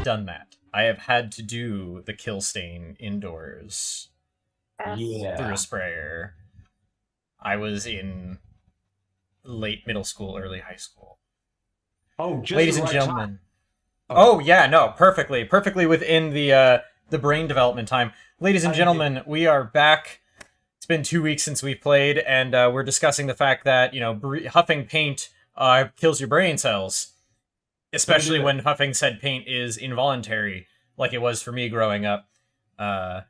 done that. I have had to do the kill stain indoors Yes. through a Yeah. sprayer. I was in late middle school, early high school. Oh, just the Ladies and right time. gentlemen. Oh, Oh yeah, no, perfectly within the brain development time. Ladies and I didn't get. gentlemen, we are back. It's been 2 weeks since we've played, and we're discussing the fact that huffing paint kills your brain cells, Don't especially do it. when huffing said paint is involuntary, like it was for me growing up. Uh,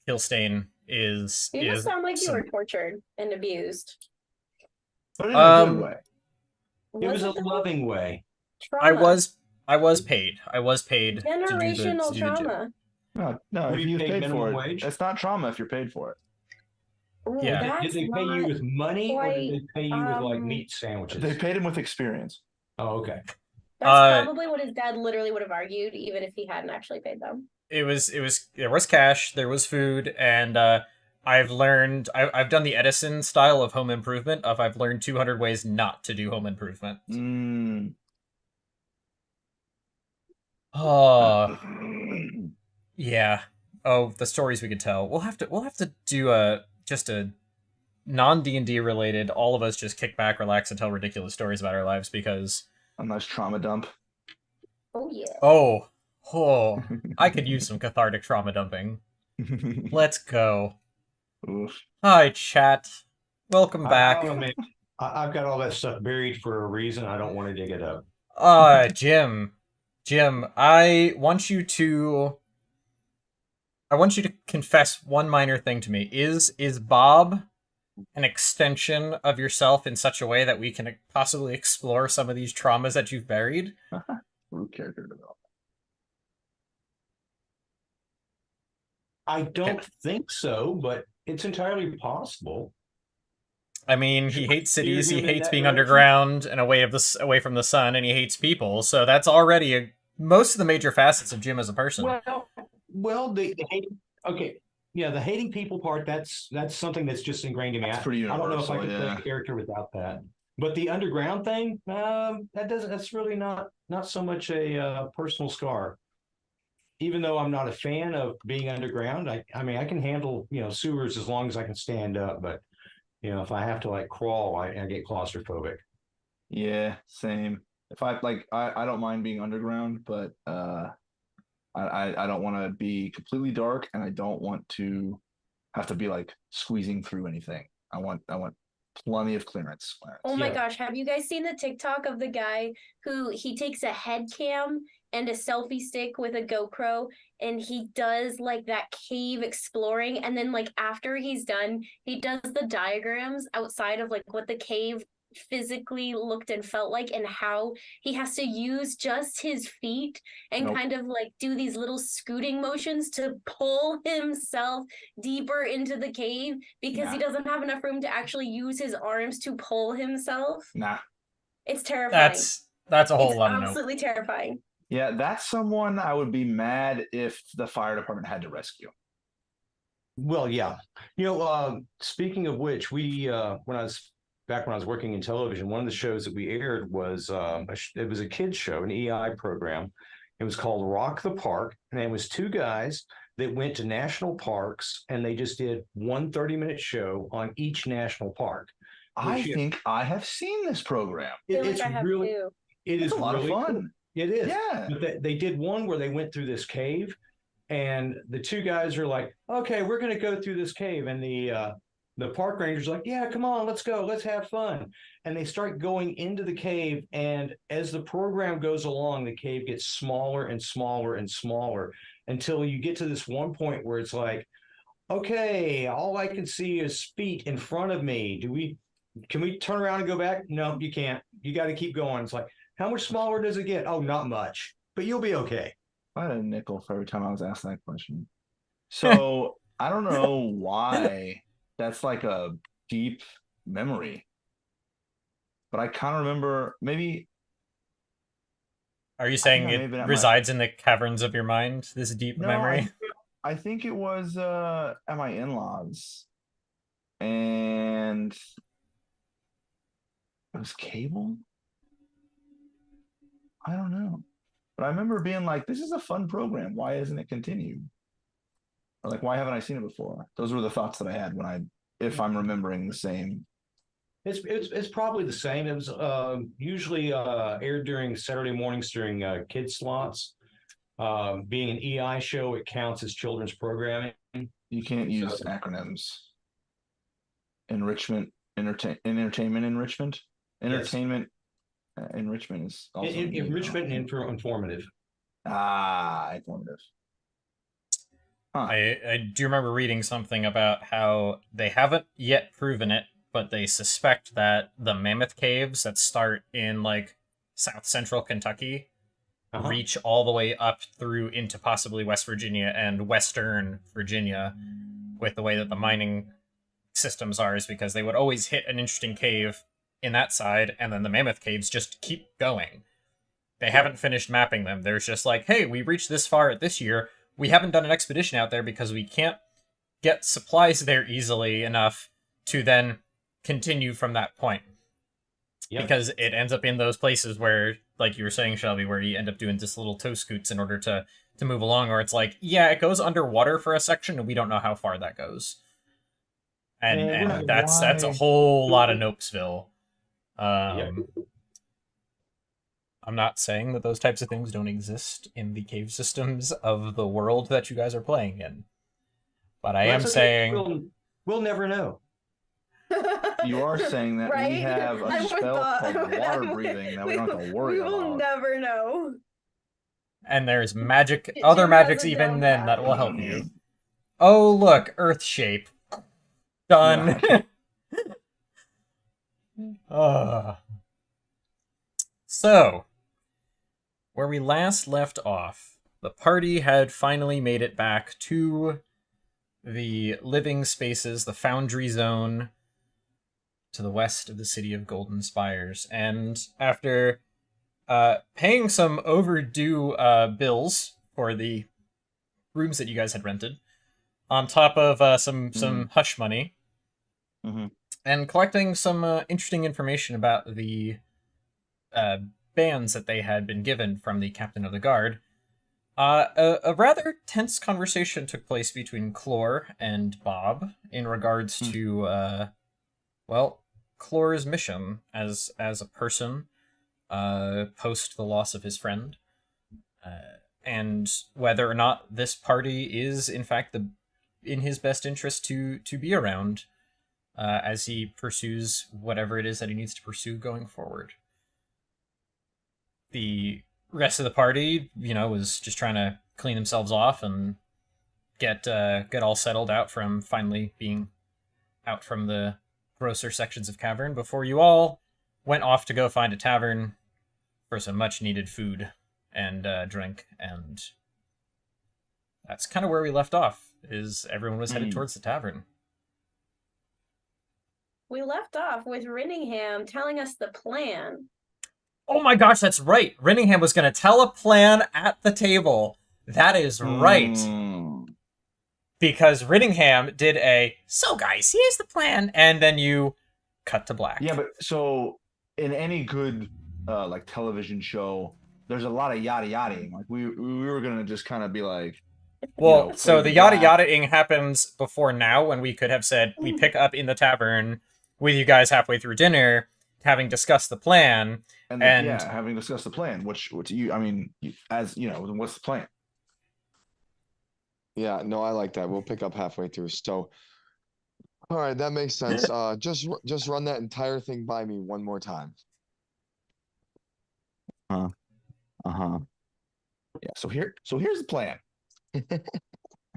Kill stain You just is sound like you were some tortured and abused. But in a good um. way. It Was was it a though? loving way. I Trauma. was I was paid. I was paid to Generational do the job. trauma. No, Were if you you paid paid for minimum it, wage? it's not trauma if you're paid for it. Ooh, Yeah. Did that's they pay you not with money or did quite they pay you with like um meat sandwiches? They paid him with experience. Oh, okay. that's Uh, probably what his dad literally would have argued, even if he hadn't actually paid them. it was there was cash, there was food, and I've done the Edison style of home improvement. I've learned 200 ways not to do home improvement. Mm. Oh yeah. Oh, the stories we could tell. We'll have to do a just a non D&D related. All of us just kick back, relax, and tell ridiculous stories about our lives because A nice trauma dump. Oh yeah. oh oh I could use some cathartic trauma dumping. Let's go. Oof. Hi, chat. Welcome I'll back. admit, I've got all that stuff buried for a reason. I don't want to dig it up. Jim. Jim, I want you to confess one minor thing to me. Is Bob an extension of yourself in such a way that we can possibly explore some of these traumas that you've buried? Root character development. I Okay. don't think so, but it's entirely possible. I mean, Should he we hates steer cities, he him in hates that being direction? underground and away from the sun, and he hates people. So that's already most of the major facets of Jim as a person. Well, the hating. Okay, yeah, the hating people part. That's something that's just ingrained in me. That's I, pretty I don't know if I universal, could play yeah. a character without that. But the underground thing, that doesn't. That's really not so much a personal scar. Even though I'm not a fan of being underground, I mean I can handle sewers as long as I can stand up. But if I have to like crawl, I get claustrophobic. Yeah, same. If I like I don't mind being underground, but I don't want to be completely dark and I don't want to have to be like squeezing through anything. I want plenty of Oh clearance. my Yeah, gosh, have you guys seen the TikTok of the guy who he takes a head cam and a selfie stick with a GoPro and he does like that cave exploring and then like after he's done, he does the diagrams outside of like what the cave physically looked and felt like and how he has to use just his feet and Nope. kind of like do these little scooting motions to pull himself deeper into the cave because he Nah. doesn't have enough room to actually use his arms to pull himself. Nah. It's terrifying. That's a It's whole lot of nope. absolutely terrifying. Yeah, that's someone I would be mad if the fire department had to rescue. well, yeah. Speaking of which, we when I was working in television, one of the shows that we aired was it was a kids show, an EI program. It was called Rock the Park, and it was two guys that went to national parks and they just did one 30-minute show on each national park, I which think I have seen this program. I feel like it's I have really too. it It's a is lot of really cool. fun. It is. Yeah. But they did one where they went through this cave, and the two guys are like, "Okay, we're going to go through this cave," and the park ranger's like, "Yeah, come on, let's go, let's have fun." And they start going into the cave, and as the program goes along, the cave gets smaller and smaller and smaller until you get to this one point where it's like, "Okay, all I can see is feet in front of me. Can we turn around and go back? No, you can't. You got to keep going." It's like, how much smaller does it get? Oh, not much, but you'll be okay. I had a nickel for every time I was asked that question. So I don't know why that's like a deep memory, but I kind of remember maybe Are you I think saying I may it have been at my resides in the caverns of your mind, this deep no, memory? I think it was at my in-laws and it was cable. I don't know. But I remember being like, "This is a fun program. Why isn't it continued? Or like, why haven't I seen it before?" Those were the thoughts that I had if I'm remembering the same. It's probably the same. It was usually aired during Saturday mornings during kid slots. Being an EI show, it counts as children's programming. You can't use So- acronyms. Entertainment enrichment, Yes. entertainment enrichment is also Enrichment and informative. Informative. Huh. I do remember reading something about how they haven't yet proven it, but they suspect that the mammoth caves that start in like south central Kentucky reach all the way up through into possibly West Virginia and Western Virginia with the way that the mining systems are, is because they would always hit an interesting cave in that side, and then the mammoth caves just keep going. They haven't finished mapping them. There's just like, hey, we reached this far at this year. We haven't done an expedition out there because we can't get supplies there easily enough to then continue from that point. Yep. Because it ends up in those places where, like you were saying, Shelby, where you end up doing just little toe scoots in order to move along, or it's like, yeah, it goes underwater for a section and we don't know how far that goes. And that's a whole lot of Nopesville. Yep. I'm not saying that those types of things don't exist in the cave systems of the world that you guys are playing in. But I am saying... We'll never know. You are saying that Right? we have a spell called water breathing that we don't have to worry about. We will never know. And there's magic, other magics even then that will help you. Oh, look, Earth shape. Done. So, where we last left off, the party had finally made it back to the living spaces, the Foundry Zone, to the west of the city of Golden Spires. And after paying some overdue bills for the rooms that you guys had rented, on top of some hush money, and collecting some interesting information about the bands that they had been given from the captain of the guard, a rather tense conversation took place between Clore and Bob in regards to, Clore's mission as a person post the loss of his friend, and whether or not this party is, in fact, in his best interest to be around as he pursues whatever it is that he needs to pursue going forward. The rest of the party, was just trying to clean themselves off and get all settled out from finally being out from the grosser sections of cavern before you all went off to go find a tavern for some much needed food and drink. And that's kind of where we left off, is everyone was headed towards the tavern. We left off with Renningham telling us the plan. Oh my gosh, that's right. Renningham was going to tell a plan at the table. That is right. Because Renningham did so guys, here's the plan, and then you cut to black. Yeah, but so in any good like television show, there's a lot of yada yadaing. Like we were going to just kind of be like, well, so the yada yadaing happens before now, when we could have said we pick up in the tavern with you guys halfway through dinner, having discussed the plan. And having discussed the plan, which what's the plan? Yeah, no, I like that. We'll pick up halfway through. So, all right, that makes sense. Just run that entire thing by me one more time. Yeah. So here's the plan.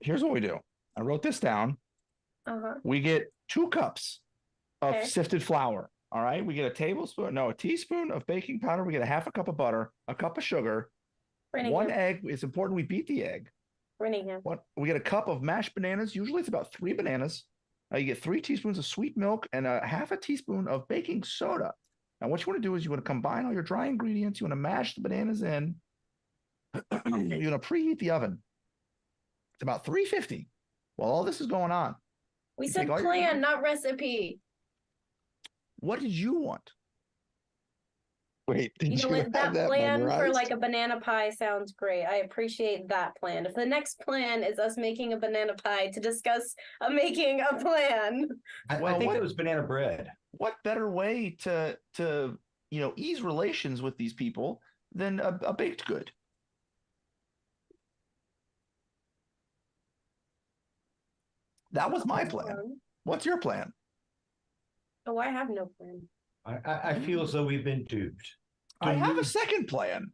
Here's what we do. I wrote this down. We get 2 cups of sifted flour. All right, we get a teaspoon of baking powder. We get a half a cup of butter, a cup of sugar, 1 egg. It's important we beat the egg. We get a cup of mashed bananas. Usually it's about 3 bananas. You get 3 teaspoons of sweet milk and a half a teaspoon of baking soda. Now, what you want to do is you want to combine all your dry ingredients. You want to mash the bananas in. You're going to preheat the oven. It's about 350. While all this is going on, we said plan, not recipe. What did you want? Wait, did You know you what? have That that plan for memorized? like a banana pie sounds great. I appreciate that plan. If the next plan is us making a banana pie to discuss making a plan. I Well, think what it was banana bread. what better way to ease relations with these people than a baked good? That was my plan. What's your plan? Oh, I have no plan. I feel as though we've been duped. I have a second plan.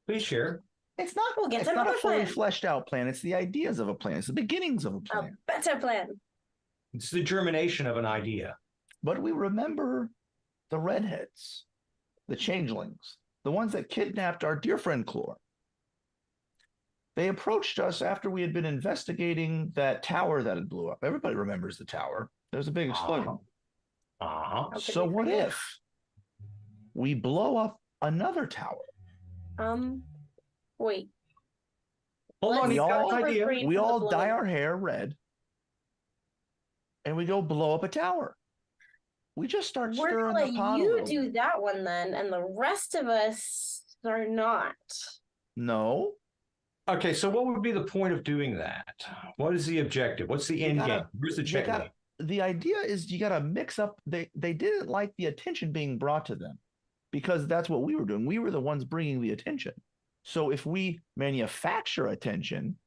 Please share. It's not. We'll get It's not a another fully plan. fleshed out plan. It's the ideas of a plan. It's the beginnings of a A plan. better plan. It's the germination of an idea. But we remember the redheads, the changelings, the ones that kidnapped our dear friend Clore. They approached us after we had been investigating that tower that had blew up. Everybody remembers the tower. There was a big explosion. Uh-huh. How could So we what forget? if we blow up another tower? Wait. Hold on, Let's you got all- an idea. refrain We from the all blowing dye up. our hair red and we go blow up a tower. We just start We're stirring gonna the let pot a you little do bit. that one then, and the rest of us are not. No, Okay, so what would be the point of doing that? What is the objective? What's the end game? Where's the checkmate? the idea is you gotta mix up. They didn't like the attention being brought to them because that's what we were doing. We were the ones bringing the attention. So if we manufacture attention,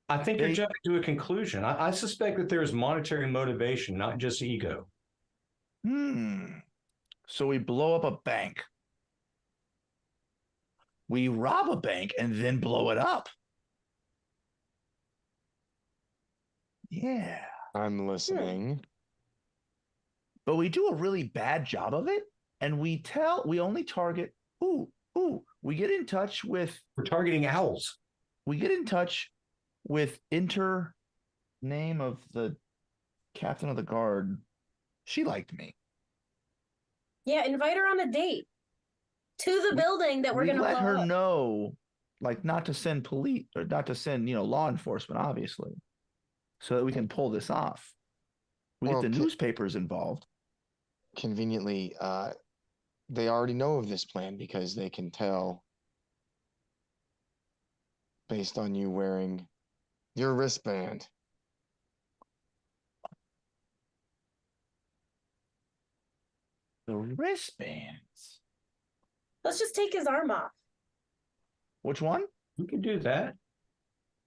I think you're They- jumping to a conclusion. I suspect that there is monetary motivation, not just ego. so we blow up a bank. We rob a bank and then blow it up. Yeah. I'm listening. But we do a really bad job of it. And we only target, we get in touch with, We're targeting owls. name of the captain of the guard. She liked me. Yeah, invite her on a date to the building that we're We gonna let blow her up. know, like not to send police or not to send, law enforcement, obviously, so that we can pull this off. We Well, get the newspapers involved. Conveniently, they already know of this plan because they can tell based on you wearing your wristband. The wristbands. Let's just take his arm off. Which one? We can do that.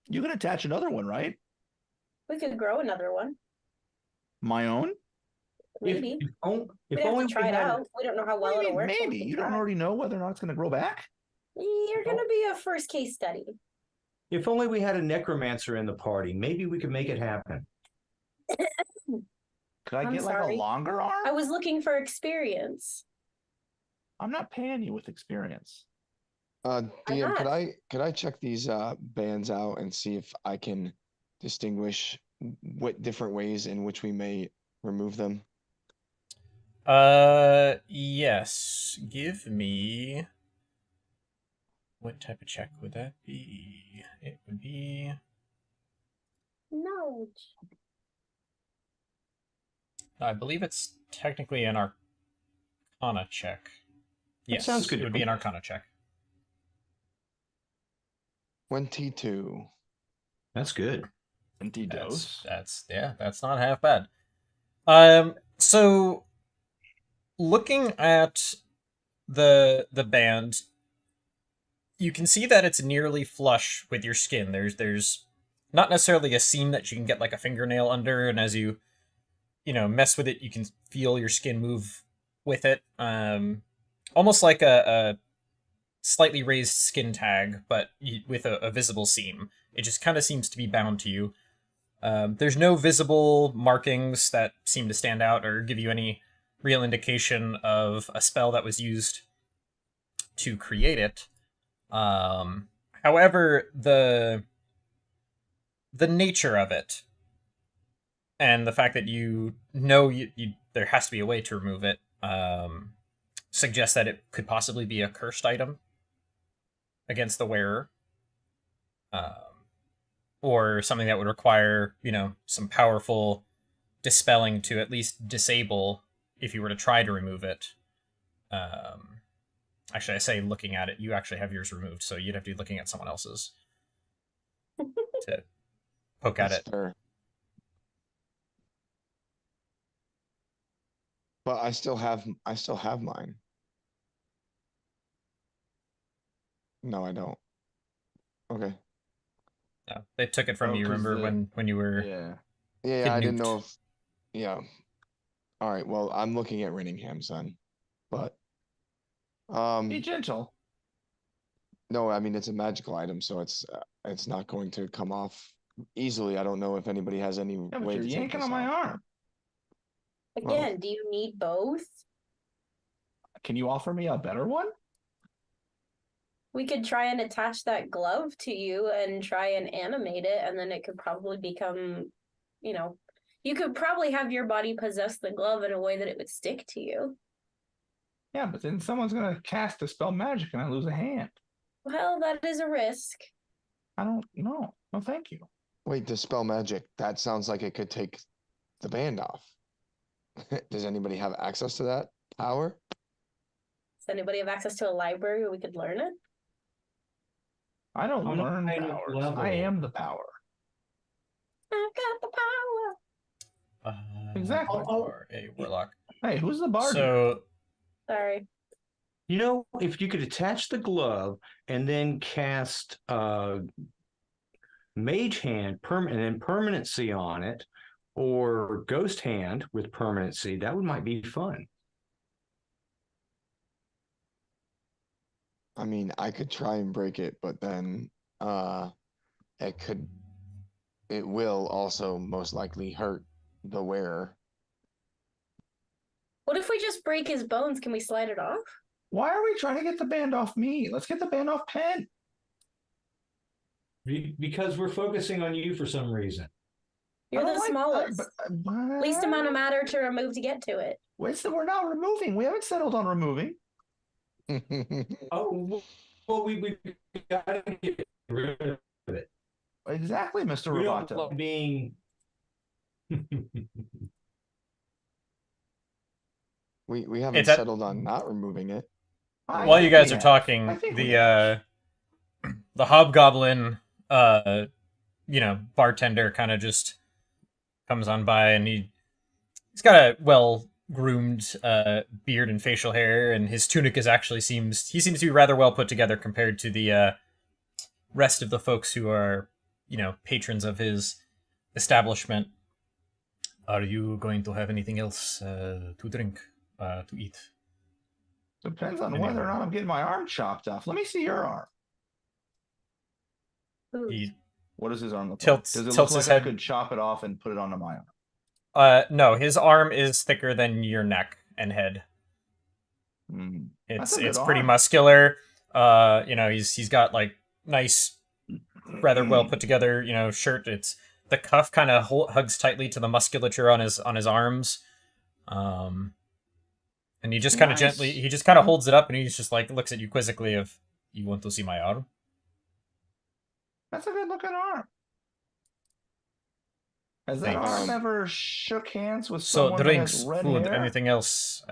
You can attach another one, right? We could grow another one. My own? Maybe. If We'd have only to try we it had out. We don't know how What well do you it'll mean, work. but we maybe. can You don't try. already know whether or not it's going to grow back? You're gonna be a first case study. If only we had a necromancer in the party, maybe we could make it happen. Could I I'm get like a sorry. longer arm? I was looking for experience. I'm not paying you with experience. DM, not? could I check these bands out and see if I can distinguish what different ways in which we may remove them? Yes. Give me. What type of check would that be? It would be. No. I believe it's technically an Arcana check. Yes, sounds good it to would be me. an Arcana check. 22. That's good. That's not half bad. So looking at the band, you can see that it's nearly flush with your skin. There's not necessarily a seam that you can get like a fingernail under, and as you mess with it, you can feel your skin move with it. Almost like a slightly raised skin tag, but with a visible seam. It just kind of seems to be bound to you. There's no visible markings that seem to stand out or give you any real indication of a spell that was used to create it. However, the nature of it and the fact that you there has to be a way to remove it suggests that it could possibly be a cursed item against the wearer, or something that would require some powerful dispelling to at least disable if you were to try to remove it, actually, I say looking at it, you actually have yours removed, so you'd have to be looking at someone else's to poke at That's it. fair. But I still have mine. No, I don't. Okay. No, they took it from Oh, you. 'cause Remember the- when you were Yeah. Yeah, I didn't nuked? know if. Yeah. All right. Well, I'm looking at Reningham's then, but Be gentle. no, I mean it's a magical item, so it's not going to come off easily. I don't know if anybody has any Yeah, but way you're to take yanking this on my off. arm. Again, do you need both? Can you offer me a better one? We could try and attach that glove to you and try and animate it, and then it could probably become, you know, you could probably have your body possess the glove in a way that it would stick to you. Yeah, but then someone's gonna cast a spell magic and I lose a hand. Well, that is a risk. I don't know. No, thank you. Wait, dispel magic. That sounds like it could take the band off. Does anybody have access to that power? Does anybody have access to a library where we could learn it? I don't On a learn kind of powers. level. I am the power. I've got the power. Exactly. You are a warlock. Hey, who's the bard? here? So Sorry. You know, if you could attach the glove and then cast Mage Hand and permanency on it, or Ghost Hand with permanency, that might be fun. I mean, I could try and break it, but then it will also most likely hurt the wearer. What if we just break his bones? Can we slide it off? Why are we trying to get the band off me? Let's get the band off Penn. Because we're focusing on you for some reason. You're the smallest. Least amount of matter to remove to get to it. We're not removing. We haven't settled on removing. Oh, well, we got to get rid of it. Exactly, Mr. We don't Roboto. like being. We haven't It's at- settled on not removing it. While you guys are I talking, think we have. the hobgoblin, bartender kind of just comes on by, and he's got a well-groomed beard and facial hair, and his tunic seems to be rather well put together compared to the rest of the folks who are, patrons of his establishment. Are you going to have anything else to drink, to eat? Depends on whether or not I'm getting my arm chopped off. Let me see your arm. Ooh. He What does his arm look Tilts- like? Does it tilts look his like I head. could chop it off and put it onto my arm? No, his arm is thicker than your neck and head. Mm. It's That's a good pretty arm. muscular. He's got like nice, rather well put together, shirt. It's the cuff kind of hugs tightly to the musculature on his arms. And he just kind of Nice. he just kind of holds it up, and he's just like looks at you quizzically of, you want to see my arm? That's a good looking arm. Has that Thanks. arm ever shook hands with So someone drinks, that has red food, hair? anything else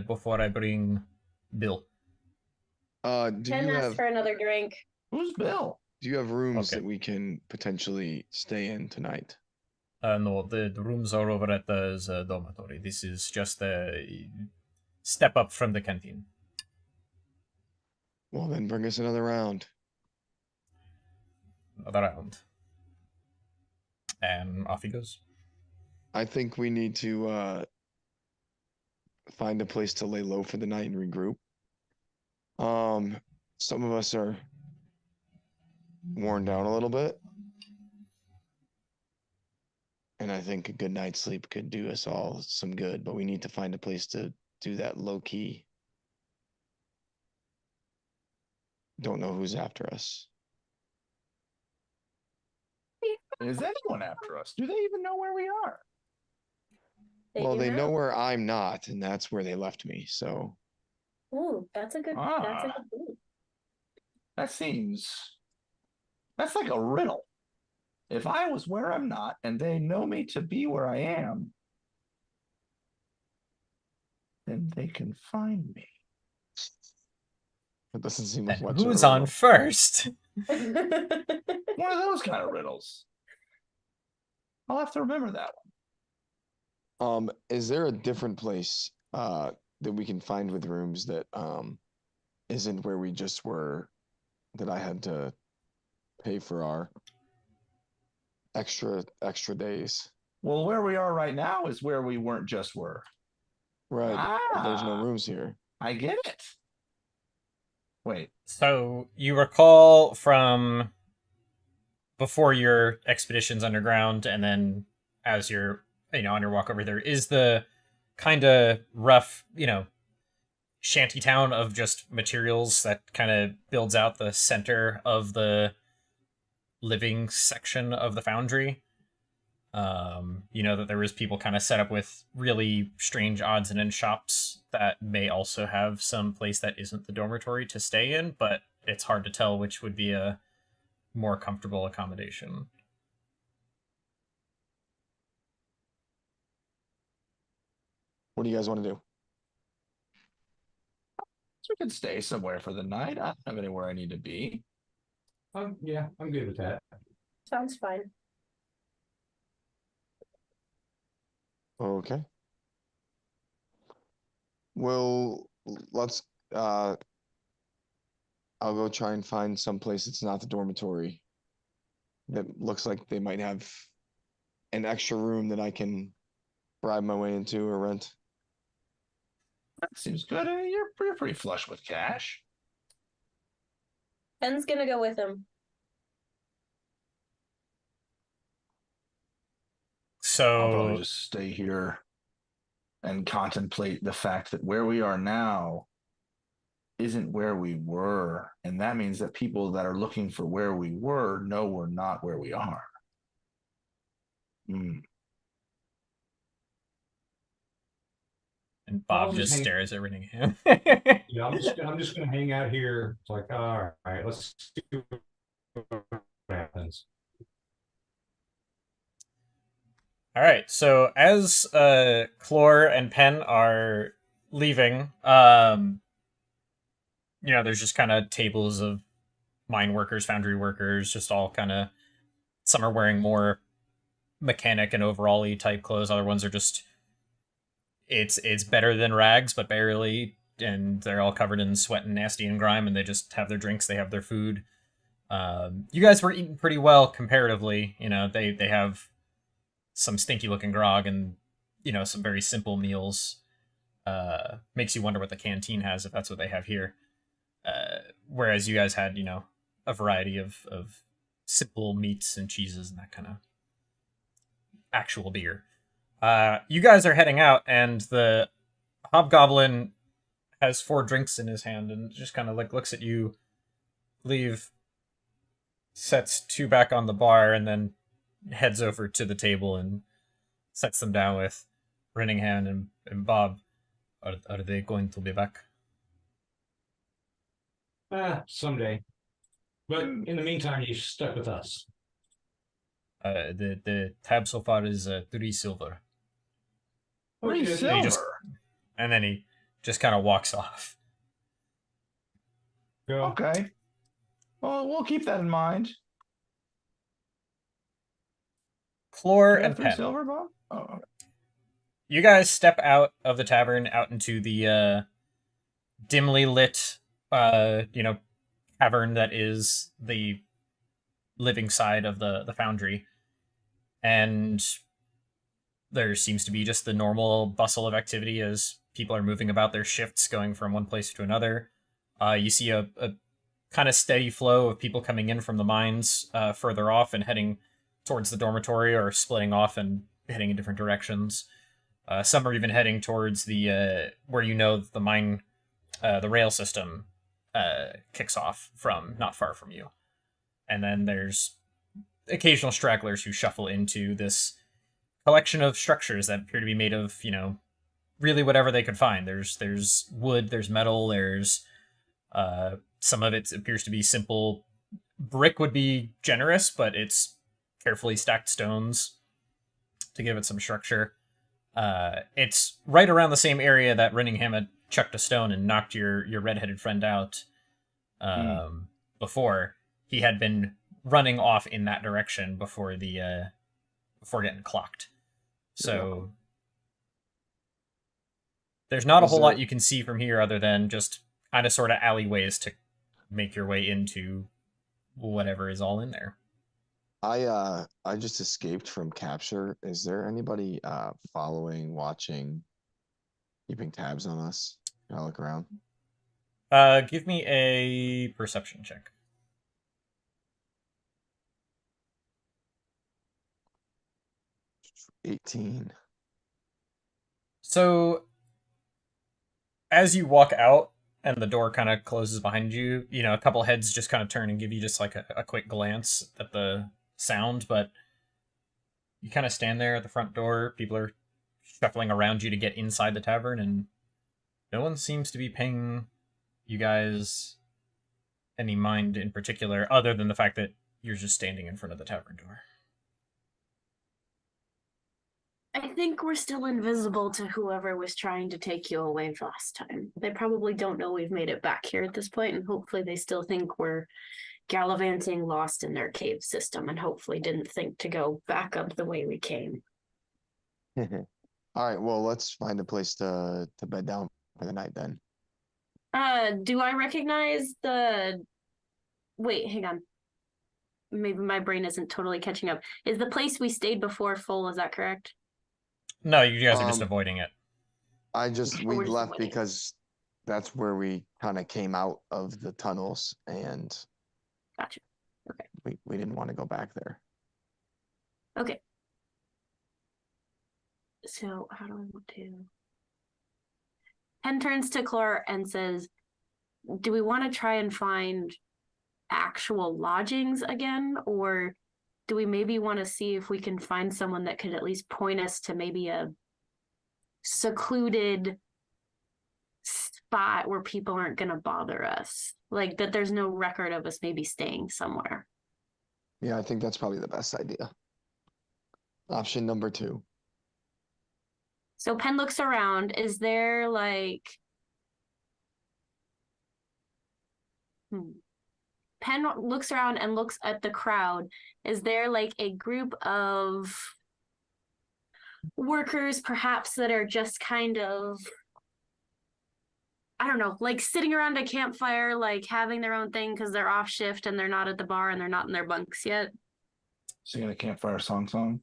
before I bring Bill? Do Ken you asked have for another drink. Who's Bill? rooms Okay. that we can potentially stay in tonight? No, the rooms are over at the dormitory. This is just a step up from the canteen. Well, then bring us another round. Another round. And off he goes. I think we need to find a place to lay low for the night and regroup. Some of us are worn down a little bit. And I think a good night's sleep could do us all some good, but we need to find a place to do that low key. Don't know who's after us. Is anyone after us? Do they even know where we are? Well, do they know where I'm not, and that's where they left me. So Ooh, that's a good. That's a good move. That's like a riddle. If I was where I'm not and they know me to be where I am, then they can find me. It doesn't seem like And much of a who's on riddle. first? One of those kind of riddles. I'll have to remember that one. Is there a different place that we can find with rooms that isn't where we just were, that I had to pay for our extra days? Well, where we are right now is where we weren't just were. Right. But there's no Ah. rooms here. I get it. Wait. So you recall from before your expeditions underground, and then as you're on your walk over there, is the kind of rough shanty town of just materials that kind of builds out the center of the living section of the foundry. That there was people kind of set up with really strange odds and ends shops that may also have some place that isn't the dormitory to stay in, but it's hard to tell which would be a more comfortable accommodation. What do you guys want to do? So we can stay somewhere for the night. I don't have anywhere I need to be. Yeah, I'm good with that. Sounds fine. Okay. Well, let's I'll go try and find some place that's not the dormitory that looks like they might have an extra room that I can bribe my way into or rent. That seems good. You're pretty flush with cash. Ben's gonna go with him. I'll probably So just stay here and contemplate the fact that where we are now isn't where we were. And that means that people that are looking for where we were know we're not where we are. Hmm. and Bob I'll just hang- stares at Rinningham. Yeah, I'm just gonna hang out here. It's like, all right, let's see what happens. All right, so as Clore and Pen are leaving, there's just kind of tables of mine workers, foundry workers, just all kind of. Some are wearing more mechanic and overall-y type clothes. Other ones are just. It's better than rags, but barely, and they're all covered in sweat and nasty and grime, and they just have their drinks, they have their food. You guys were eating pretty well comparatively. They have some stinky looking grog and some very simple meals. Makes you wonder what the canteen has, if that's what they have here. Whereas you guys had a variety of simple meats and cheeses and that kind of actual beer. You guys are heading out, and the hobgoblin has 4 drinks in his hand and just kind of looks at you leave, sets 2 back on the bar, and then heads over to the table and sets them down with Rinningham and Bob. Are they going to be back? Someday. But in the meantime, you stuck with us. The tab so far is 3 silver. 3 Okay. silver. just- And then he just kind of walks off. Go. Okay. Well, we'll keep that in mind. Clore You have and 3 Pen. silver, Bob? Oh, okay. You guys step out of the tavern, out into the dimly lit, cavern that is the living side of the foundry. And there seems to be just the normal bustle of activity as people are moving about their shifts, going from one place to another. You see a kind of steady flow of people coming in from the mines further off and heading towards the dormitory, or splitting off and heading in different directions. Some are even heading towards the where the mine, the rail system kicks off from not far from you. And then there's occasional stragglers who shuffle into this collection of structures that appear to be made of, really whatever they could find. There's wood, there's metal, there's some of it appears to be simple. Brick would be generous, but it's carefully stacked stones to give it some structure. It's right around the same area that Renningham had chucked a stone and knocked your redheaded friend out. Before he had been running off in that direction before before getting clocked. So there's not a whole lot you can see from here other than just kind of sort of alleyways to make your way into whatever is all in there. I just escaped from capture. Is there anybody following, watching, keeping tabs on us? Can I look around? Give me a perception check. 18. So as you walk out and the door kind of closes behind you, you know, a couple heads just kind of turn and give you just like a quick glance at the sound, but you kind of stand there at the front door. People are shuffling around you to get inside the tavern, and no one seems to be paying you guys any mind in particular, other than the fact that you're just standing in front of the tavern door. I think we're still invisible to whoever was trying to take you away last time. They probably don't know we've made it back here at this point, and hopefully they still think we're gallivanting lost in their cave system, and hopefully didn't think to go back up the way we came. All right, well, let's find a place to bed down for the night then. Do I recognize the... Wait, hang on. Maybe my brain isn't totally catching up. Is the place we stayed before full, is that correct? No, you guys are just avoiding it. We left because that's where we kind of came out of the tunnels, and Gotcha. Okay. we didn't want to go back there. Okay. So how do I want to... Pen turns to Clor and says, do we want to try and find actual lodgings again, or do we maybe want to see if we can find someone that could at least point us to maybe a secluded spot where people aren't going to bother us? Like that there's no record of us maybe staying somewhere. Yeah, I think that's probably the best idea. Option number 2. So Pen looks around. Is there like... Pen looks around and looks at the crowd. Is there like a group of workers perhaps that are just kind of, I don't know, like sitting around a campfire, like having their own thing because they're off shift and they're not at the bar and they're not in their bunks yet? Singing a campfire song.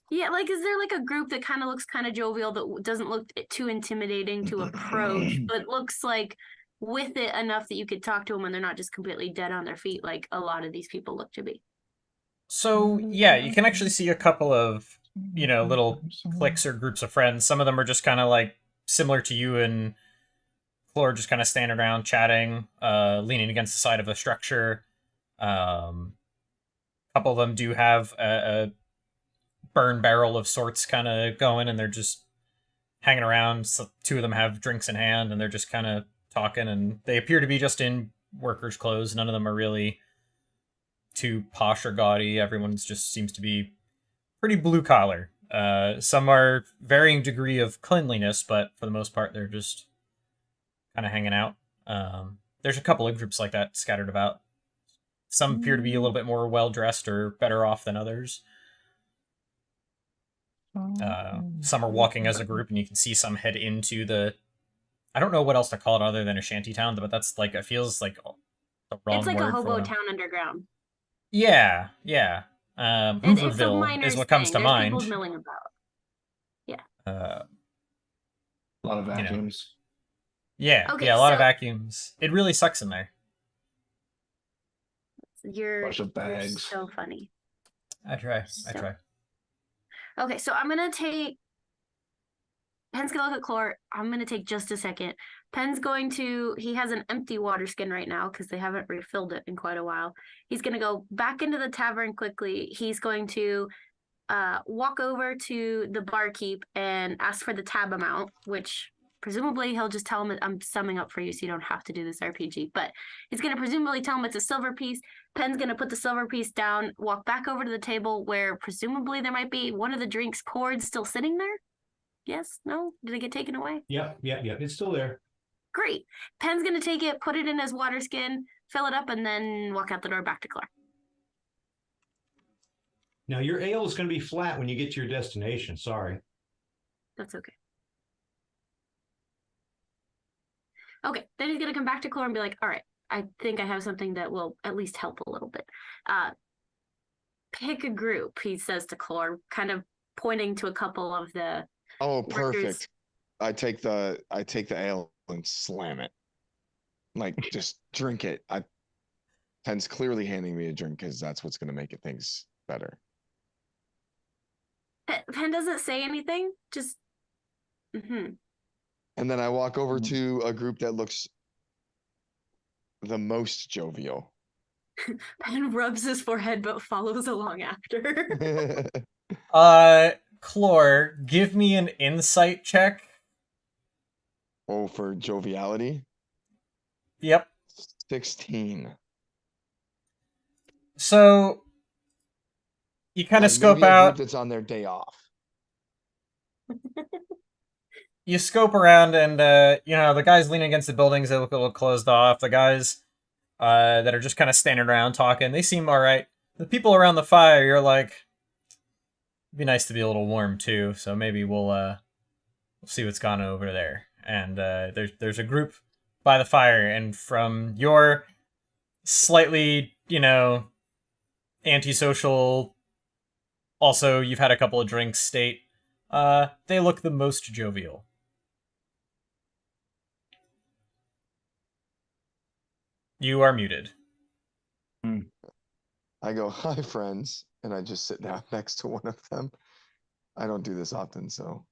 Yeah, like is there like a group that kind of looks kind of jovial that doesn't look too intimidating to approach, but looks like with it enough that you could talk to them and they're not just completely dead on their feet like a lot of these people look to be? So, yeah, you can actually see a couple of, you know, little cliques or groups of friends. Some of them are just kind of like similar to you and Flora, just kind of standing around chatting, leaning against the side of a structure. A couple of them do have a burn barrel of sorts kind of going, and they're just hanging around. So 2 of them have drinks in hand, and they're just kind of talking, and they appear to be just in workers' clothes. None of them are really too posh or gaudy. Everyone's just seems to be pretty blue collar. Some are varying degree of cleanliness, but for the most part, they're just kind of hanging out. There's a couple of groups like that scattered about. Some appear to be a little bit more well-dressed or better off than others. Some are walking as a group, and you can see some head into the... I don't know what else to call it other than a shanty town, but that's like, it feels like the wrong word. It's like a hobo for town underground. Yeah. Hooverville is what comes to There's mind. people milling about. Yeah. A lot of vacuums. Yeah, Okay, a lot of vacuums. It really sucks in there. You're Bunch of bags. so funny. I try. Okay, so I'm gonna take... Pen's gonna look at Clor. I'm gonna take just a second. Pen's going to... He has an empty water skin right now because they haven't refilled it in quite a while. He's gonna go back into the tavern quickly. He's going to walk over to the barkeep and ask for the tab amount, which presumably he'll just tell him, I'm summing up for you so you don't have to do this RPG, but he's gonna presumably tell him it's a silver piece. Pen's gonna put the silver piece down, walk back over to the table where presumably there might be one of the drinks poured still sitting there. Yes? No? Did it get taken away? Yep. It's still there. Great. Pen's gonna take it, put it in his water skin, fill it up, and then walk out the door back to Clark. Now your ale is going to be flat when you get to your destination. Sorry. That's okay. Okay, then he's gonna come back to Clore and be like, all right, I think I have something that will at least help a little bit. Pick a group, he says to Clore, kind of pointing to a couple of the Oh, workers. perfect. I take the ale and slam it. Like, just drink it. Pen's clearly handing me a drink because that's what's gonna make things better. Pen doesn't say anything, just And then I walk over to a group that looks the most jovial. Pen rubs his forehead but follows along after. Clore, give me an insight check. Oh, for joviality? Yep. 16. So you kind of Like, scope maybe a group out. that's on their day off. You scope around, and the guys leaning against the buildings, they look a little closed off. The guys that are just kind of standing around talking, they seem all right. The people around the fire, you're like, it'd be nice to be a little warm too. So maybe we'll see what's gone over there. And there's a group by the fire, and from your slightly, antisocial, also you've had a couple of drinks state, they look the most jovial. You are muted. I go, hi, friends. And I just sit down next to one of them. I don't do this often, so.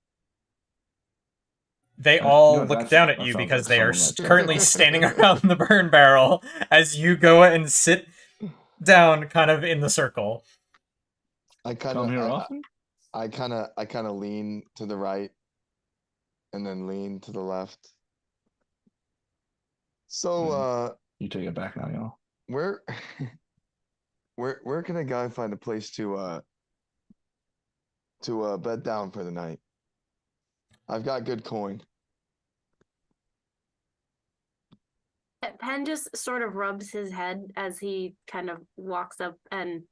They all look that's- down at that you sounds because like they are someone that- currently standing around the burn barrel as you go and sit down kind of in the circle. I kind Come here of, often? I kind of lean to the right and then lean to the left. So, You take it back now, y'all. where can a guy find a place to bed down for the night? I've got good coin. Pen just sort of rubs his head as he kind of walks up and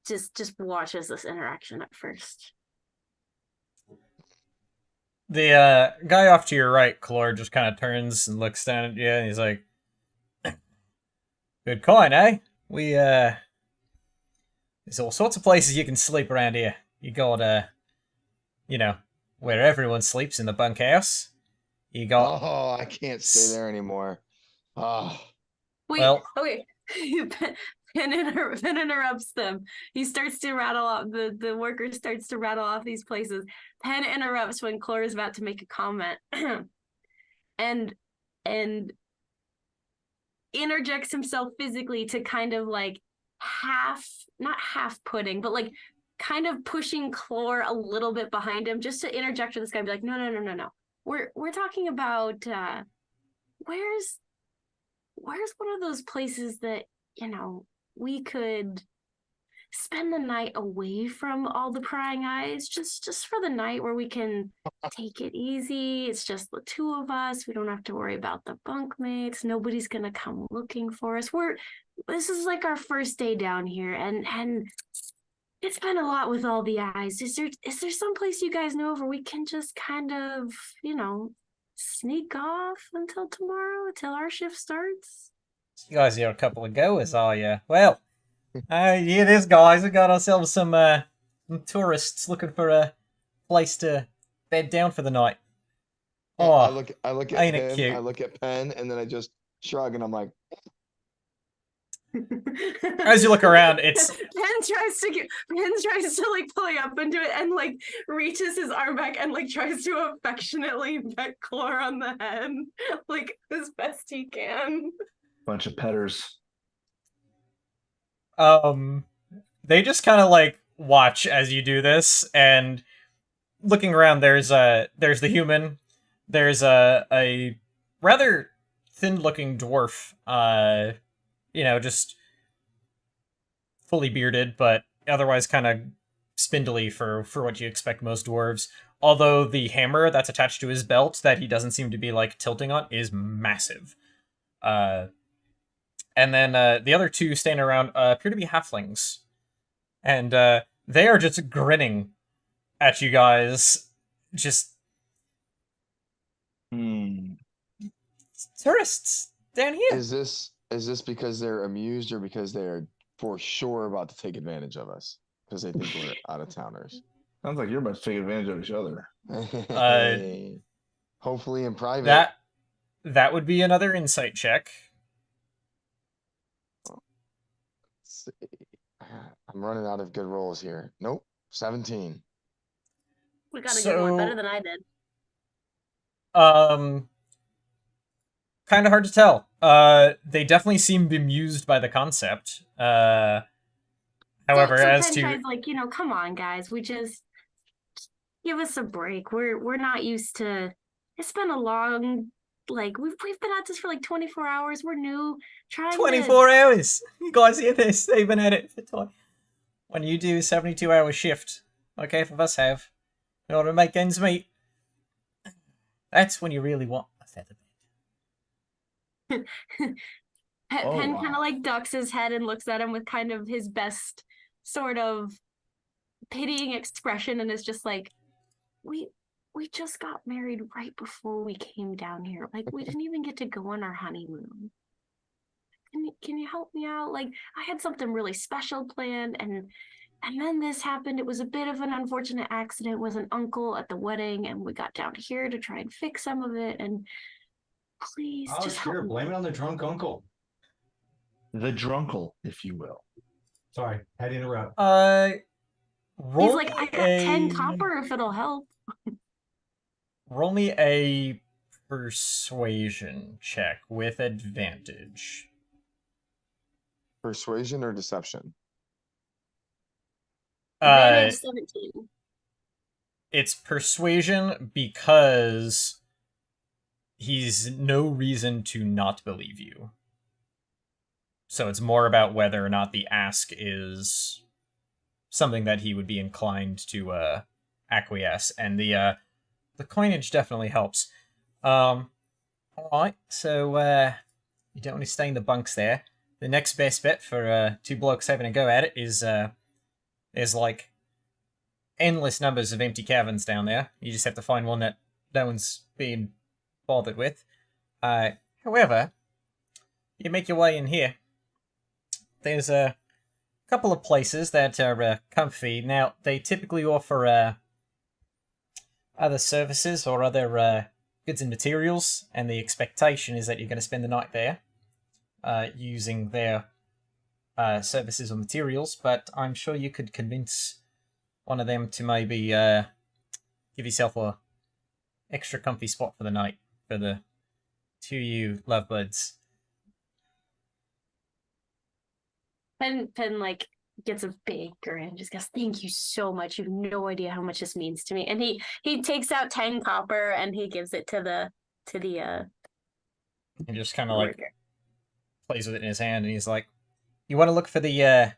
just watches this interaction at first. The guy off to your right, Clore, just kind of turns and looks down at you, and he's like, good coin, eh? There's all sorts of places you can sleep around here. You got, where everyone sleeps in the bunkhouse. You got... Oh, I can't stay there anymore. Oh, Wait, Well- okay. Pen interrupts them. He starts to rattle off the worker starts to rattle off these places. Pen interrupts when Clore is about to make a comment, and interjects himself physically to kind of like not half putting, but like kind of pushing Clore a little bit behind him, just to interject with this guy and be like, no. We're talking about where's one of those places that we could spend the night away from all the prying eyes, just for the night, where we can take it easy. It's just the two of us. We don't have to worry about the bunkmates. Nobody's gonna come looking for us. This is like our first day down here, and it's been a lot with all the eyes. Is there some place you guys know where we can just kind of, sneak off until tomorrow, till our shift starts? You guys are a couple of goers, are you? Well, yeah, there's guys. We got ourselves some tourists looking for a place to bed down for the night. Oh, I look at ain't it him, cute? I look at Penn, and then I just shrug, and I'm like, as you look around, it's Pen tries to like play up into it and like reaches his arm back and like tries to affectionately pet Clore on the head, like as best he can. Bunch of petters. they just kind of like watch as you do this, and looking around, there's the human, there's a rather thin-looking dwarf, just fully bearded, but otherwise kind of spindly for what you expect most dwarves. Although the hammer that's attached to his belt that he doesn't seem to be like tilting on is massive. And then the other two standing around appear to be halflings, and they are just grinning at you guys. Just tourists down here. Is this because they're amused or because they're for sure about to take advantage of us because they think we're out of towners? Sounds like you're about to take advantage of each other. Hopefully in private. That would be another insight check. Let's see. I'm running out of good rolls here. Nope. 17. We got a good one, better than I did. Kind of hard to tell. They definitely seem bemused by the concept. However, so as to Penchide's like, come on, guys, we just give us a break. We're not used to. It's been a long, like we've been at this for like 24 hours. We're new. 24 hours. You guys hear this? They've been at it for time. When you do 72-hour shift, like half of us have, in order to make ends meet, that's when you really want a feather bed. Penn kind of like ducks his head and looks at him with kind of his best sort of pitying expression, and is just like, we just got married right before we came down here. Like, we didn't even get to go on our honeymoon. Can you help me out? Like, I had something really special planned, and then this happened. It was a bit of an unfortunate accident with an uncle at the wedding, and we got down here to try and fix some of it. And please, just help me. Blame it on the drunk uncle. The drunkle, if you will. Sorry, had to interrupt. He's like, I got 10 copper if it'll help. Roll me a persuasion check with advantage. Persuasion or deception? Advantage 17. It's persuasion because he's no reason to not believe you. So it's more about whether or not the ask is something that he would be inclined to acquiesce, and the coinage definitely helps. Alright, so you don't want to stay in the bunks there. The next best bet for two blokes having a go at it is there's like endless numbers of empty caverns down there. You just have to find one that no one's being bothered with. However, you make your way in here. There's a couple of places that are comfy. Now, they typically offer other services or other goods and materials, and the expectation is that you're going to spend the night there using their services or materials, but I'm sure you could convince one of them to maybe give yourself a extra comfy spot for the night for the two of you lovebirds. Penn like gets a big grin, just goes, "Thank you so much. You have no idea how much this means to me." And he takes out 10 copper and he gives it to the and just kind of like plays with it in his hand, and he's like, "You want to look for the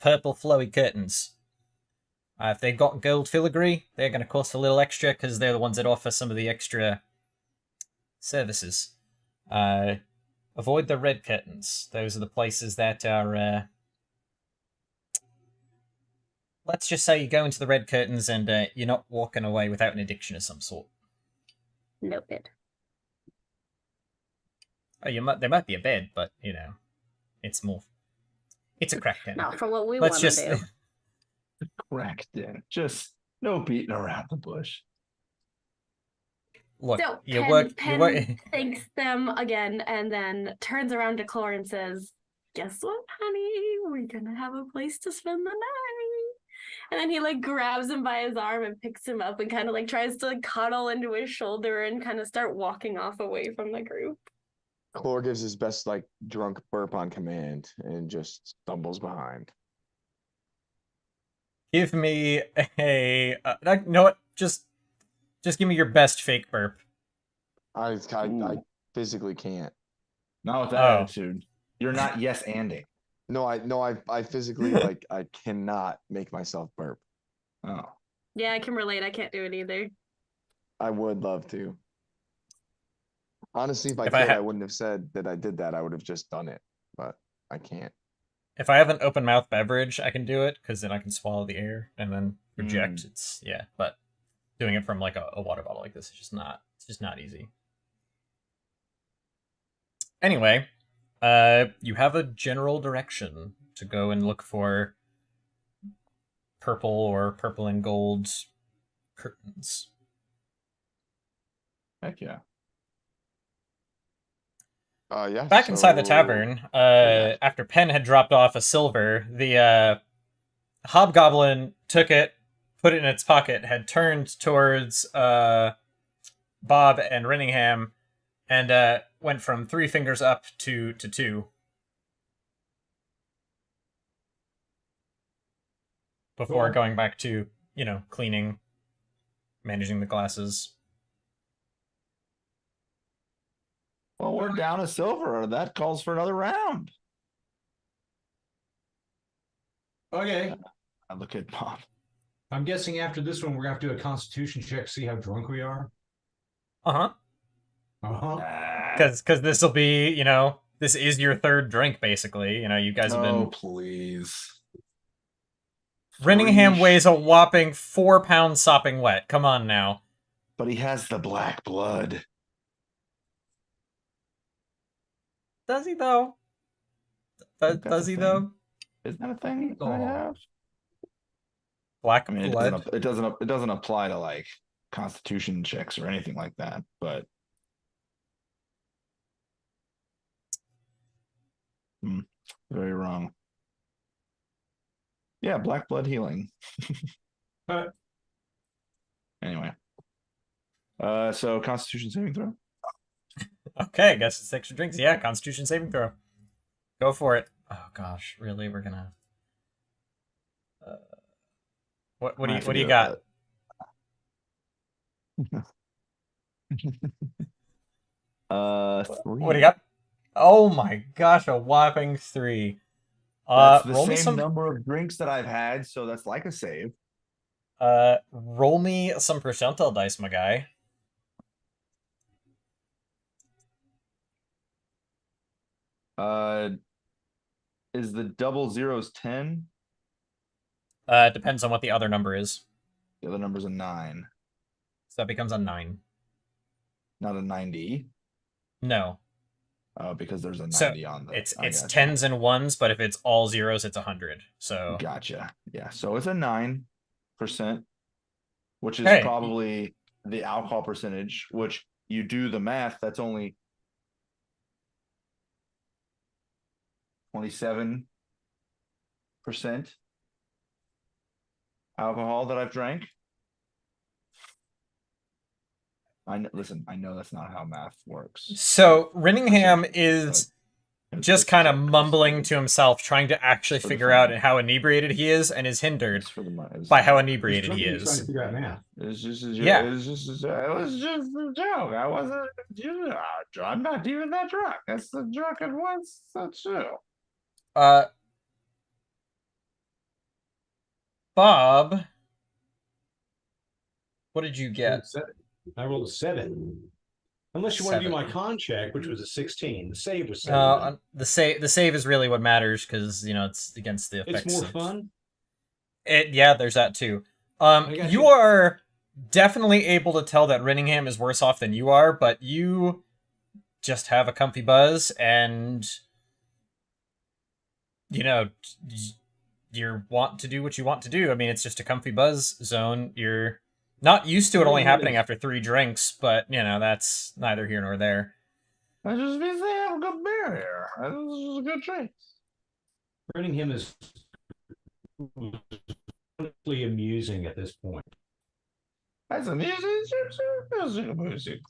purple flowy curtains. If they've got gold filigree, they're going to cost a little extra because they're the ones that offer some of the extra services. Avoid the red curtains. Those are the places that are... let's just say you go into the red curtains and you're not walking away without an addiction of some sort." Noted. Oh, there might be a bed, but, it's more... It's a crack den. Not for what we want to do. Crack den. Just no beating around the bush. Look, So Penn thanks them again and then turns around to Clore and says, "Guess what, honey? We're gonna have a place to spend the night." And then he like grabs him by his arm and picks him up and kind of like tries to like cuddle into his shoulder and kind of start walking off away from the group. Clore gives his best like drunk burp on command and just stumbles behind. Give me a... you know what? Just give me your best fake burp. I physically can't. Not with that attitude. You're not yes-anding. No, I physically like I cannot make myself burp. Oh. Yeah, I can relate. I can't do it either. I would love to. Honestly, if I If I could, I ha- wouldn't have said that I did that. I would have just done it, but I can't. if I have an open mouth beverage, I can do it because then I can swallow the air and then reject. It's yeah, but doing it from like a water bottle like this is just not easy. Anyway, you have a general direction to go and look for purple or purple and gold curtains. Heck yeah. Yeah. Back inside the so- tavern, Yeah. after Penn had dropped off a silver, the hobgoblin took it, put it in its pocket, had turned towards Bob and Renningham, and went from 3 fingers up to 2. Before Cool. going back to, cleaning, managing the glasses. Well, we're down a silver. That calls for another round. Okay. I look at Bob. I'm guessing after this one, we're gonna have to do a constitution check, see how drunk we are. Uh-huh. Uh-huh. Because this will be, this is your 3rd drink, basically. You guys have Oh, been... please. Renningham 3 weighs a whopping 4 pounds sopping wet. Come on now. But he has the black blood. Does he, though? That's Does a he, thing. though? Isn't that a thing I Oh. have? Black I mean, blood? it doesn't apply to like constitution checks or anything like that, but very wrong. Yeah, black blood healing. Uh, Anyway. So constitution saving throw. Okay, guess it's extra drinks. Yeah, Constitution saving throw. Go for it. Oh gosh, really? We're gonna. What do you got? What do you got? Oh my gosh, a whopping 3. That's the roll me same some. number of drinks that I've had, so that's like a save. Roll me some percentile dice, my guy. Is the double zeros 10? Depends on what the other number is. The other number's a 9, So that becomes a 9. not a 90. No, Because there's a 90 so on the. it's I gotcha. 10s and 1s, but if it's all zeros, it's 100. So Gotcha. Yeah, so it's a 9%, which is Hey. probably the alcohol percentage. Which you do the math, that's only 27% alcohol that I've drank. Listen, I know that's not how math works. So Renningham is But just it's kind of for- mumbling to himself, trying to actually For the figure out fun. how inebriated he is, and is hindered It's for the money. by how he's inebriated he trying to is. figure out math. It's just a Yeah. It was just a joke. I wasn't. I'm not even that drunk. That's the drunken ones. That's true. Bob, what did you get? I rolled a 7. Unless you want to do 7. my con check, which was a 16. The save was 7. The save is really what matters because it's against the effects. It's more of fun. Yeah, there's that too. I got You you. are definitely able to tell that Renningham is worse off than you are, but you just have a comfy buzz, and you want to do what you want to do. I mean, it's just a comfy buzz zone. You're not used to it only happening after 3 drinks, but that's neither here nor there. I just means they have a good beer here. This is a good drink. Running him is wonderfully amusing at this point. That's music.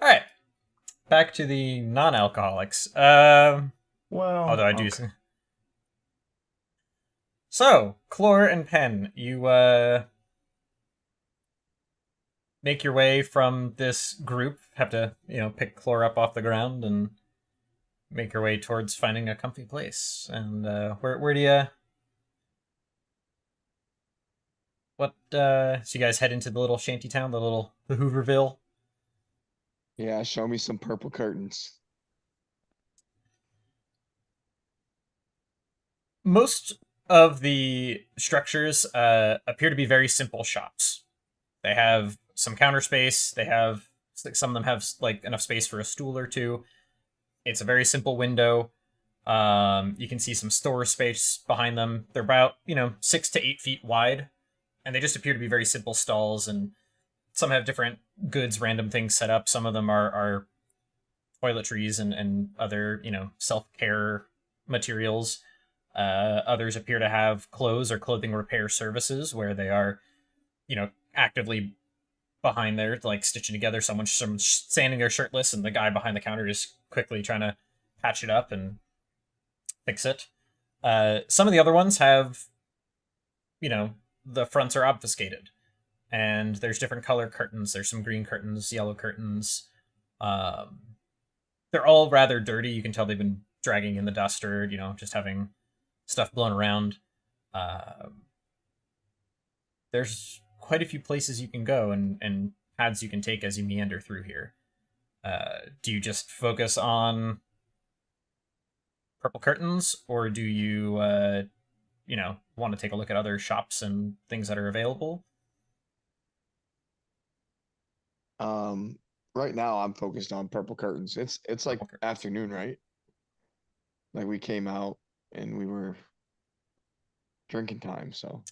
All right, back to the non-alcoholics. Well, Although I do. okay. So, Clore and Penn, you make your way from this group. Have to, pick Clore up off the ground and make your way towards finding a comfy place. And where do What? So you guys head into the little shanty town, the Hooverville. Yeah, show me some purple curtains. Most of the structures appear to be very simple shops. They have some counter space. They have some of them have like enough space for a stool or two. It's a very simple window. You can see some store space behind them. They're about 6 to 8 feet wide, and they just appear to be very simple stalls. And some have different goods, random things set up. Some of them are toiletries and other self care materials. Others appear to have clothes or clothing repair services where they are, actively behind there, like stitching together. Someone's standing there shirtless, and the guy behind the counter is quickly trying to patch it up and fix it. Some of the other ones have, the fronts are obfuscated, and there's different color curtains. There's some green curtains, yellow curtains. They're all rather dirty. You can tell they've been dragging in the dust or, just having stuff blown around. There's quite a few places you can go and paths you can take as you meander through here. Do you just focus on purple curtains, or do you, want to take a look at other shops and things that are available? Right now I'm focused on purple curtains. It's like Purple curtains. afternoon, right? Like we came out and we were drinking time, so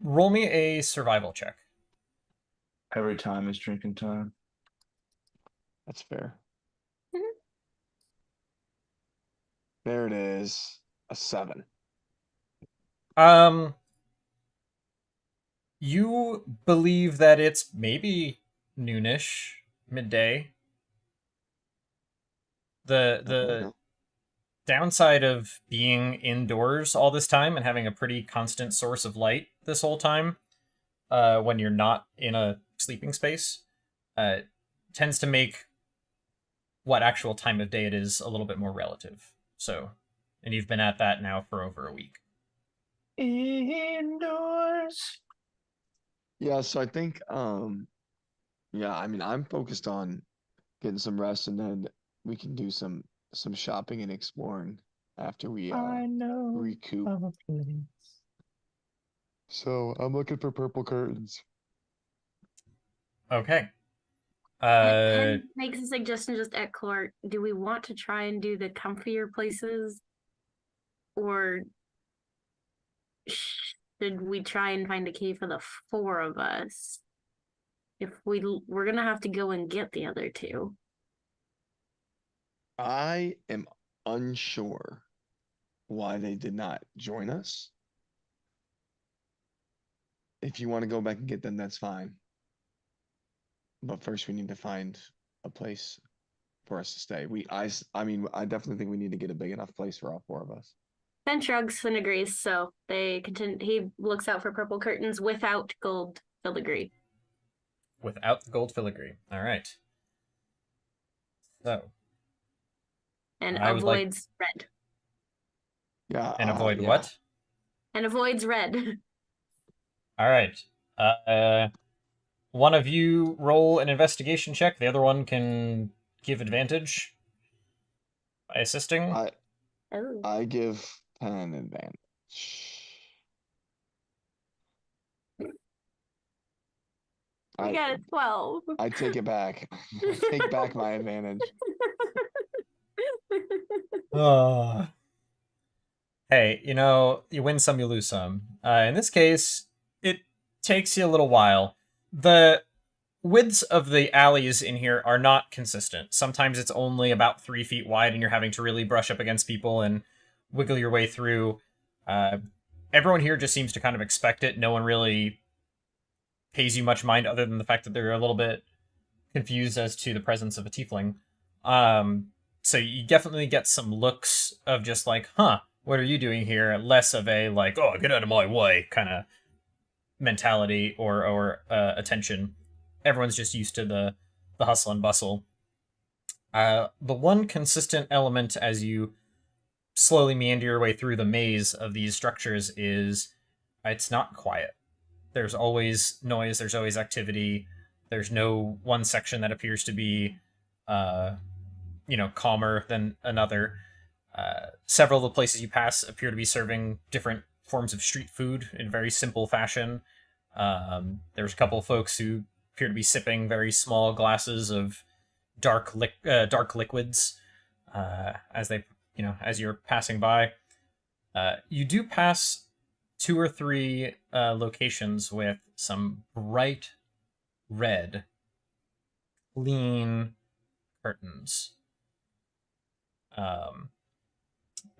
Roll me a survival check. Every time is drinking time. that's fair. There it is. A 7. You believe that it's maybe noonish, midday. The downside of being indoors all this time and having a pretty constant source of light this whole time, when you're not in a sleeping space, tends to make what actual time of day it is a little bit more relative. So, and you've been at that now for over a week. Indoors. Yeah, so I think yeah, I mean I'm focused on getting some rest, and then we can do some shopping and exploring after we I know recoup. of a place. So I'm looking for purple curtains. Okay. Hen makes a suggestion just at Clark. Do we want to try and do the comfier places? Or should we try and find a cave for the 4 of us? If we're gonna have to go and get the other 2. I am unsure why they did not join us. If you want to go back and get them, that's fine. But first we need to find a place for us to stay. I mean, I definitely think we need to get a big enough place for all 4 of us. Ben shrugs and agrees, so they continue. He looks out for purple curtains without gold filigree. Without the gold filigree. All right. So. And I would like- avoids red. Yeah. And avoid yeah. what? And avoids red. All right. One of you roll an investigation check. The other one can give advantage by assisting. Oh. I give Penn advantage. We got a 12. I take it back. I take back my advantage. Hey, you win some, you lose some. In this case, it takes you a little while. The widths of the alleys in here are not consistent. Sometimes it's only about 3 feet wide, and you're having to really brush up against people and wiggle your way through. Everyone here just seems to kind of expect it. No one really pays you much mind, other than the fact that they're a little bit confused as to the presence of a tiefling. So you definitely get some looks of just like, huh, what are you doing here? Less of a like, oh, get out of my way kind of mentality or attention. Everyone's just used to the hustle and bustle. The one consistent element as you slowly meander your way through the maze of these structures is it's not quiet. There's always noise. There's always activity. There's no one section that appears to be, calmer than another. Several of the places you pass appear to be serving different forms of street food in very simple fashion. There's a couple of folks who appear to be sipping very small glasses of dark liquids as you're passing by. You do pass 2 or 3 locations with some bright red, clean curtains.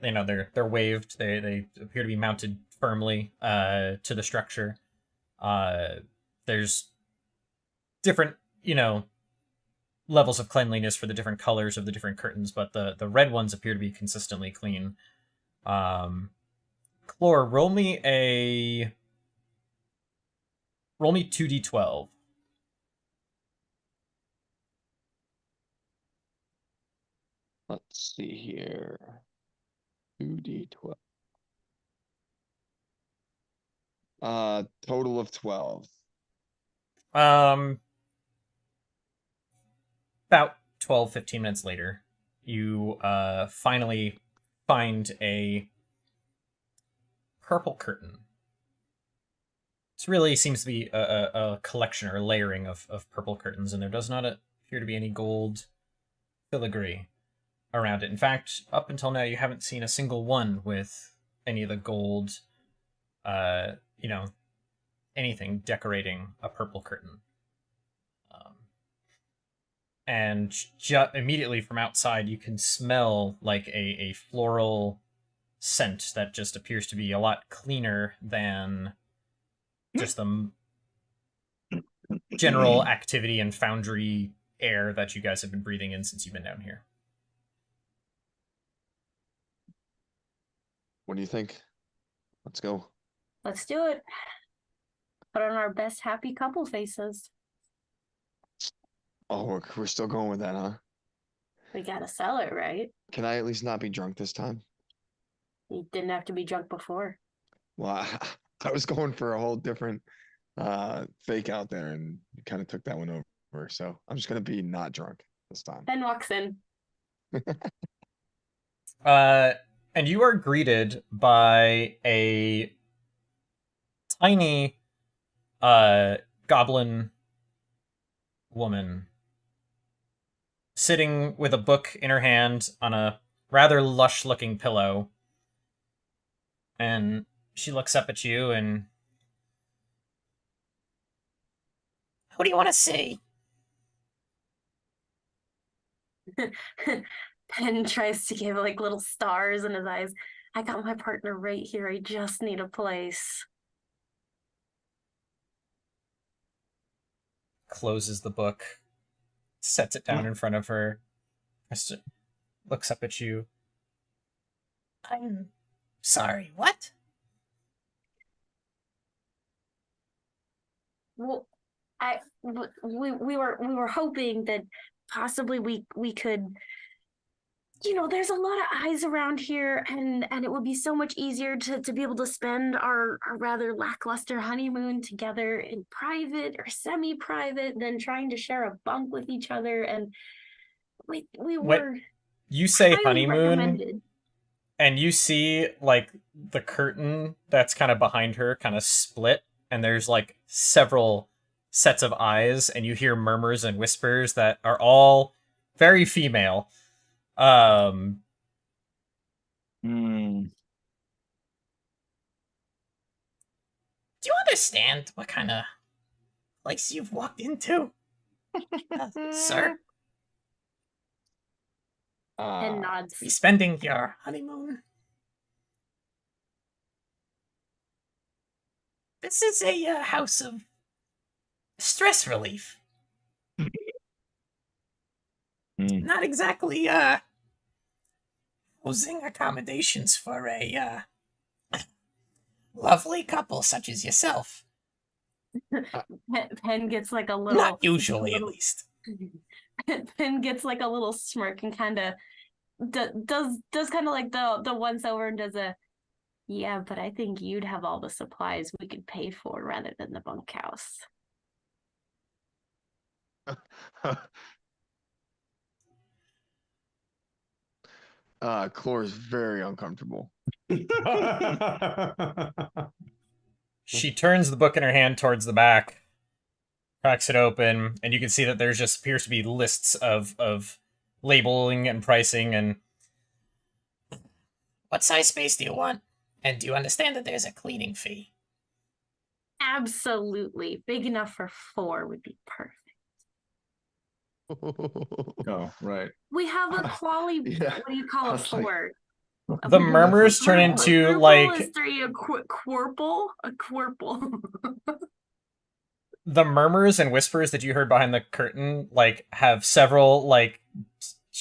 They're waved. They appear to be mounted firmly to the structure. There's different levels of cleanliness for the different colors of the different curtains, but the red ones appear to be consistently clean. Chlor, roll me 2d12. Let's see here. 2d12. Total of 12. About 12, 15 minutes later, you finally find a purple curtain. This really seems to be a collection or layering of purple curtains, and there does not appear to be any gold filigree around it. In fact, up until now, you haven't seen a single one with any of the gold, anything decorating a purple curtain. And immediately from outside, you can smell like a floral scent that just appears to be a lot cleaner than just the general activity and foundry air that you guys have been breathing in since you've been down here. What do you think? Let's go. Let's do it. Put on our best happy couple faces. Oh, we're still going with that, huh? We gotta sell it, right? Can I at least not be drunk this time? You didn't have to be drunk before. Well, I was going for a whole different fake out there, and you kind of took that one over. So I'm just gonna be not drunk this time. Ben walks in. And you are greeted by a tiny goblin woman sitting with a book in her hand on a rather lush-looking pillow. And she looks up at you and... What do you want to see? Ben tries to give like little stars in his eyes. I got my partner right here. I just need a place. Closes the book, sets it down in front of her, looks up at you. I'm sorry, what? Well, we were hoping that possibly we could, there's a lot of eyes around here, and it would be so much easier to be able to spend our rather lackluster honeymoon together in private or semi-private than trying to share a bunk with each other. And we were you say highly honeymoon, recommended. And you see like the curtain that's kind of behind her kind of split, and there's like several sets of eyes, and you hear murmurs and whispers that are all very female. Hmm. Do you understand what kind of place you've walked into, sir? And nods. Be spending your honeymoon. This is a house of stress relief. Not exactly housing accommodations for a lovely couple such as yourself. Pen gets like a little. Not usually, at least. Pen gets like a little smirk and kind of does kind of like the once over and does a Yeah, but I think you'd have all the supplies we could pay for rather than the bunkhouse. Chlor is very uncomfortable. She turns the book in her hand towards the back, cracks it open, and you can see that there's just appears to be lists of labeling and pricing and what size space do you want? And do you understand that there's a cleaning fee? Absolutely. Big enough for 4 would be perfect. Oh, right. We have a quali. Yeah. What do you call I a was like- 4? The murmurs turn into Quadruple like is 3. A quirple. A quirple. the murmurs and whispers that you heard behind the curtain like have several like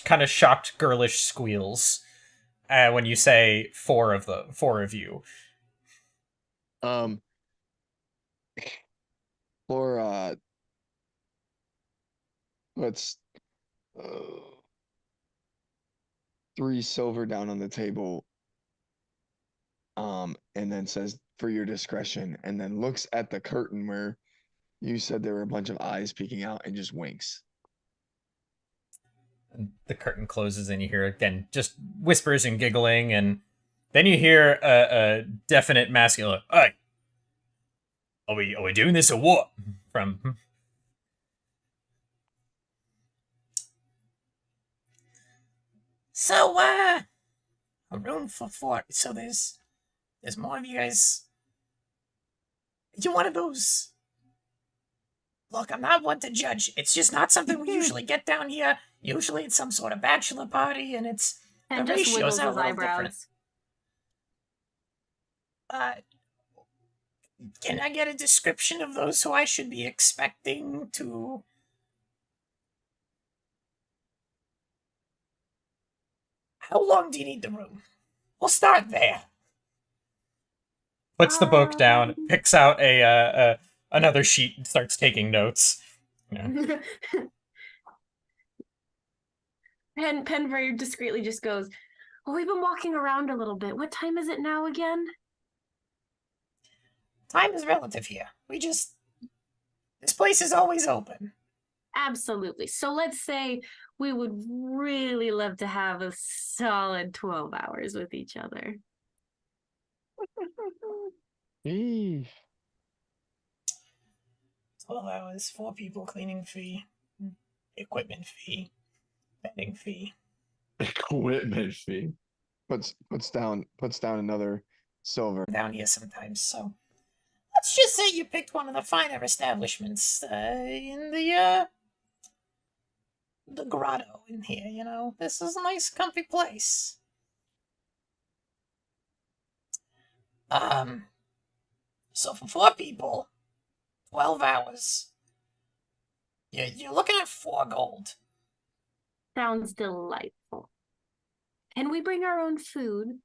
kind of shocked girlish squeals when you say four of you. Chlor puts 3 silver down on the table, and then says, "For your discretion," and then looks at the curtain where you said there were a bunch of eyes peeking out and just winks. And the curtain closes and you hear again just whispers and giggling, and then you hear a definite masculine, "Hey, are we doing this or what?" From so a room for 4. So there's more of you guys. You one of those. Look, I'm not one to judge. It's just not something we usually get down here. Usually it's some sort of bachelor party, and it's And the just ratios wiggles are a his little different. eyebrows. Can I get a description of those who I should be expecting to? How long do you need the room? We'll start there. Puts the book down, picks out a another sheet, and starts taking notes. Yeah. Pen very discreetly just goes, "Well, we've been walking around a little bit. What time is it now again?" Time is relative here. This place is always open. Absolutely. So let's say we would really love to have a solid 12 hours with each other. Eesh. 12 hours, 4 people, cleaning fee, equipment fee, bedding fee. Equipment fee. Puts down another silver. Down here sometimes, so let's just say you picked one of the finer establishments in the grotto in here. You know, this is a nice, comfy place. So for 4 people, 12 hours. You're looking at 4 gold. Sounds delightful. Can we bring our own food?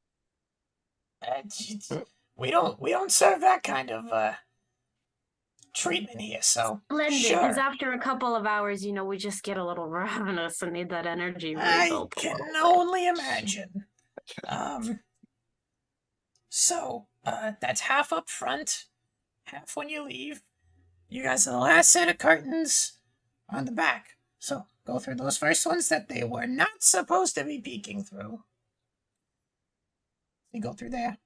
We don't serve that kind of treatment here, so Splendid, sure. because after a couple of hours, we just get a little ravenous and need that energy I rebuilt. can only imagine. So that's half up front, half when you leave. You guys are the last set of curtains on the back. So go through those first ones that they were not supposed to be peeking through. You go through there.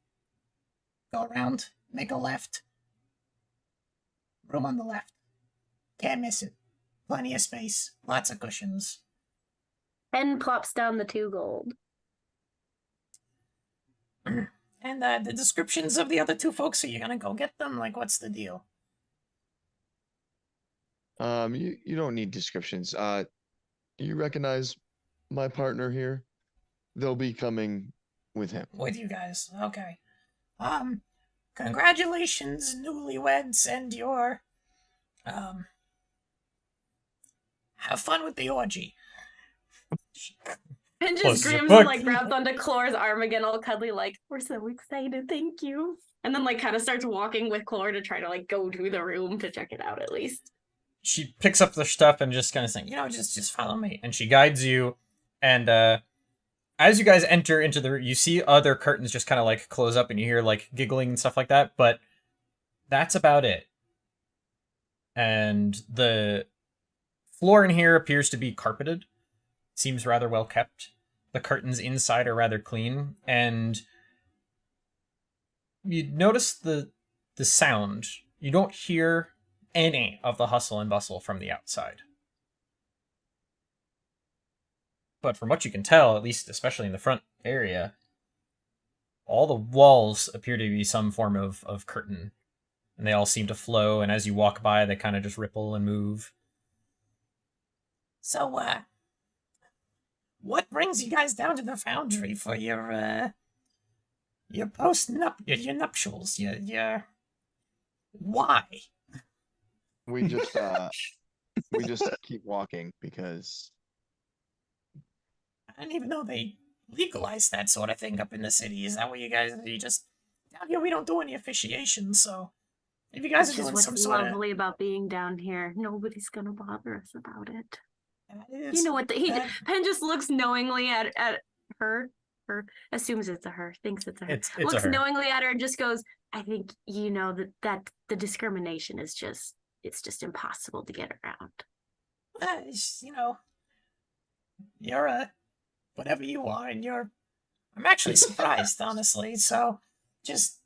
Go around, make a left. Room on the left. Can't miss it. Plenty of space, lots of cushions. Pen plops down the 2 gold. And the descriptions of the other 2 folks, are you gonna go get them? Like, what's the deal? You don't need descriptions. You recognize my partner here? They'll be coming with him. With you guys, okay. Congratulations, newlyweds, and your, have fun with the orgy. Pen Closes just the grins book. and like grabs onto Chlor's arm again, all cuddly, like, "We're so excited, thank you." And then like kind of starts walking with Chlor to try to like go to the room to check it out at least. She picks up the stuff and just kind of saying, just follow me. And she guides you, and as you guys enter into you see other curtains just kind of like close up, and you hear like giggling and stuff like that. But that's about it. And the floor in here appears to be carpeted. Seems rather well kept. The curtains inside are rather clean, and you notice the sound. You don't hear any of the hustle and bustle from the outside. But from what you can tell, at least especially in the front area, all the walls appear to be some form of curtain. And they all seem to flow, and as you walk by, they kind of just ripple and move. So, what brings you guys down to the foundry for your your nuptials? Why? We just keep walking because I didn't even know they legalized that sort of thing up in the city. Is that what you guys? You just down here? We don't do any officiation, so if you guys Which are is doing what's some sort of, lovely about being down here. Nobody's gonna bother us about it. It's- You know what? that- Penn just looks knowingly at her. Her assumes it's a her. Thinks it's a her. it's Looks a her. knowingly at her and just goes, "I think you know that the discrimination is just impossible to get around." You know, you're a whatever you are, and I'm actually surprised, honestly. So, just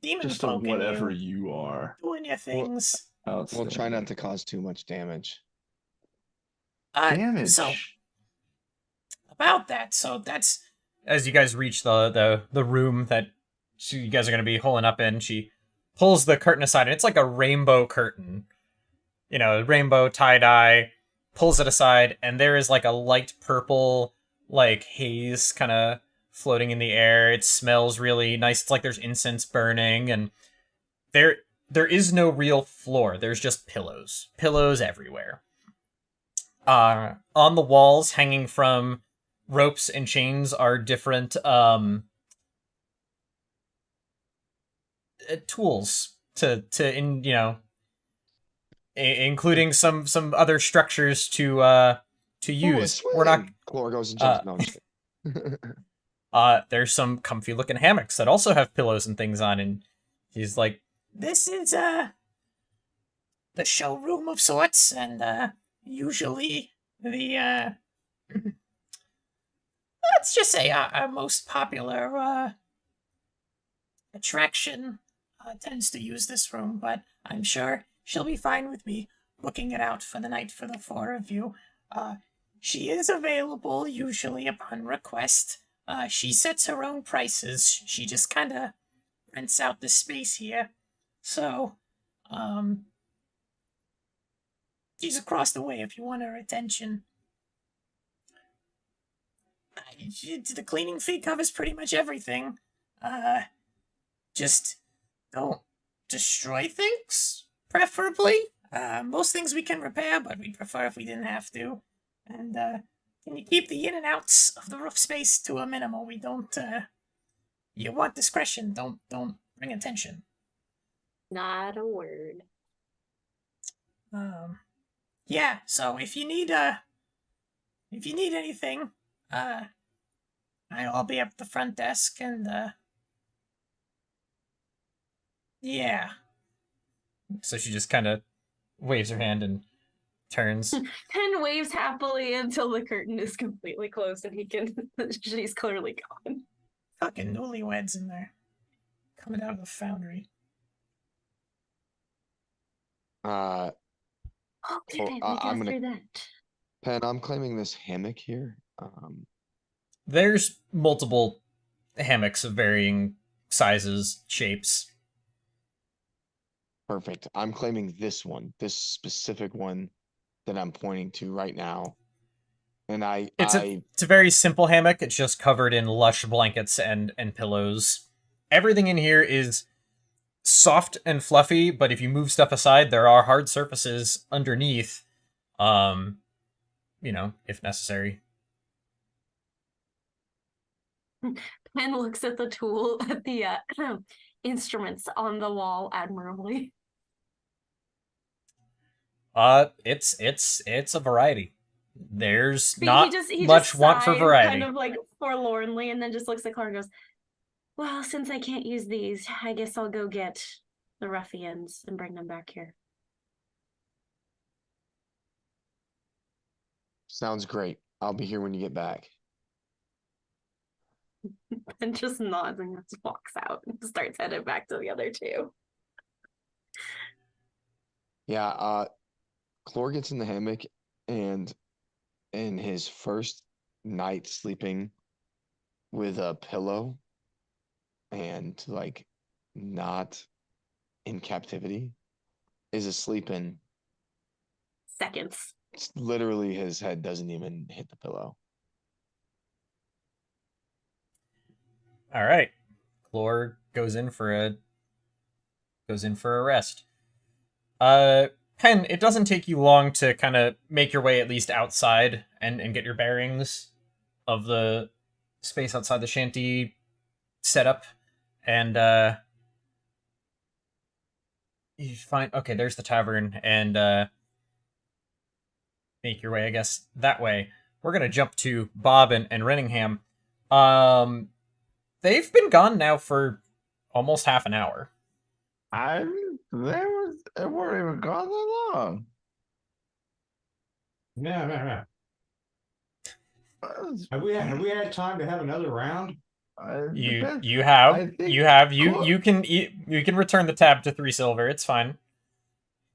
demon Just folk in whatever you, you are. doing your things. we'll try not to cause too much damage. Damage. So about that, so that's as you guys reach the room that you guys are going to be holing up in. She pulls the curtain aside, and it's like a rainbow curtain, rainbow tie-dye. Pulls it aside, and there is like a light purple like haze kind of floating in the air. It smells really nice. It's like there's incense burning, and there is no real floor. There's just pillows everywhere. On the walls, hanging from ropes and chains, are different tools including some other structures to use. We're not. Chlor goes and jumps. No, I'm just kidding. There's some comfy looking hammocks that also have pillows and things on, and he's like, "This is the showroom of sorts, and usually the let's just say our most popular attraction tends to use this room, but I'm sure she'll be fine with me booking it out for the night for the four of you. She is available usually upon request. She sets her own prices. She just kind of rents out the space here. So, she's across the way if you want her attention. The cleaning fee covers pretty much everything. Just don't destroy things, preferably. Most things we can repair, but we'd prefer if we didn't have to. And, can you keep the in and outs of the roof space to a minimal? We don't, you want discretion, don't bring attention. Not a word. Yeah, so if you need anything, I'll be up at the front desk, and, yeah. So she just kind of waves her hand and turns. Penn waves happily until the curtain is completely closed and she's clearly gone. Fucking newlyweds in there. Coming out of the foundry. Oh, did I I'm after gonna that? Pen, I'm claiming this hammock here. There's multiple hammocks of varying sizes, shapes. Perfect. I'm claiming this one, this specific one that I'm pointing to right now. And It's a very simple hammock. It's just covered in lush blankets and pillows. Everything in here is soft and fluffy, but if you move stuff aside, there are hard surfaces underneath, if necessary. Penn looks at the tool, at the instruments on the wall admirably. It's a variety. there's But not he much just want for sighs variety. kind of like forlornly, and then just looks at Clara and goes, "Well, since I can't use these, I guess I'll go get the ruffians and bring them back here." Sounds great. I'll be here when you get back. And just nods and just walks out and starts heading back to the other two. Yeah, Chlor gets in the hammock, and in his first night sleeping with a pillow and like not in captivity, is asleep in Seconds. literally his head doesn't even hit the pillow. All right, Chlor goes in for a rest. Pen, it doesn't take you long to kind of make your way at least outside and get your bearings of the space outside the shanty setup, and you find, okay, there's the tavern, and make your way, I guess, that way. We're gonna jump to Bob and Renningham. They've been gone now for almost half an hour. They weren't even gone that long. Yeah. Have we had time to have another round? You Depends. have I think you can return the tab to 3 silver. It's fine.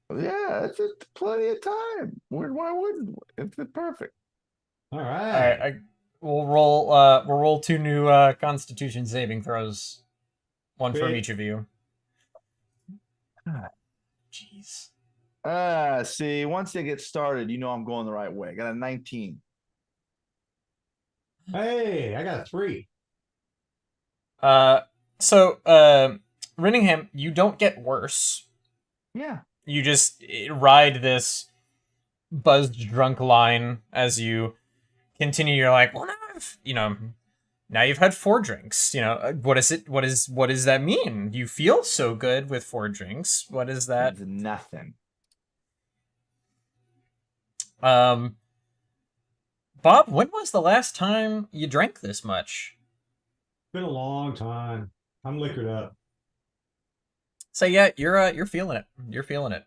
Yeah, it's plenty of time. Why wouldn't? It's perfect. All All right. right, we'll roll 2 new Constitution saving throws, one from Great. each of you. Jeez. See, once they get started, you know I'm going the right way. I got a 19. Hey, I got a 3. So Renningham, you don't get worse. Yeah. You just ride this buzzed drunk line as you continue. You're like, well, now you've had 4 drinks. What is it? What does that mean? You feel so good with 4 drinks. What is that? It's nothing. Bob, when was the last time you drank this much? Been a long time. I'm liquored up. So yeah, you're feeling it. You're feeling it.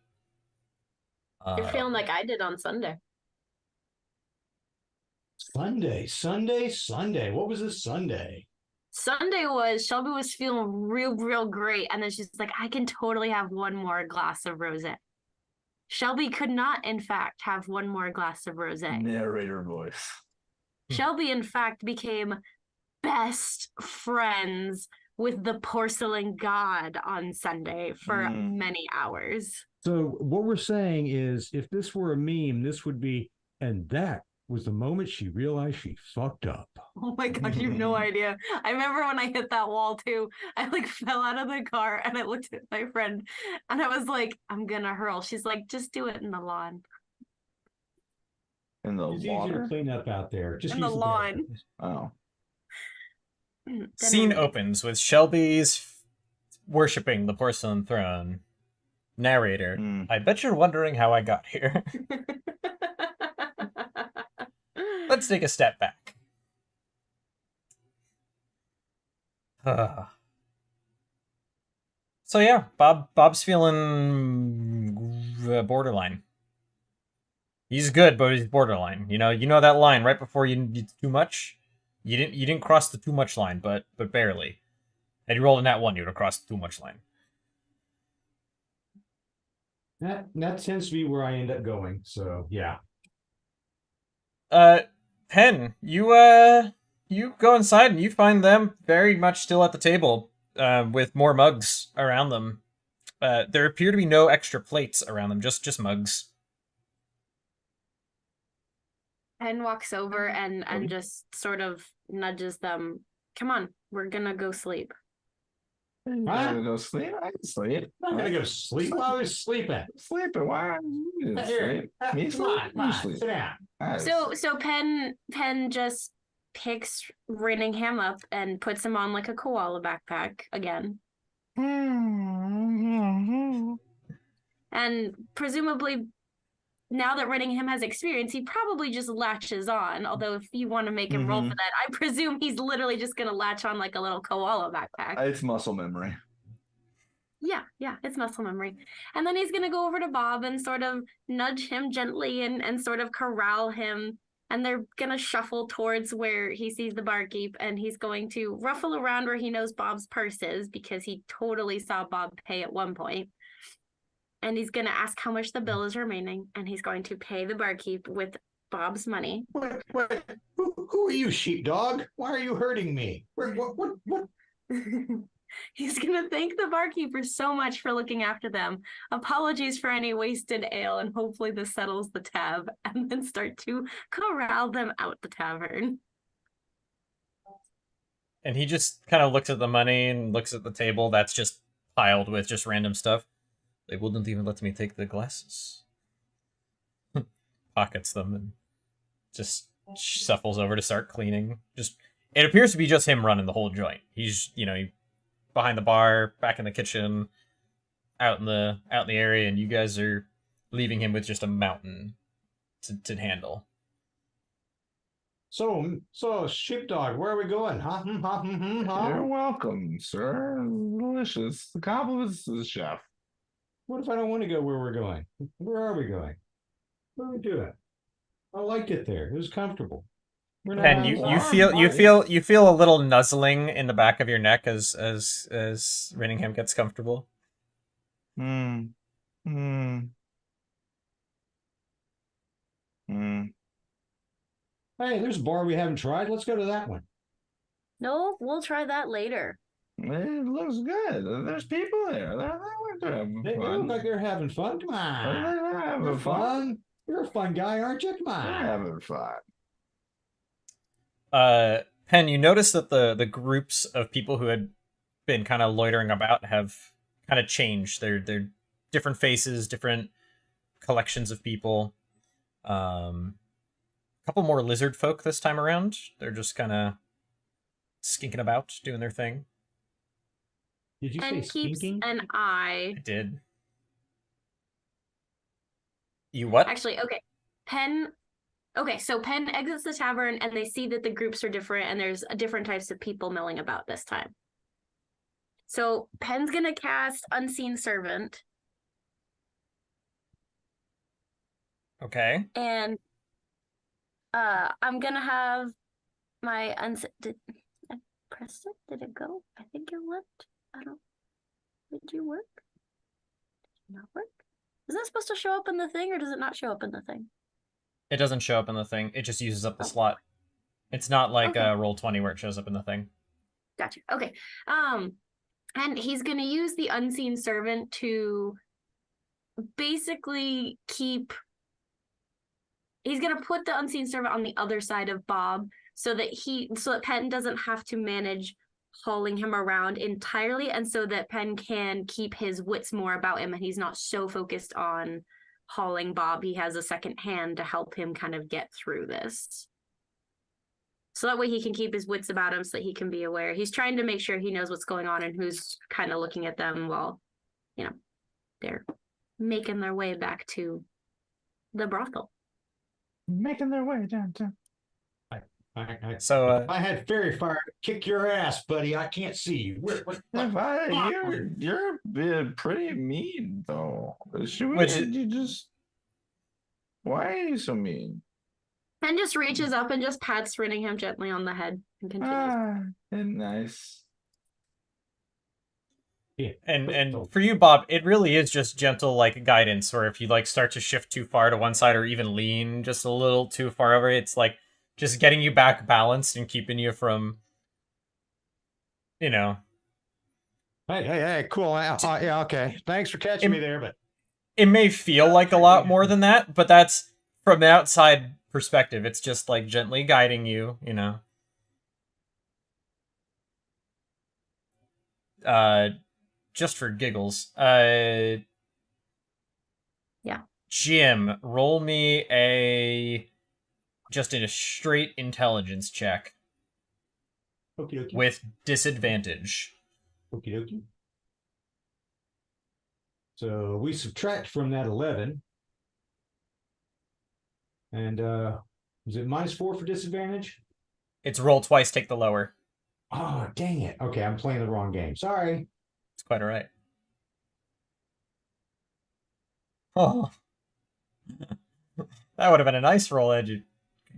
You're feeling like I did on Sunday. Sunday. What was this Sunday? Sunday was Shelby was feeling real great, and then she's like, I can totally have one more glass of rosé. Shelby could not, in fact, have one more glass of rosé. Narrator voice. Shelby, in fact, became best friends with the porcelain god on Sunday for many hours. So what we're saying is, if this were a meme, this would be, and that was the moment she realized she fucked up. Oh my god, you have no idea. I remember when I hit that wall too. I like fell out of the car and I looked at my friend and I was like, I'm gonna hurl. She's like, just do it in the lawn. In the It's water? easier to clean up out there. Just In the use lawn. Oh. Scene opens with Shelby's worshipping the porcelain throne. Narrator, I bet you're wondering how I got here. Let's take a step back. So yeah, Bob's feeling borderline. He's good, but he's borderline. You know that line right before you too much. You didn't cross the too much line, but barely. Had you rolled in that one, you'd have crossed the too much line. That tends to be where I end up going. So yeah. Pen, you go inside and you find them very much still at the table, with more mugs around them. There appear to be no extra plates around them, just mugs. Pen walks over and just sort of nudges them. Come on, we're gonna go sleep. You gotta go sleep? I can sleep. I'm gonna go sleep while I was sleeping. Sleeping? Why? You can sleep. Me sleep? Come on, You sleep. sit down. So Pen just picks Renningham up and puts him on like a koala backpack again. And presumably now that Renningham has experience, he probably just latches on. Although if you want to make him roll for that, I presume he's literally just going to latch on like a little koala backpack. It's muscle memory. Yeah, it's muscle memory. And then he's going to go over to Bob and sort of nudge him gently and sort of corral him. And they're going to shuffle towards where he sees the barkeep, and he's going to ruffle around where he knows Bob's purse is because he totally saw Bob pay at one point. And he's going to ask how much the bill is remaining, and he's going to pay the barkeep with Bob's money. Wait. Who are you, sheepdog? Why are you hurting me? What? He's going to thank the barkeeper so much for looking after them. Apologies for any wasted ale, and hopefully this settles the tab, and then start to corral them out the tavern. And he just kind of looks at the money and looks at the table that's just piled with just random stuff. They wouldn't even let me take the glasses. Pockets them and just shuffles over to start cleaning. It appears to be just him running the whole joint. He's, behind the bar, back in the kitchen, out in the area, and you guys are leaving him with just a mountain to handle. So sheepdog, where are we going? Huh? You're welcome, sir. Delicious. The compliments to the chef. What if I don't want to go where we're going? Where are we going? What are we doing? I liked it there. It was comfortable. And you feel a little nuzzling in the back of your neck as Renningham gets comfortable. Hey, there's a bar we haven't tried. Let's go to that one. No, we'll try that later. It looks good. There's people there. They're having They fun. look like they're having fun. Come on. They're having fun. You're a fun guy, aren't you? Come They're on. having fun. Penn, you notice that the groups of people who had been kind of loitering about have kind of changed. They're different faces, different collections of people. A couple more lizard folk this time around. They're just kind of skinking about, doing their thing. Did you And say keeps stinking? an eye. I did. You what? Actually, okay. So Penn exits the tavern, and they see that the groups are different, and there's different types of people milling about this time. So Penn's gonna cast Unseen Servant. Okay. And I'm gonna have my did I press it? Did it go? I think it went. Did you work? Did it not work? Is that supposed to show up in the thing, or does it not show up in the thing? It doesn't show up in the thing. It just uses up the slot. It's not like Okay. Roll20 where it shows up in the thing. Gotcha. Okay. And he's gonna use the Unseen Servant to basically he's gonna put the Unseen Servant on the other side of Bob so that Penn doesn't have to manage hauling him around entirely, and so that Penn can keep his wits more about him, and he's not so focused on hauling Bob. He has a second hand to help him kind of get through this. So that way he can keep his wits about him, so that he can be aware. He's trying to make sure he knows what's going on and who's kind of looking at them while, they're making their way back to the brothel. Making their way downtown. So I had fairy fire kick your ass, buddy. I can't see you. You're pretty mean though. Why are you so mean? Penn just reaches up and just pats Renningham gently on the head and continues. Nice. Yeah. And for you, Bob, it really is just gentle like guidance, where if you like start to shift too far to one side or even lean just a little too far over, it's like just getting you back balanced and keeping you from, Hey, cool. Yeah, okay. Thanks for catching me there, but it may feel like a lot more than that, but that's from the outside perspective. It's just like gently guiding you, just for giggles. Yeah. Jim, roll me just in a straight intelligence check. Okay. With disadvantage. Okie. So we subtract from that 11. And was it -4 for disadvantage? It's roll twice, take the lower. Oh, dang it. Okay, I'm playing the wrong game. Sorry. It's quite all right. Oh, that would have been a nice roll had you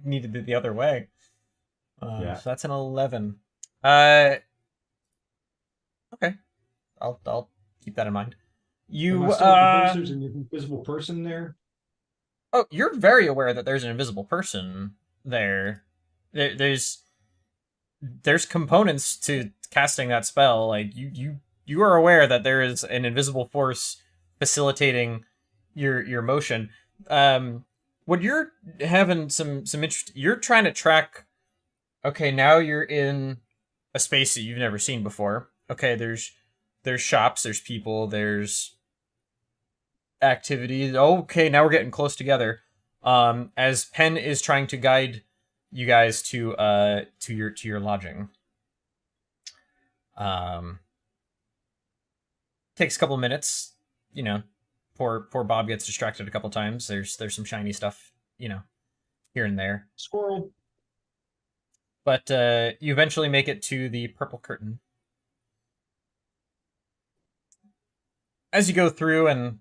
needed it the other way. Yeah. So that's an 11. Okay. I'll keep that in mind. Am You I still convinced there's an invisible person there? Oh, you're very aware that there's an invisible person there. There's components to casting that spell. Like you are aware that there is an invisible force facilitating your motion. What you're having some interest. You're trying to track. Okay, now you're in a space that you've never seen before. Okay, there's shops, there's people, there's activity. Okay, now we're getting close together. As Penn is trying to guide you guys to your lodging. Takes a couple minutes. You know, poor Bob gets distracted a couple times. There's some shiny stuff, here and there. Squirrel. But you eventually make it to the purple curtain. As you go through, and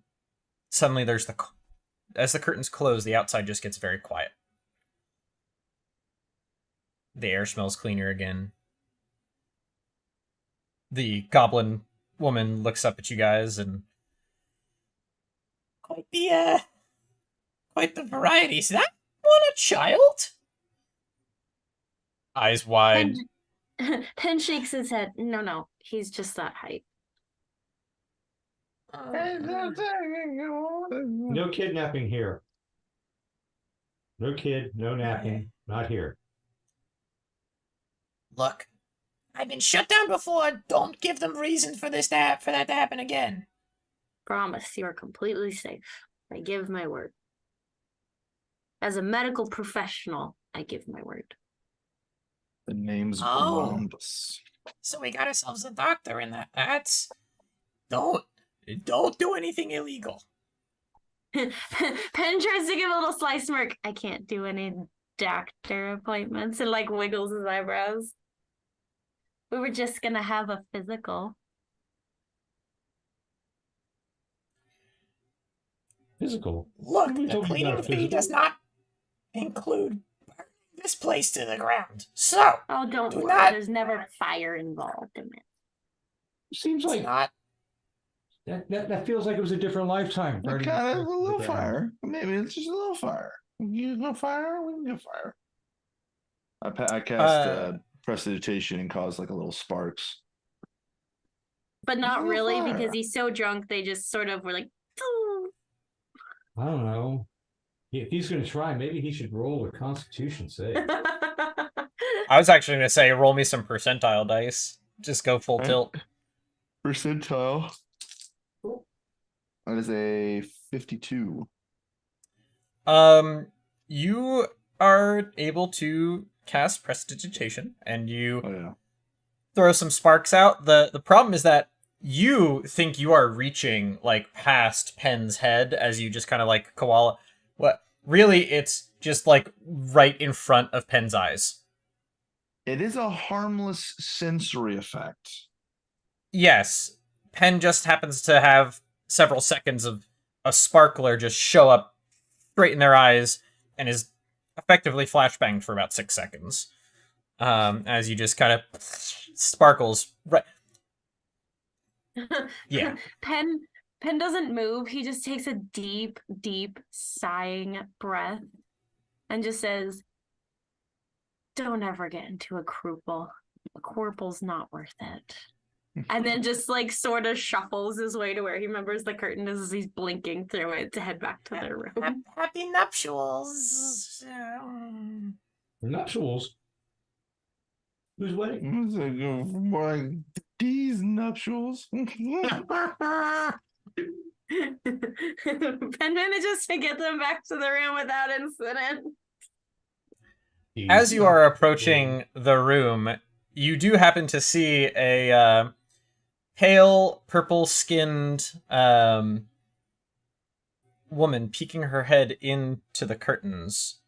suddenly as the curtains close, the outside just gets very quiet. The air smells cleaner again. The goblin woman looks up at you guys and quite the variety. Is that one a child? Eyes wide. Penn shakes his head. No, he's just that height. No kidnapping here. No kid, no napping. Not here. Look, I've been shut down before. Don't give them reason for that to happen again. Promise, you are completely safe. I give my word. As a medical professional, I give my word. The name's Oh. Bombus. So we got ourselves a doctor in that. That's don't do anything illegal. Penn tries to give a little sly smirk. I can't do any doctor appointments, and like wiggles his eyebrows. We were just gonna have a physical. Physical. Look, Nobody the told you cleaning about fee physical. does not include burning this place to the ground. So Oh, don't Do worry. not- There's never fire involved in it. Seems it's like not. that feels like it was a different lifetime. Kind of a little fire. Maybe it's just a little fire. You go fire, we can go fire. I cast prestidigitation and caused like a little sparks. But not You're really, fire. because he's so drunk, they just sort of were like, "Ooh." I don't know. If he's going to try, maybe he should roll a Constitution save. I was actually going to say, roll me some percentile dice. Just go full Okay. tilt. Percentile. That is a 52. You are able to cast prestidigitation, and you Oh yeah. throw some sparks out. The problem is that you think you are reaching like past Penn's head as you just kind of like koala. What really? It's just like right in front of Penn's eyes. It is a harmless sensory effect. Yes, Penn just happens to have several seconds of a sparkler just show up straight in their eyes and is effectively flashbanged for about 6 seconds. As you just kind of sparkles right. Yeah. Penn doesn't move. He just takes a deep, deep sighing breath and just says, "Don't ever get into a quruple. A quirple's not worth it." And then just like sort of shuffles his way to where he remembers the curtain as he's blinking through it to head back to their room. Happy nuptials. Nuptials? Who's wedding? It's like, more like these nuptials. Penn manages to get them back to the room without incident. As you are approaching the room, you do happen to see a pale, purple-skinned woman peeking her head into the curtains.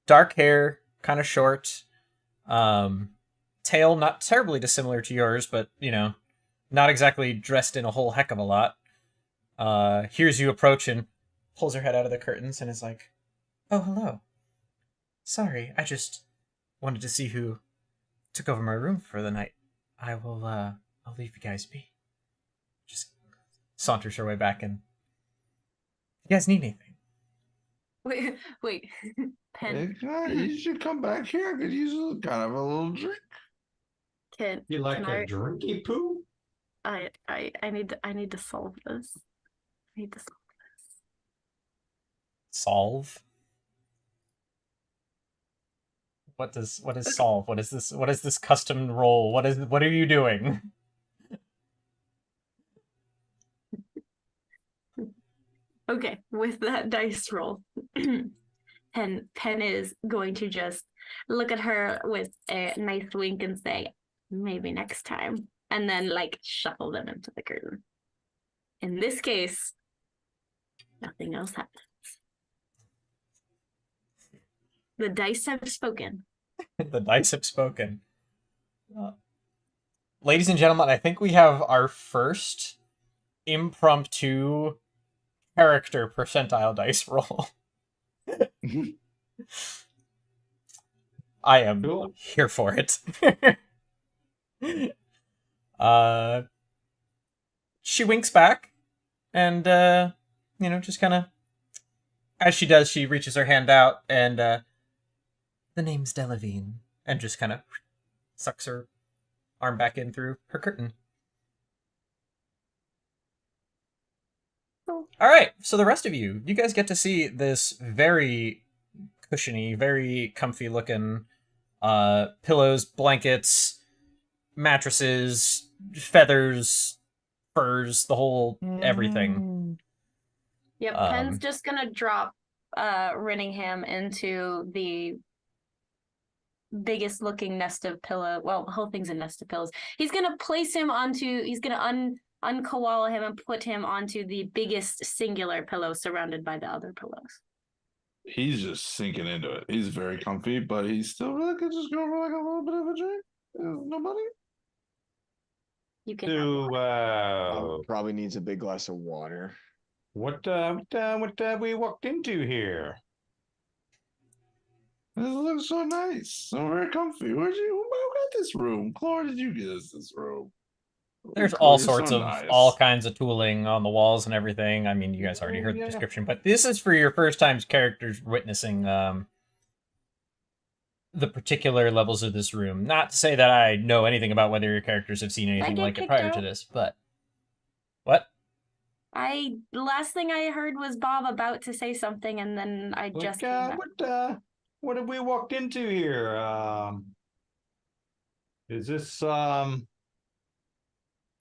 dark hair, kind of short. Tail not terribly dissimilar to yours, but not exactly dressed in a whole heck of a lot. Hears you approach and pulls her head out of the curtains and is like, "Oh, hello. Sorry, I just wanted to see who took over my room for the night. I'll leave you guys be." Just saunters her way back and, "You guys need anything?" Wait. Pen, You should come back here. I could use kind of a little drink. can You like can a drinky poo? I need to solve this. I need to solve this. Solve? What is solve? What is this custom roll? What are you doing? Okay, with that dice roll, Pen is going to just look at her with a nice wink and say, "Maybe next time," and then like shuffle them into the curtain. In this case, nothing else happens. The dice have spoken. The dice have spoken. Ladies and gentlemen, I think we have our first impromptu character percentile dice roll. I am Cool. here for it. She winks back and just kind of, as she does, she reaches her hand out and the name's Delavine, and just kind of sucks her arm back in through her curtain. Cool. All right, so the rest of you guys get to see this very cushiony, very comfy looking pillows, blankets, mattresses, feathers, furs, the whole everything. Yep, Pen's just gonna drop Renningham into the biggest looking nest of pillow. Well, the whole thing's a nest of pillows. He's gonna place him onto. He's gonna unkoala him and put him onto the biggest singular pillow, surrounded by the other pillows. He's just sinking into it. He's very comfy, but he's still really could just go for like a little bit of a drink. Nobody. You can. Have So, Probably needs a big glass of water. what we walked into here? This looks so nice, so very comfy. Who got this room? Clara, did you get us this room? There's Clara, all you're sorts so of nice. all kinds of tooling on the walls and everything. I mean, you guys already heard the Yeah. description, but this is for your first time characters witnessing the particular levels of this room. Not to say that I know anything about whether your characters have seen anything get like it kicked prior to out? this, but what? the last thing I heard was Bob about to say something, and then I just came back. What have we walked into here? Is this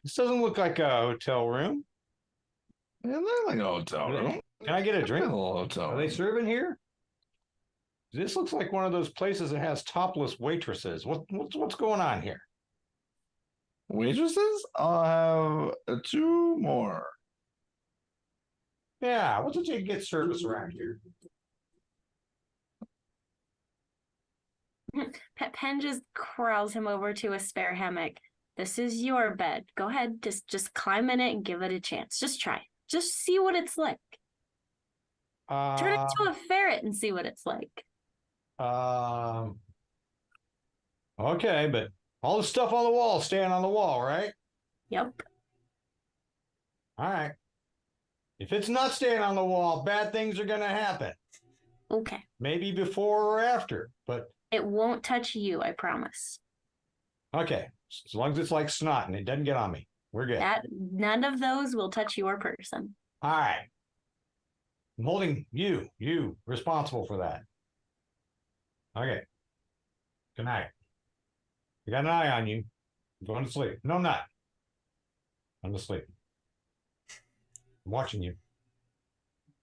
this doesn't look like a hotel room. It looks like a hotel room. Can I get a drink? A little hotel Are they room. serving here? This looks like one of those places that has topless waitresses. What's going on here? Waitresses? I'll have 2 more. Yeah, what's it take to get service around here? Pen just crawls him over to a spare hammock. This is your bed. Go ahead, just climb in it and give it a chance. Just try. Just see what it's like. Turn it into a ferret and see what it's like. Okay, but all the stuff on the wall staying on the wall, right? Yep. All right. If it's not staying on the wall, bad things are gonna happen. Okay. Maybe before or after, but It won't touch you, I promise. okay. As long as it's like snot and it doesn't get on me, we're good. None of those will touch your person. All right. I'm holding you responsible for that. Okay. Good night. I got an eye on you. I'm going to sleep. No, I'm not. I'm asleep. I'm watching you.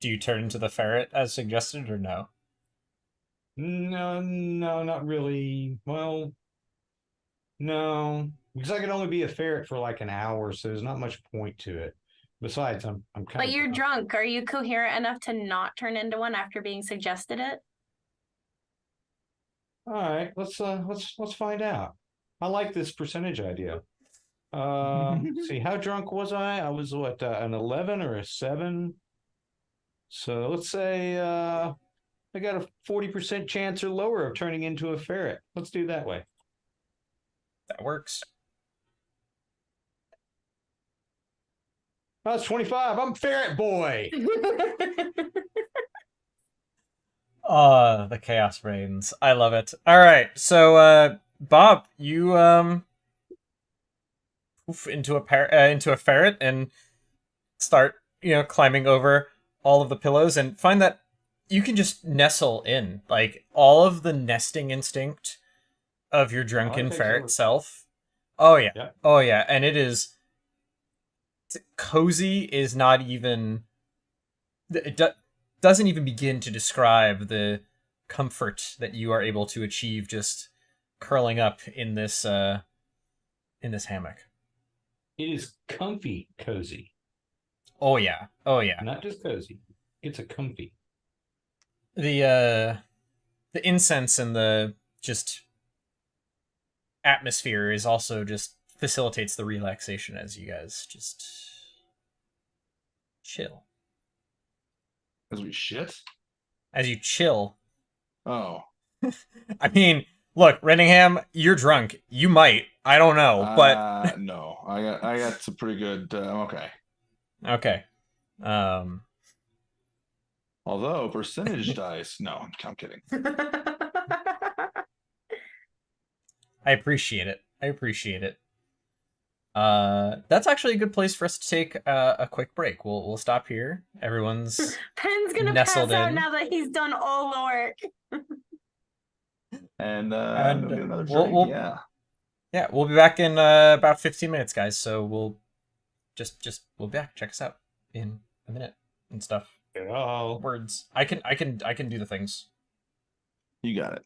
Do you turn into the ferret as suggested or no? No, not really. Well, no, because I could only be a ferret for like an hour, so there's not much point to it. Besides, I'm kind But of. you're drunk. Are you coherent enough to not turn into one after being suggested it? All right, let's find out. I like this percentage idea. Let's see, how drunk was I? I was what, an 11 or a 7? So let's say I got a 40% chance or lower of turning into a ferret. Let's do that way. That works. That's 25. I'm ferret boy. The chaos reigns. I love it. All right, so Bob, you poof into a ferret and start climbing over all of the pillows and find that you can just nestle in. Like all of the nesting instinct of your drunken think ferret so. self. Oh yeah. Yeah. Oh yeah, and it is cozy is not even doesn't even begin to describe the comfort that you are able to achieve just curling up in this hammock. It is comfy cozy. Oh yeah. Oh yeah. Not just cozy. It's a comfy. The incense and the just atmosphere is also just facilitates the relaxation as you guys just chill. As we shit. As you chill. Oh. I mean, look, Renningham, you're drunk. You might. I don't know, but no, I got some pretty good. I'm okay. Okay. Although percentage dice, no, I'm kidding. I appreciate it. That's actually a good place for us to take a quick break. We'll stop here. Everyone's Pen's gonna nestled pass out in. now that he's done all the work. And Go get another drink. Yeah, we'll be back in about 15 minutes, guys. So we'll we'll be back. Check us out in a minute and stuff. Oh. Words. I can do the things. You got it.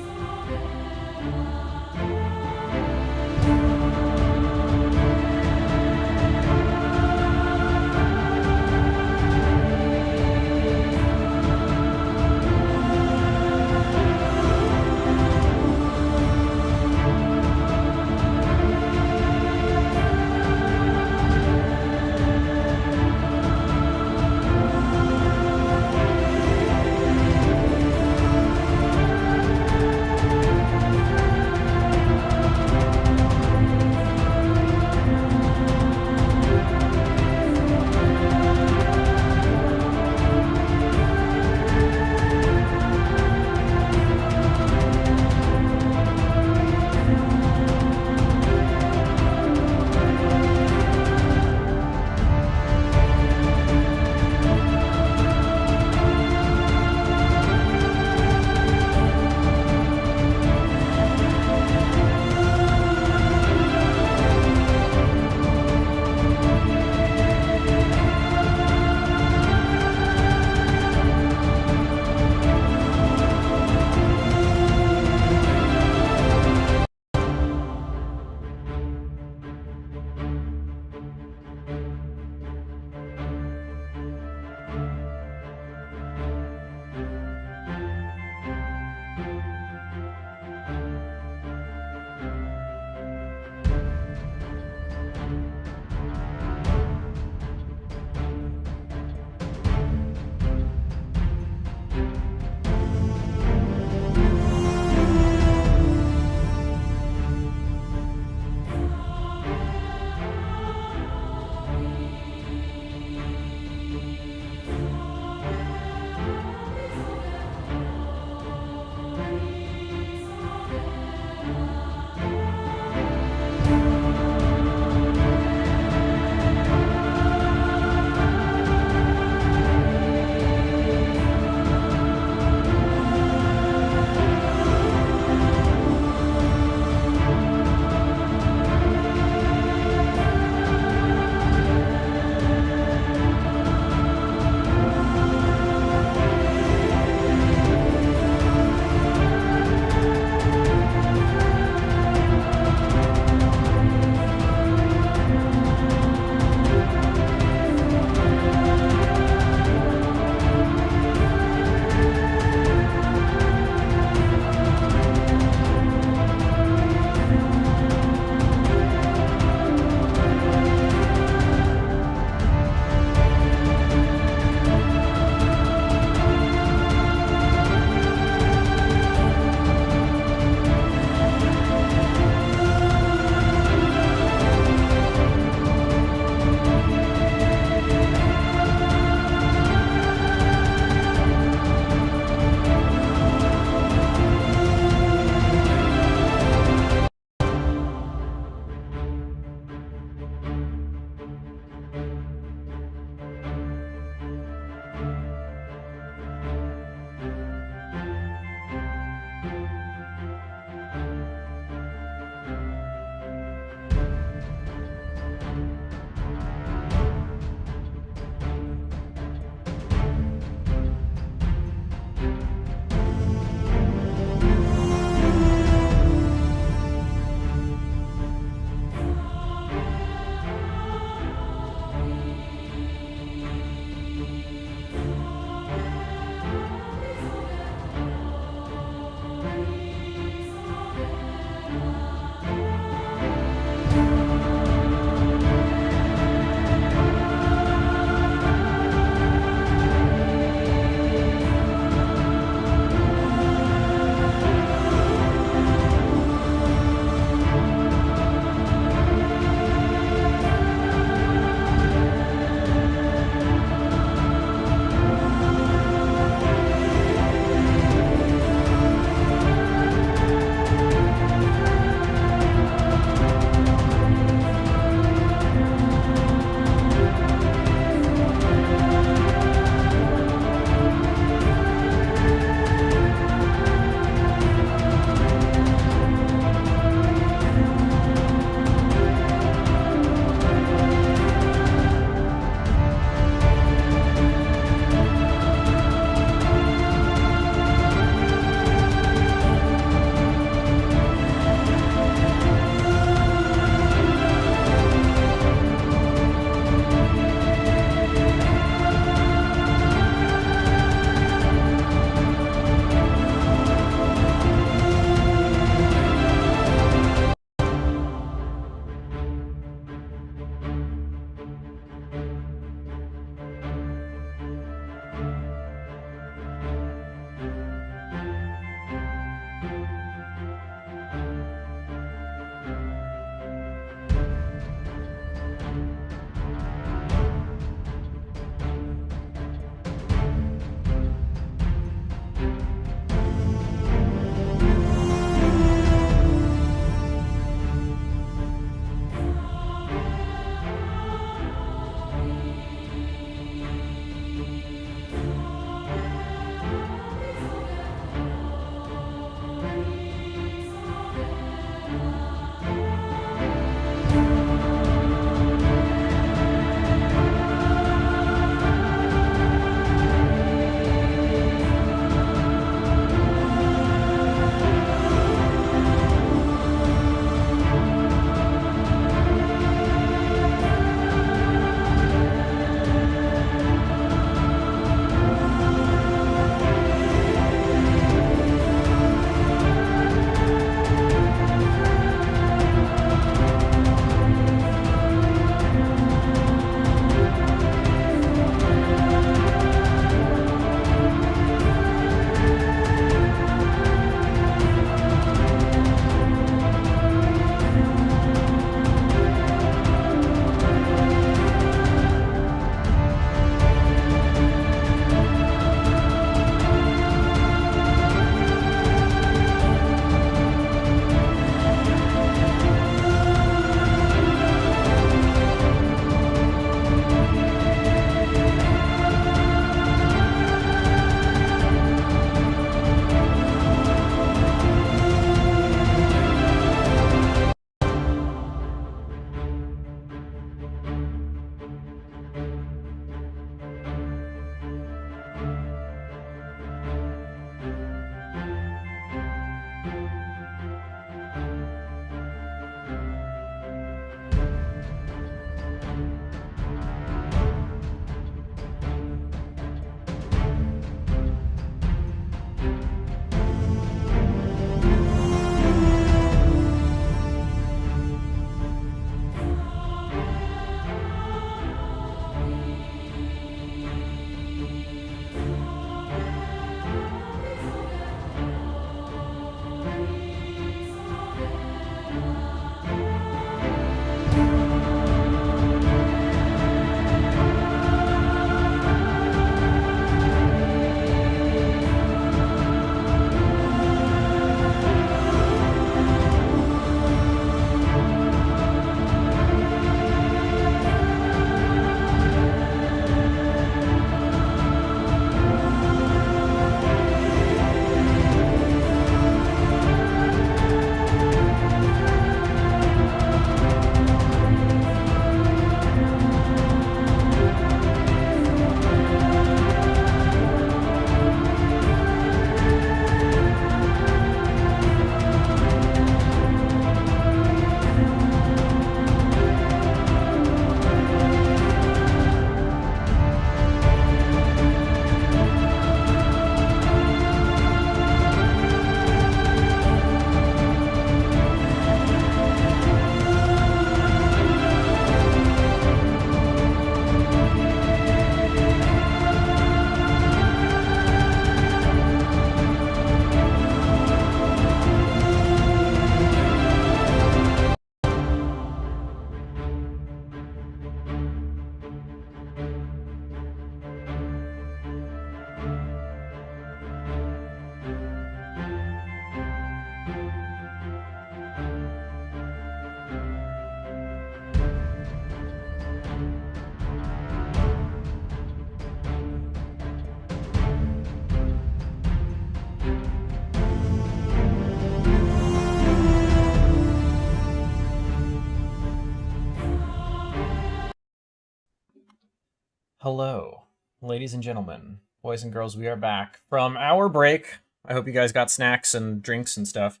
Hello, ladies and gentlemen, boys and girls. We are back from our break. I hope you guys got snacks and drinks and stuff.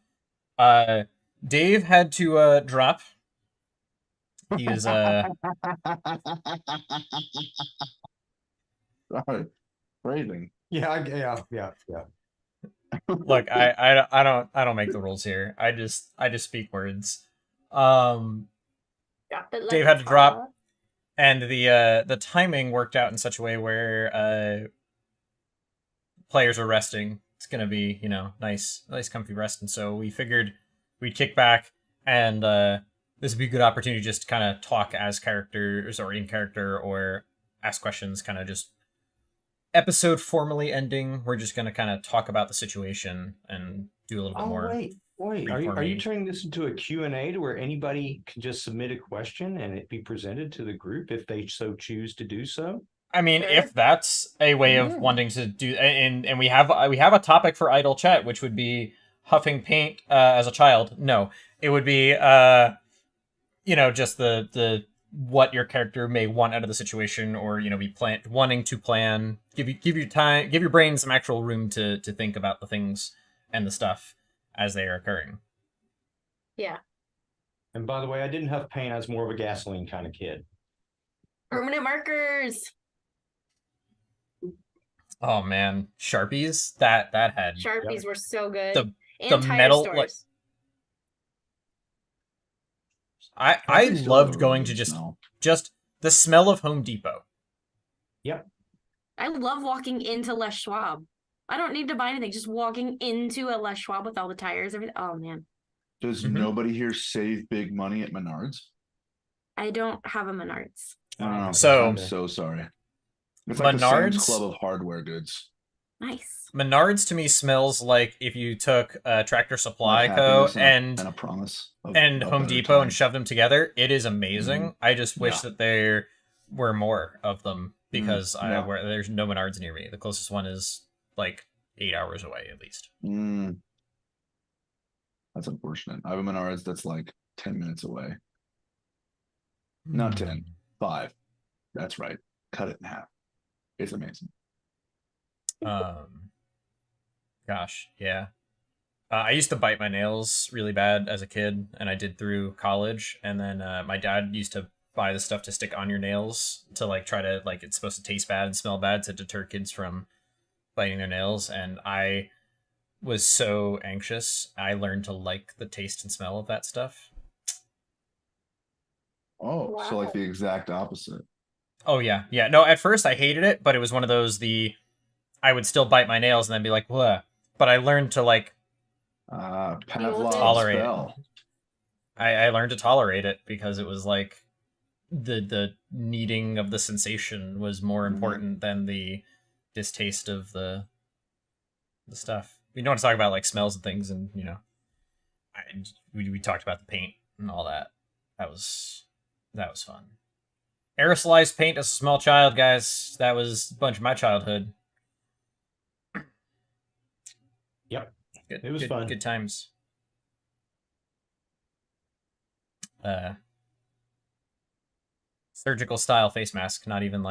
Uh, Dave had to drop. He is Sorry, phrasing. Yeah. look. I don't make the rules here. I just speak words. Um, Drop it like Dave it's had to drop, hot. and the timing worked out in such a way where players are resting. It's gonna be nice comfy rest, and so we figured we'd kick back and this would be a good opportunity just to kind of talk as characters or in character or ask questions. Kind of just episode formally ending. We're just gonna kind of talk about the situation and do a little bit Oh, more. wait. Are you turning this into a Q&A to where anybody can just submit a question and it be presented to the group if they so choose to do so? I mean, Sure. if that's a way of Yeah. wanting to do, and we have a topic for idle chat, which would be huffing paint as a child. No, it would be just the what your character may want out of the situation, or be wanting to plan. Give you time, give your brain some actual room to think about the things and the stuff as they are occurring. Yeah. And by the way, I didn't huff paint. I was more of a gasoline kind of kid. Permanent markers. Oh man, Sharpies that had Sharpies were so good. the and the tire metal, stores. I They still loved have a going really to good smell. just the smell of Home Depot. Yep. I love walking into Les Schwab. I don't need to buy anything. Just walking into a Les Schwab with all the tires, everything. Oh man, Does Mhm. nobody here save big money at Menards? I don't have a Menards. Oh, So- I'm so sorry. It's like the Sam's Menards? Club of hardware goods. Nice. Menards to me smells like if you took Tractor Supply Like Co. happiness and a promise of and a Home better Depot time. and shoved them together. It is amazing. I just wish Yeah. that there were more of them because Yeah. there's no Menards near me. The closest one is like 8 hours away at least. Mm. That's unfortunate. I have a Menards that's like 10 minutes away. Not 10, 5. That's right. Cut it in half. It's amazing. Gosh, yeah. I used to bite my nails really bad as a kid, and I did through college. And then my dad used to buy the stuff to stick on your nails to try to it's supposed to taste bad and smell bad to deter kids from biting their nails. And I was so anxious, I learned to like the taste and smell of that stuff. Oh, so like Wow. the exact opposite. Oh yeah. No, at first I hated it, but it was one of those I would still bite my nails and then be like, "What?" But I learned to Pavlov's Tolerate it. spell. I learned to tolerate it because it was like the needing of the sensation was more important than the distaste of the stuff. We don't want to talk about smells and things, and we talked about the paint and all that. That was fun. Aerosolized paint as a small child, guys. That was a bunch of my childhood. Yep. Good, It was good, fun. Good times. Surgical style face mask, not even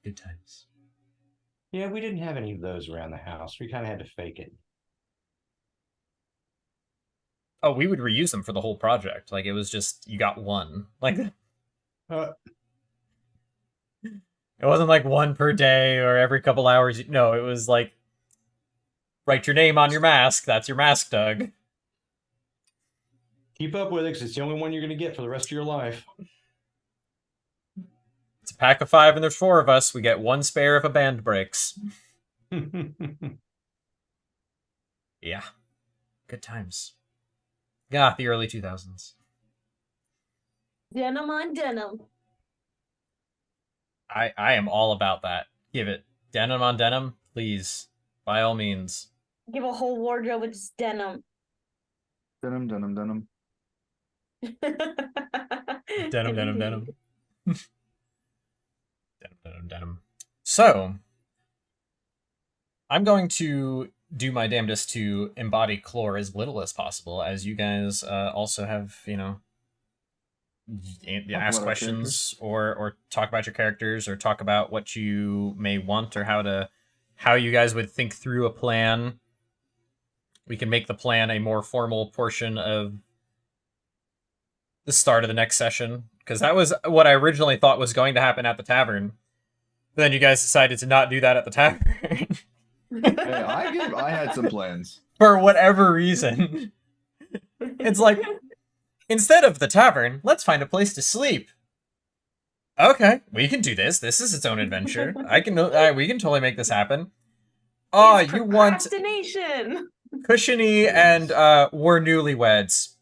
good times. Yeah, we didn't have any of those around the house. We kind of had to fake it. Oh, we would reuse them for the whole project. It was just you got one. Uh, It wasn't one per day or every couple hours. No, it was write your name on your mask. That's your mask, Doug. keep up with it because it's the only one you're going to get for the rest of your life. It's a pack of 5 and there's 4 of us. We get one spare if a band breaks. Yeah. Good times. Yeah, the early 2000s. Denim on denim. I am all about that. Give it. Denim on denim, please. By all means. Give a whole wardrobe with just denim. Denim. Denim. Denim. So, I'm going to do my damnedest to embody Chlor as little as possible, as you guys also have, ask about our questions or talk about your characters or talk about what you may want or how you guys would think through a plan. We can make the plan a more formal portion of the start of the next session, because that was what I originally thought was going to happen at the tavern. But then you guys decided to not do that at the tavern. Hey, I had some plans. For whatever reason. It's like, instead of the tavern, let's find a place to sleep. Okay, we can do this. This is its own adventure. We can totally make this happen. Oh, It's you want procrastination. cushiony and we're newlyweds.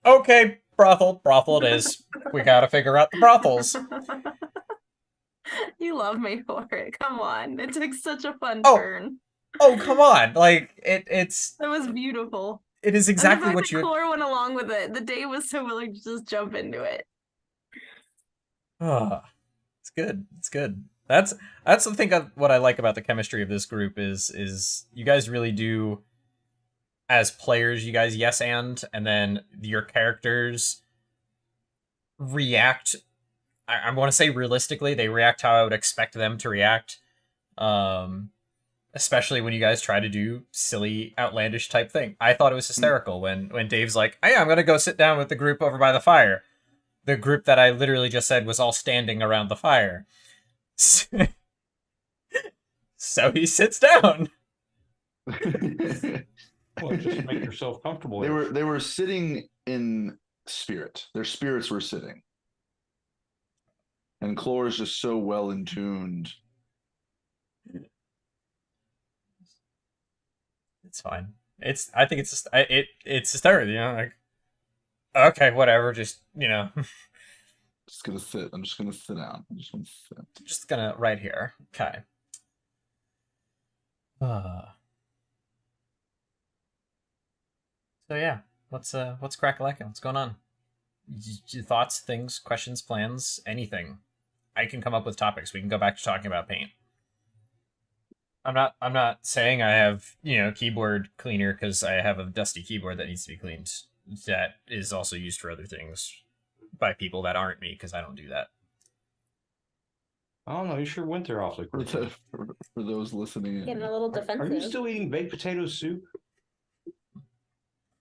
Okay, brothel it is. We gotta figure out the brothels. You love me for it. Come on. It took such a fun Oh. turn. Oh, come on. Like, it's... That was beautiful. It is exactly what you... Clore went along with it. The Dave was so willing to just jump into it. Oh, it's good. It's good. That's the thing of what I like about the chemistry of this group is you guys really do, as players, you guys yes and then your characters react. I want to say realistically, they react how I would expect them to react. Especially when you guys try to do silly, outlandish type thing. I thought it was hysterical when Dave's like, "Hey, I'm gonna go sit down with the group over by the fire." The group that I literally just said was all standing around the fire. So he sits down. Well, just make yourself comfortable. They were sitting in spirit. Their spirits were sitting. And Clore is just so well in tuned. It's fine. I think it's just it's hysterical, you know, like, okay, whatever, just, you know. Just gonna sit. I'm just gonna sit down. I just want to sit. Just gonna right here. Okay. So yeah, what's crack-a-lackin'? What's going on? Thoughts, things, questions, plans, anything. I can come up with topics. We can go back to talking about paint. I'm not saying I have, you know, keyboard cleaner because I have a dusty keyboard that needs to be cleaned. That is also used for other things by people that aren't me, because I don't do that. I don't know. You sure went there awfully quickly. For those listening. Getting a little defensive. Are you still eating baked potato soup?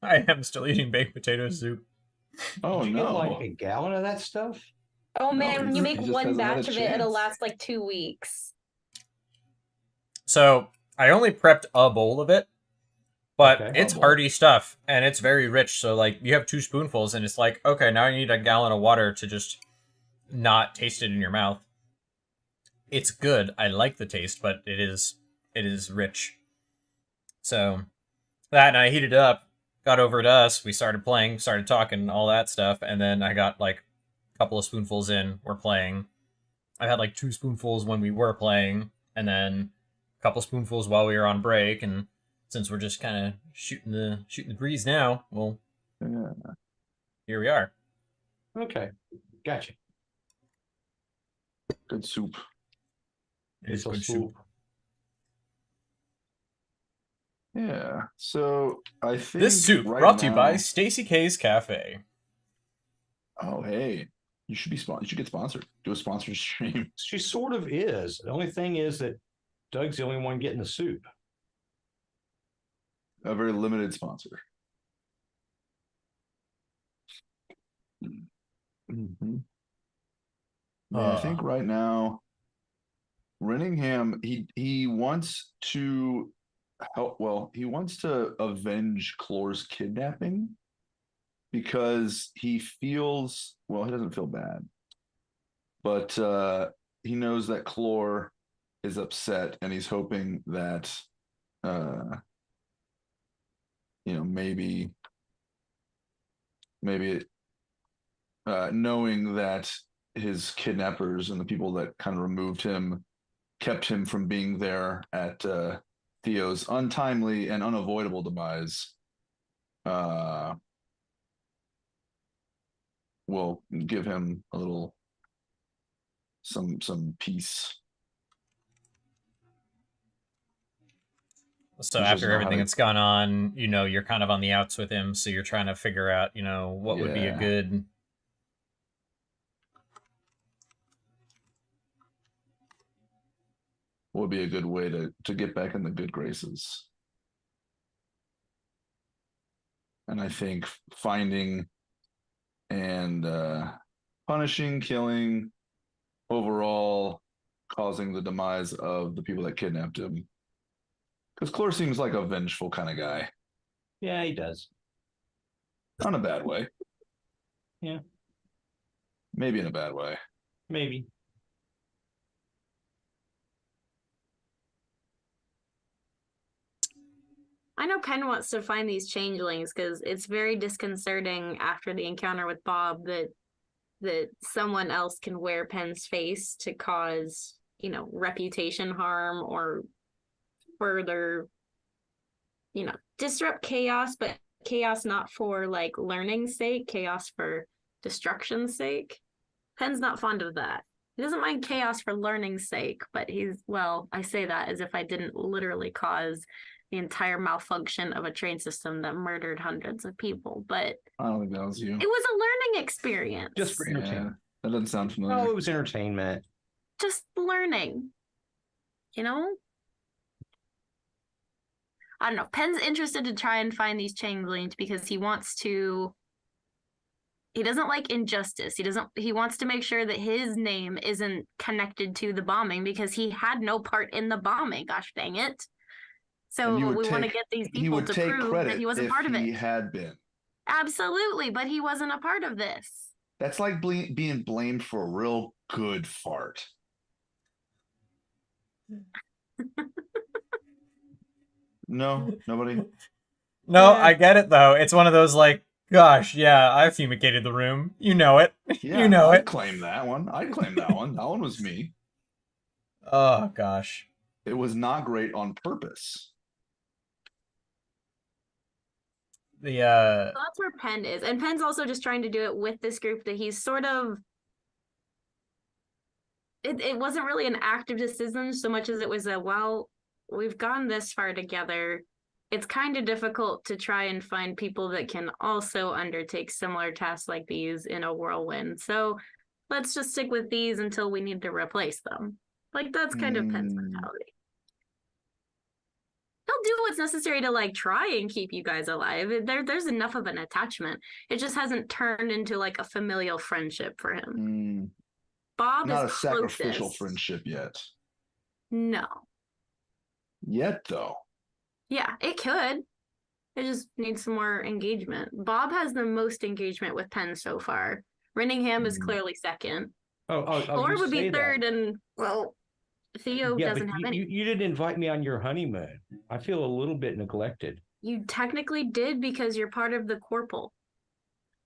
I am still eating baked potato soup. Oh, Did you no. get like a gallon of that stuff? Oh man, when you he make just one hasn't had a batch of it, it'll chance. last like 2 weeks. So I only prepped a bowl of it, but Okay. it's A bowl. hearty stuff and it's very rich. So like you have 2 spoonfuls and it's like, okay, now you need a gallon of water to just not taste it in your mouth. It's good. I like the taste, but it is rich. So that, and I heated it up, got over to us. We started playing, started talking, all that stuff, and then I got like a couple of spoonfuls in. We're playing. I had like 2 spoonfuls when we were playing, and then a couple spoonfuls while we were on break. And since we're just kind of shooting the breeze now, well, Yeah. here we are. Okay, gotcha. Good soup. It's a good soup. Yeah. So I think This soup right brought to you by now- Stacy K's Cafe. Oh, hey, you should be You should get sponsored. Do a sponsored stream. She sort of is. The only thing is that Doug's the only one getting the soup. A very limited sponsor. Mm-hmm. Yeah, I think right now, Renningham, he wants to help. Well, he wants to avenge Clore's kidnapping because he feels, well, he doesn't feel bad, but he knows that Clore is upset, and he's hoping that, you know, maybe knowing that his kidnappers and the people that kind of removed him kept him from being there at Theo's untimely and unavoidable demise, will give him a little some peace. So He after doesn't know how everything to- that's gone on, you know, you're kind of on the outs with him, so you're trying to figure out, you know, what would be a Yeah. good would be a good way to get back in the good graces. And I think finding and punishing, killing, overall causing the demise of the people that kidnapped him. Because Clore seems like a vengeful kind of guy. Yeah, he does. Not in a bad way. Yeah. Maybe in a bad way. Maybe. I know Penn wants to find these changelings because it's very disconcerting after the encounter with Bob that someone else can wear Penn's face to cause, you know, reputation harm or further, you know, disrupt chaos, but chaos not for like learning's sake, chaos for destruction's sake. Penn's not fond of that. He doesn't mind chaos for learning's sake, but well, I say that as if I didn't literally cause the entire malfunction of a train system that murdered hundreds of people, but I don't think that was you. it was a learning experience. Just for entertainment. That doesn't sound familiar. Oh, it was entertainment. Just learning, you know? I don't know. Penn's interested to try and find these changelings because he doesn't like injustice. He wants to make sure that his name isn't connected to the bombing because he had no part in the bombing. Gosh dang it. So we want to get these people to prove that he wasn't part of it. He had been. Absolutely, but he wasn't a part of this. That's like being blamed for a real good fart. No, nobody. No, Yeah. I get it though. It's one of those like, gosh, yeah, I fumigated the room. You know it. Yeah, you know I'd it. claim that one. I'd claim that one. That one was me. Oh gosh. It was not great on purpose. The So that's where Penn is. And Penn's also just trying to do it with this group that he's sort of it wasn't really an active decision so much as it was we've gone this far together. It's kind of difficult to try and find people that can also undertake similar tasks like these in a whirlwind. So let's just stick with these until we need to replace them. Like that's kind of Penn's mentality. He'll do what's necessary to like try and keep you guys alive. There's enough of an attachment. It just hasn't turned into like a familial friendship for him. Bob not is a sacrificial closest. friendship yet. No. Yet though. Yeah, it could. It just needs some more engagement. Bob has the most engagement with Penn so far. Renningham is clearly second. Or would be third, and well, Theo doesn't have any. You didn't invite me on your honeymoon. I feel a little bit neglected. You technically did because you're part of the corporal.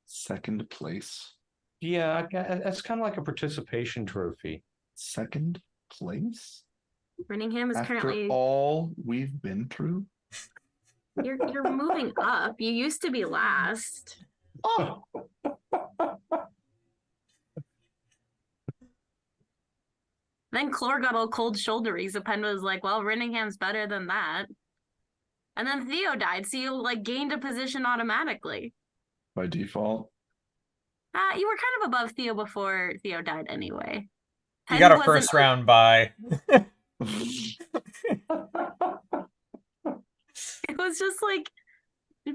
Second place. Yeah, that's kind of like a participation trophy. Second place? Renningham is After currently all we've been through. You're moving up. You used to be last. Oh, Then Clore got all cold shouldery, so Penn was like, well, Renningham's better than that. And then Theo died, so you like gained a position automatically. by default. You were kind of above Theo before Theo died anyway. you got a first round bye. It was just like,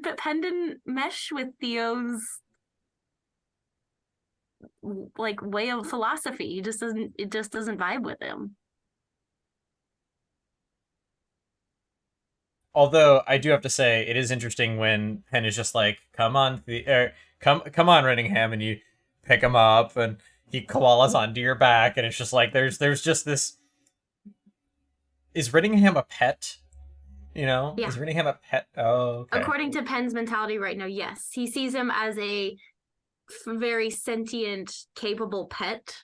but Penn didn't mesh with Theo's like way of philosophy. It just doesn't vibe with him. Although I do have to say, it is interesting when Penn is just like, "Come on, come on, Renningham," and you pick him up, and he koalas onto your back, and it's just like there's just this. Is Renningham a pet? You know, Yeah. Is Renningham a pet? Oh, okay. According to Penn's mentality right now, yes, he sees him as a very sentient, capable pet.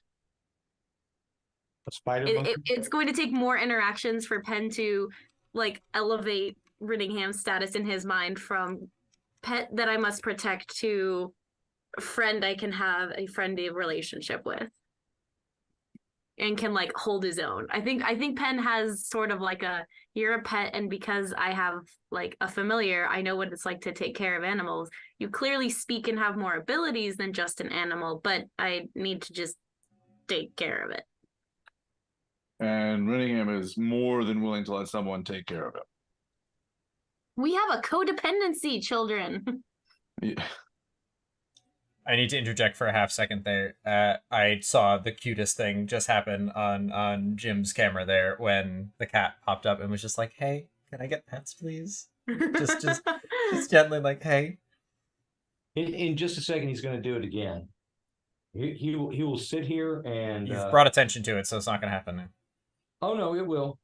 A spider monkey? It's going to take more interactions for Penn to like elevate Riddingham's status in his mind from pet that I must protect to friend I can have a friendly relationship with and can like hold his own. I think Penn has sort of like you're a pet, and because I have like a familiar, I know what it's like to take care of animals. You clearly speak and have more abilities than just an animal, but I need to just take care of it. and Winningham is more than willing to let someone take care of him. We have a codependency, children. Yeah. I need to interject for a half second there. I saw the cutest thing just happen on Jim's camera there when the cat popped up and was just like, "Hey, can I get pets, please?" Just gently like, "Hey." In just a second, he's going to do it again. He will sit here and You've brought attention to it, so it's not going to happen now. oh no, it will.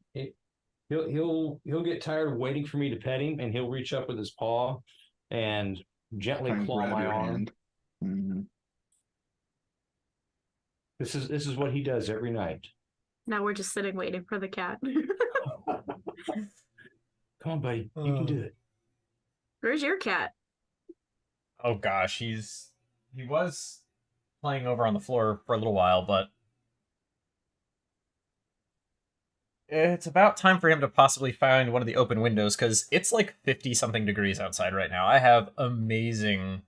He'll get tired of waiting for me to pet him, and he'll reach up with his paw and gently Try and claw grab my your arm. hand. Mhm. This is what he does every night. Now we're just sitting waiting for the cat. Come on, buddy, you can do it. Where's your cat? Oh gosh, he was playing over on the floor for a little while, but it's about time for him to possibly find one of the open windows because it's like 50 something degrees outside right now. I have amazing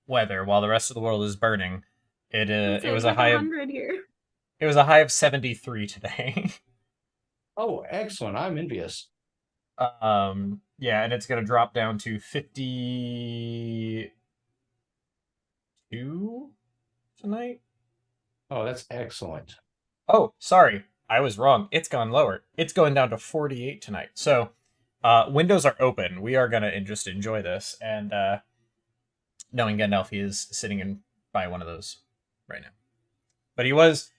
weather while the rest of the world is burning. It was a high of 100 here. it was a high of 73 today. Oh, excellent! I'm envious. Yeah, and it's gonna drop down to 52 tonight. Oh, that's excellent. Oh, sorry. I was wrong. It's gone lower. It's going down to 48 tonight. So, windows are open. We are going to just enjoy this. And knowing Gandalf, he is sitting in by one of those right now. But he was...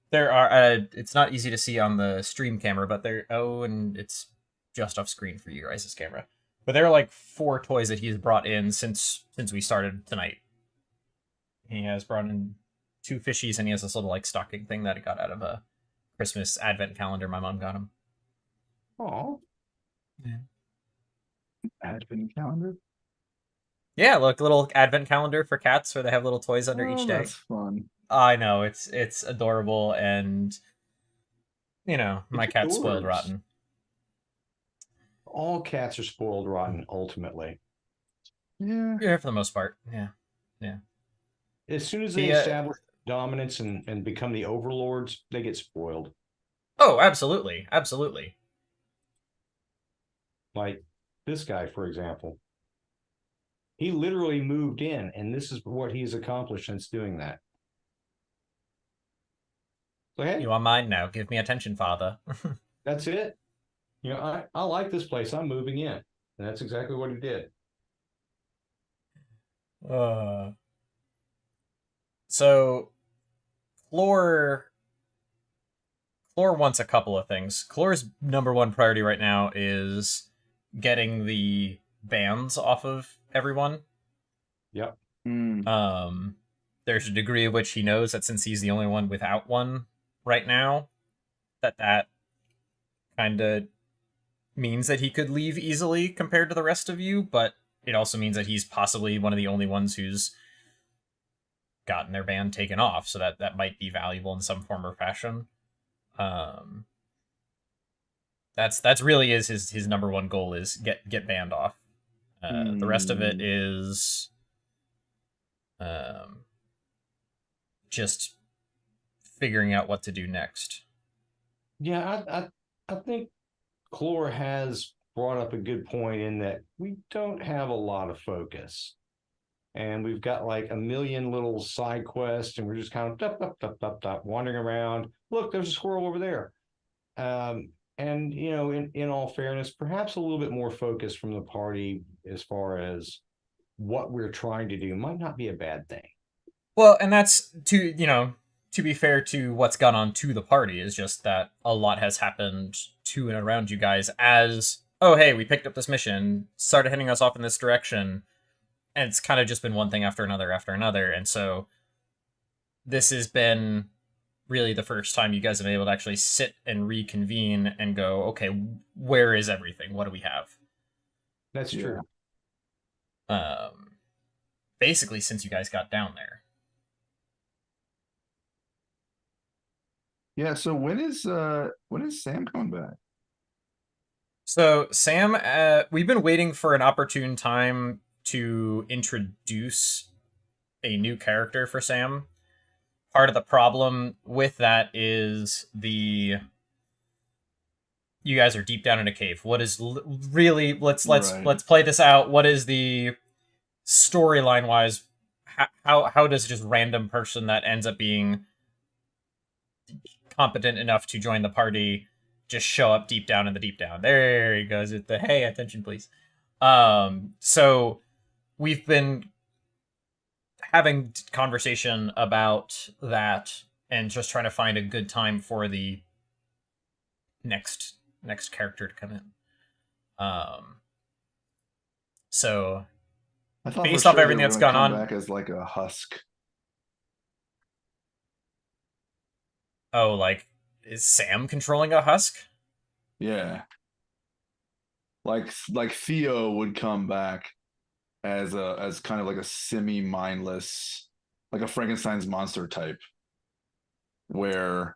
There are... it's not easy to see on the stream camera, but there... Oh, and it's just off screen for you guys' camera. But there are like 4 toys that he's brought in since we started tonight. He has brought in 2 fishies, and he has this little like stocking thing that he got out of a Christmas advent calendar my mom got him. Oh, Yeah. Advent calendar. Yeah, look, little advent calendar for cats where they have little toys under each day. That's fun. I know, it's adorable, and you know, my It's cat's spoiled yours. rotten. All cats are spoiled rotten, ultimately. Yeah. Yeah, for the most part. Yeah. As soon as they The, establish dominance and become the overlords, they get spoiled. Oh, absolutely. Absolutely. Like this guy, for example. He literally moved in, and this is what he's accomplished since doing that. So, hey, You are mine now. Give me attention, father. that's it. You know, I like this place. I'm moving in. And that's exactly what he did. So Chlor wants a couple of things. Chlor's number one priority right now is getting the bans off of everyone. Yep. There's a degree of which he knows that since he's the only one without one right now, that kind of means that he could leave easily compared to the rest of you, but it also means that he's possibly one of the only ones who's gotten their ban taken off, so that might be valuable in some form or fashion. That's really is his number one goal is get banned off. The rest of it is just figuring out what to do next. Yeah, I think Chlor has brought up a good point in that we don't have a lot of focus. And we've got like a million little side quests, and we're just kind of wandering around. Look, there's a squirrel over there. And you know, in all fairness, perhaps a little bit more focus from the party as far as what we're trying to do might not be a bad thing. Well, and that's to be fair to what's gone on to the party is just that a lot has happened to and around you guys as, oh, hey, we picked up this mission, started heading us off in this direction, and it's kind of just been one thing after another, and so this has been really the first time you guys have been able to actually sit and reconvene and go, okay, where is everything? What do we have? That's true. Basically, since you guys got down there. Yeah, so when is Sam coming back? So Sam, we've been waiting for an opportune time to introduce a new character for Sam. Part of the problem with that is the you guys are deep down in a cave. What is really? Let's Right. play this out. What is the storyline wise? How does just random person that ends up being competent enough to join the party just show up deep down in the deep down? There he goes with the hey, attention please. So we've been having conversation about that and just trying to find a good time for the next character to come in. So I thought based for off sure they everything were that's going to gone come on, back as like a husk. oh, like is Sam controlling a husk? Yeah. Like Theo would come back as kind of like a semi-mindless, like a Frankenstein's monster type, where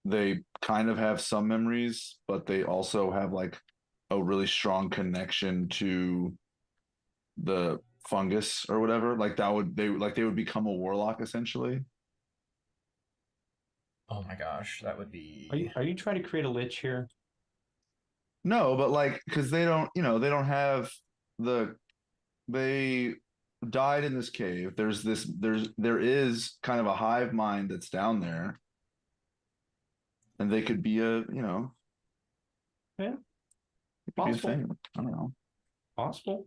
they kind of have some memories, but they also have like a really strong connection to the fungus or whatever. Like that would they would become a warlock essentially. Oh my gosh, that would Are be. are you trying to create a lich here? No, but like because they don't, they don't have the they died in this cave. There is kind of a hive mind that's down there, and they could be Yeah, it could be a possible. thing. I don't know. Possible.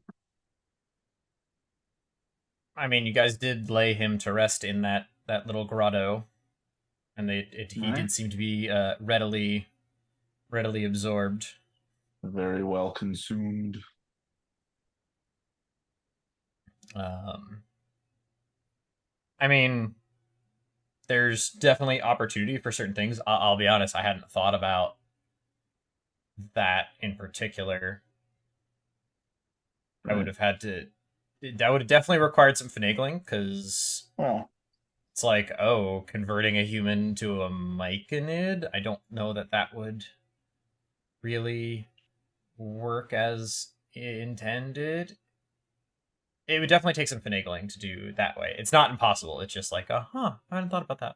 I mean, you guys did lay him to rest in that little grotto, and he Right. did seem to be readily absorbed. Very well consumed. Um, I mean, there's definitely opportunity for certain things. I'll be honest, I hadn't thought about that in particular. I would Right. have had to. That would have definitely required some finagling because Oh, it's like, oh, converting a human to a myconid. I don't know that would really work as intended. It would definitely take some finagling to do that way. It's not impossible. It's just like, I hadn't thought about that.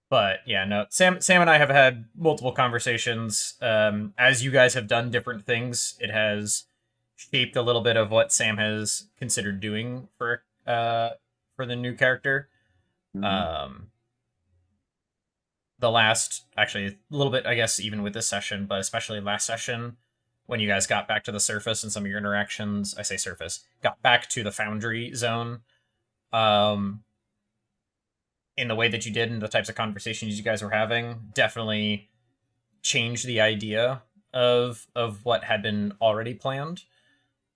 But yeah, no. Sam and I have had multiple conversations. As you guys have done different things, it has shaped a little bit of what Sam has considered doing for the new character. mhm. Um, the last, actually, a little bit, I guess, even with this session, but especially last session, when you guys got back to the surface and some of your interactions, I say surface, got back to the foundry zone. Um, in the way that you did and the types of conversations you guys were having definitely changed the idea of what had been already planned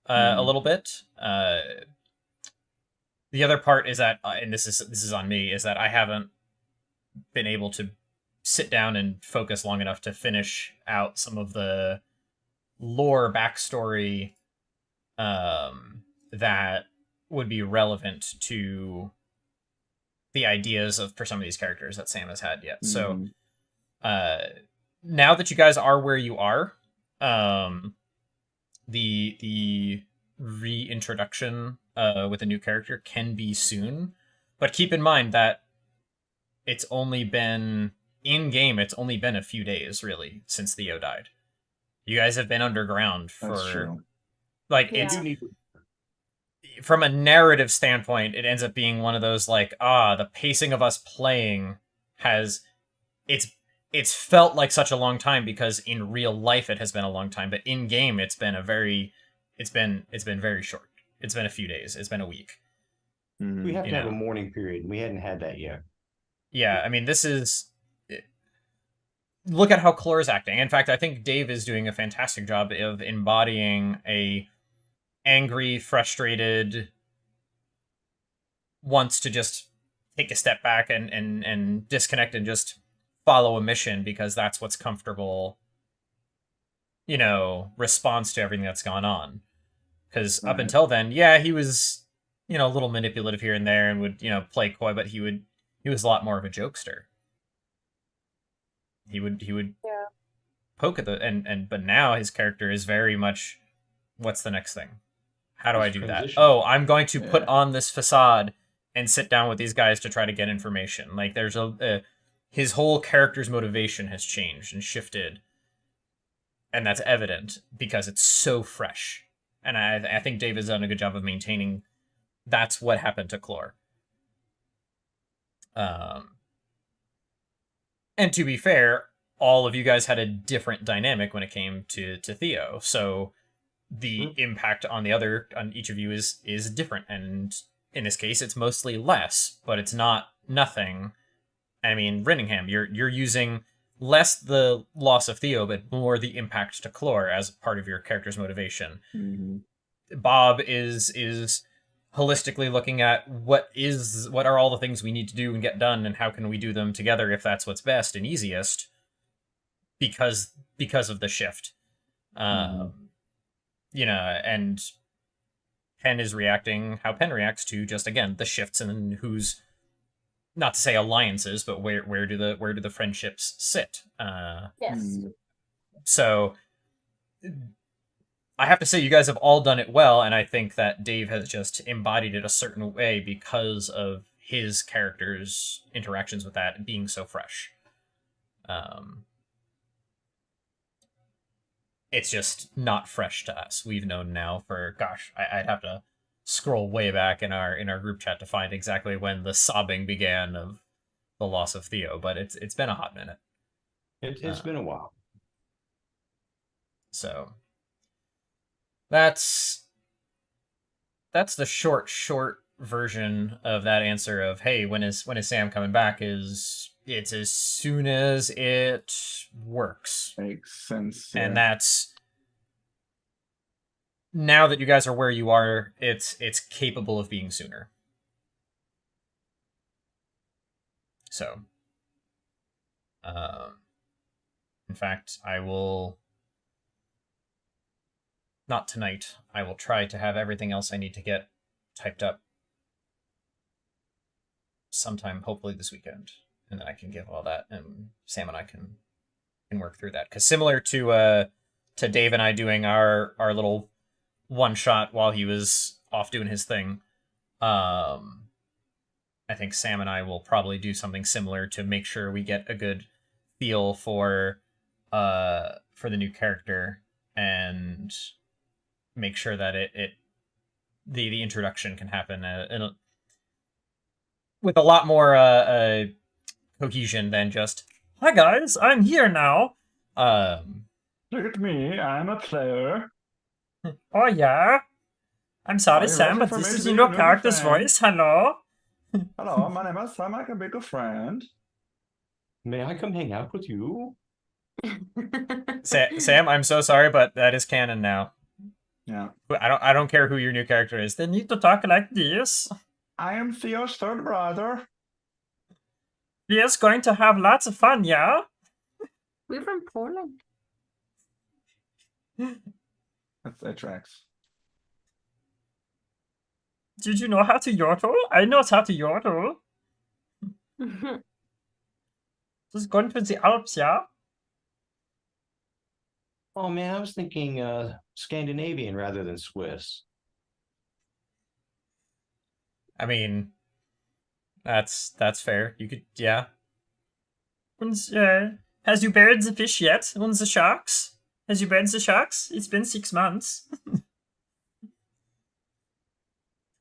a little bit. The other part is that, and this is on me, is that I haven't been able to sit down and focus long enough to finish out some of the lore backstory that would be relevant to the ideas of for some of these characters that Sam has had yet. So Mhm. now that you guys are where you are, the reintroduction with a new character can be soon, but keep in mind that it's only been in game. It's only been a few days really since Theo died. You guys have been underground That's for true. like Yeah. You do need from a narrative standpoint, it ends up being one of those like, the pacing of us playing has it's it's felt like such a long time because in real life it has been a long time, but in game it's been it's been very short. It's been a few days. It's been a week. we Mhm. have You to have a know. mourning period. We hadn't had that yet. Yeah, I mean this is look at how Clore is acting. In fact, I think Dave is doing a fantastic job of embodying a angry, frustrated, wants to just take a step back and disconnect and just follow a mission because that's what's comfortable, response to everything that's gone on. Because up Right. until then, yeah, he was, a little manipulative here and there and would, play coy, but he was a lot more of a jokester. He would Yeah. poke at but now his character is very much, what's the next thing? How do It's I do that? transition. Oh, I'm going to put Yeah. on this facade and sit down with these guys to try to get information. Like there's his whole character's motivation has changed and shifted, and that's evident because it's so fresh. And I think Dave has done a good job of maintaining that's what happened to Clore. And to be fair, all of you guys had a different dynamic when it came to Theo. So the impact on each of you is different. And in this case, it's mostly less, but it's not nothing. I mean, Rinningham, you're using less the loss of Theo, but more the impact to Clore as part of your character's motivation. Mm-hmm. Bob is holistically looking at what are all the things we need to do and get done, and how can we do them together if that's what's best and easiest, because of the shift. You know, and Penn is reacting how Penn reacts to just, again, the shifts and who's, not to say alliances, but where do the friendships sit? Yes. So I have to say, you guys have all done it well, and I think that Dave has just embodied it a certain way because of his character's interactions with that being so fresh. It's just not fresh to us. We've known now for, gosh, I'd have to scroll way back in our group chat to find exactly when the sobbing began of the loss of Theo, but it's been a hot minute. It's been a while. So that's the short version of that answer of, hey, when is Sam coming back? It's as soon as it works. Makes sense. And that's, now that you guys are where you are, it's capable of being sooner. So, in fact, I will, not tonight, I will try to have everything else I need to get typed up sometime, hopefully this weekend, and then I can give all that, and Sam and I can work through that. Because similar to Dave and I doing our little one shot while he was off doing his thing, I think Sam and I will probably do something similar to make sure we get a good feel for the new character, and make sure that the introduction can happen with a lot more cohesion than just, hi guys, I'm here now. Look at me, I'm a player. Oh yeah. I'm sorry, Are you Sam, ready but for me this to is be in your your new character's friend? voice. Hello. Hello, my name is Sam. I can be your friend. May I come hang out with you? Sam, I'm so sorry, but that is canon now. Yeah. I don't care who your new character is. They need to talk like this. I am Theo's third brother. He is going to have lots of fun, yeah? We're from Poland. That tracks. Did you know how to yodel? I know how to yodel. Just going to the Alps, yeah? Oh man, I was thinking Scandinavian rather than Swiss. I mean, that's fair. You could, yeah. And, has you buried the fish yet? And the sharks? Has you buried the sharks? It's been 6 months.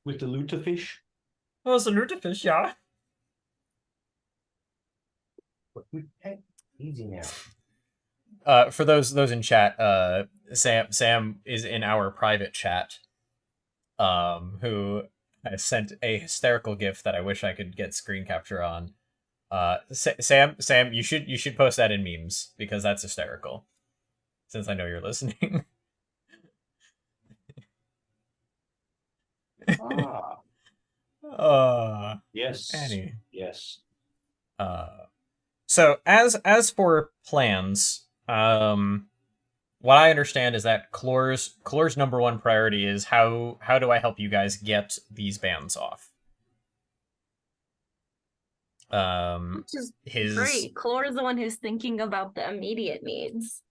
With the lutefish? Oh, the lutefish, yeah. Hey, easy now. For those in chat, Sam is in our private chat, who has sent a hysterical GIF that I wish I could get screen capture on. Sam, you should post that in memes, because that's hysterical. Since I know you're listening. Yes. Annie. Yes. So as for plans, what I understand is that Clore's number one priority is how do I help you guys get these bands off? Which is great. Clore is the one who's thinking about the immediate needs.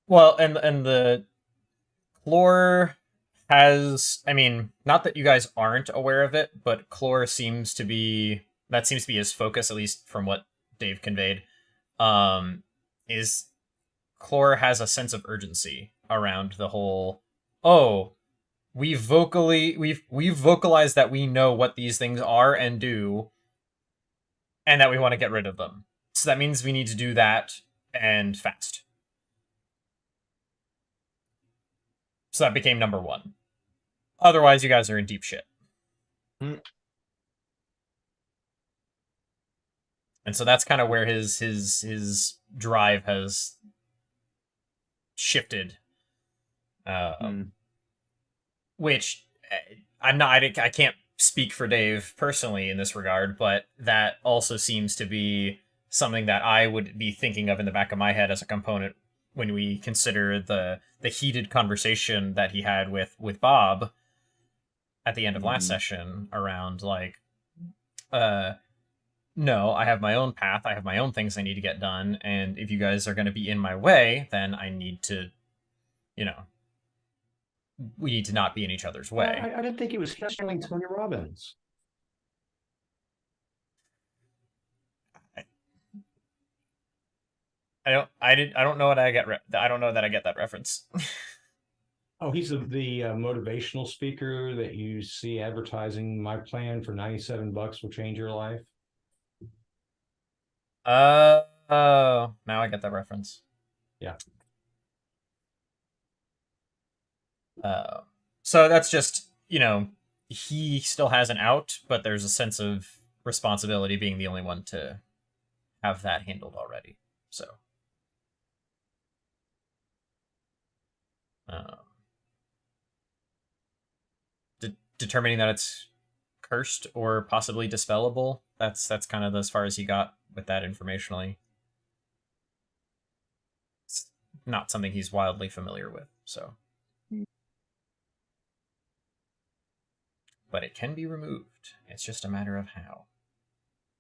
Well, and the Clore has, I mean, not that you guys aren't aware of it, but Clore seems to be that seems to be his focus, at least from what Dave conveyed, is Chlor has a sense of urgency around the whole, oh, we've vocalized that we know what these things are and do, and that we want to get rid of them. So that means we need to do that and fast. So that became number one. Otherwise, you guys are in deep shit. Mm. And so that's kind of where his drive has shifted. Which I'm not. I can't speak for Dave personally in this regard, but that also seems to be something that I would be thinking of in the back of my head as a component when we consider the heated conversation that he had with Bob at the end of last session around like, no, I have my own path, I have my own things I need to get done, and if you guys are going to be in my way, then I need to, we need to not be in each other's way. I didn't think he was killing Tony Robbins. I don't know what I get. I don't know that I get that reference. Oh, he's the motivational speaker that you see advertising my plan for $97 will change your life. Oh, now I get that reference. Yeah. So that's just, he still has an out, but there's a sense of responsibility being the only one to have that handled already. So. Determining that it's cursed or possibly dispellable, that's kind of as far as he got with that informationally. It's not something he's wildly familiar with, so. But it can be removed. It's just a matter of how.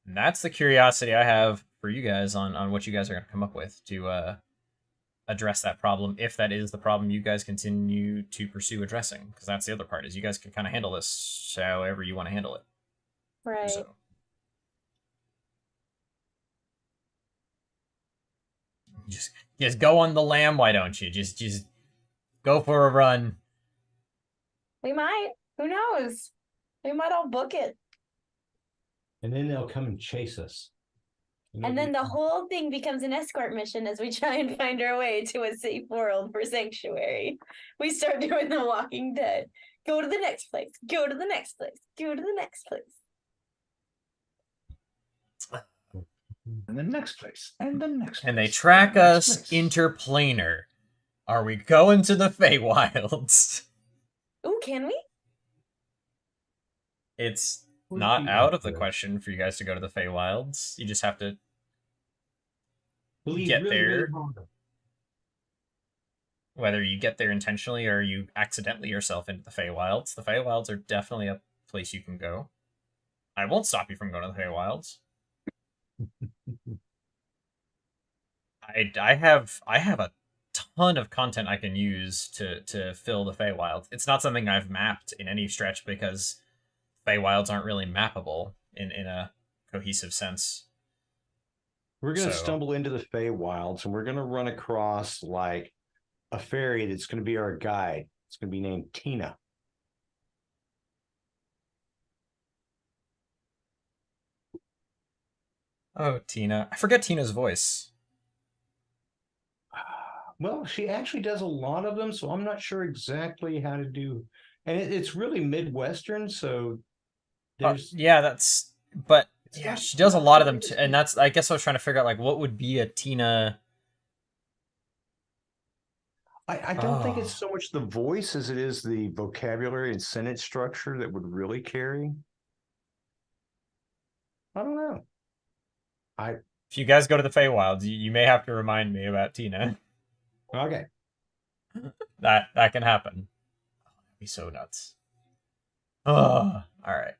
And that's the curiosity I have for you guys on what you guys are going to come up with to address that problem, if that is the problem you guys continue to pursue addressing. Because that's the other part, is you guys can kind of handle this however you want to handle it. Right. So. Just go on the lam, why don't you? Just go for a run. We might. Who knows? We might all book it. And then they'll come and chase us. And then the whole thing becomes an escort mission as we try and find our way to a safe world for Sanctuary. We start doing The Walking Dead. Go to the next place. Go to the next place. Go to the next place. And the next place. And the next place. And they track us interplanar. Are we going to the Feywilds? Ooh, can we? It's not out of the question for you guys to go to the Feywilds. You just have to get there. Whether you get there intentionally or you accidentally yourself into the Feywilds. The Feywilds are definitely a place you can go. I won't stop you from going to the Feywilds. I have a ton of content I can use to fill the Feywilds. It's not something I've mapped in any stretch because Feywilds aren't really mappable in a cohesive sense. We're going to stumble into the Feywilds and we're going to run across like a fairy that's going to be our guide. It's going to be named Tina. Oh, Tina. I forget Tina's voice. Well, she actually does a lot of them, so I'm not sure exactly how to do. And it's really Midwestern, so there's yeah, that's. But yeah, she does a lot of them, too, and that's. I guess I was trying to figure out like what would be a Tina. I don't think it's so much the voice as it is the vocabulary and sentence structure that would really carry. I don't know. If you guys go to the Feywilds, you may have to remind me about Tina. Okay. That can happen. That'd be so nuts. Oh, all right.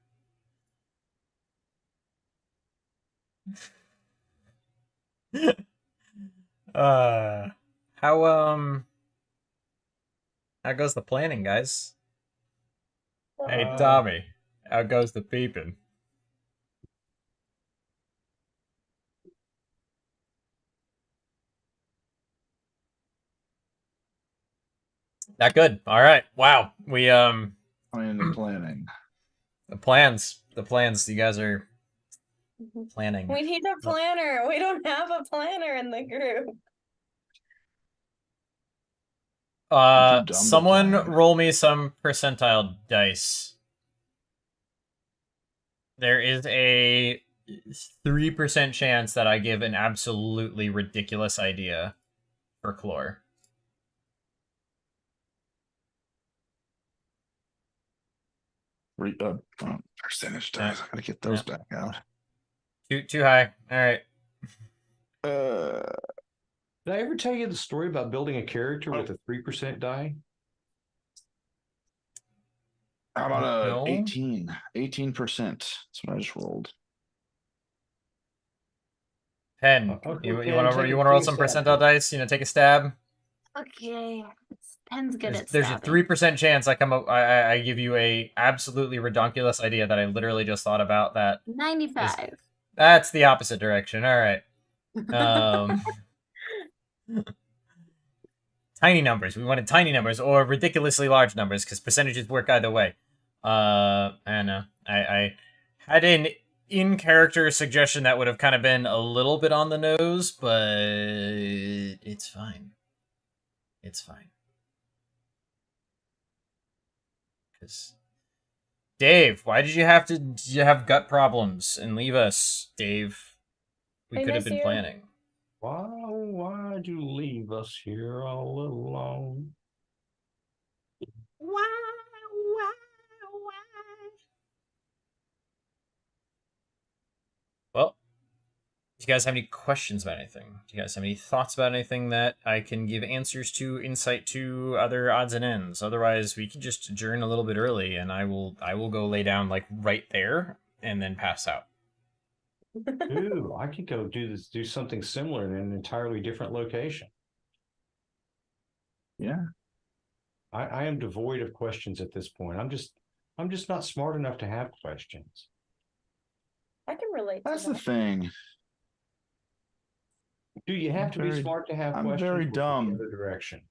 How goes the planning, guys? Hey, Tommy, how goes the peeping? That good. All right. Wow. We Planning and planning. the plans. You guys are planning. We need a planner. We don't have a planner in the group. Too dumb to Someone plan. roll me some percentile dice. There is a 3% chance that I give an absolutely ridiculous idea for Chlor. Percentage dice. I gotta get those back out. Too high. All right. Did I ever tell you the story about building a character with a 3% die? How about No. 18? 18%. That's what I just rolled. Pen. Okay, You Pen, want to take roll a some stab. percentile dice? Take a stab. Okay. Pen's good at There's a stabbing. 3% chance I give you a absolutely redonkulous idea that I literally just thought about. 95. That's the opposite direction. All right. Tiny numbers. We wanted tiny numbers or ridiculously large numbers because percentages work either way. And I had an in-character suggestion that would have kind of been a little bit on the nose, but it's fine. It's fine. Because Dave, why did you have gut problems and leave us, Dave? We I could have miss been you. planning. Why'd you leave us here all alone? Why? Well, do you guys have any questions about anything? Do you guys have any thoughts about anything that I can give answers to, insight to, other odds and ends? Otherwise, we can just adjourn a little bit early, and I will go lay down like right there and then pass out. Ooh, I could go do something similar in an entirely different location. Yeah. I am devoid of questions at this point. I'm just not smart enough to have questions. I can relate That's to the that. thing. Do you have to be smart to have I'm questions? very or dumb. The other direction.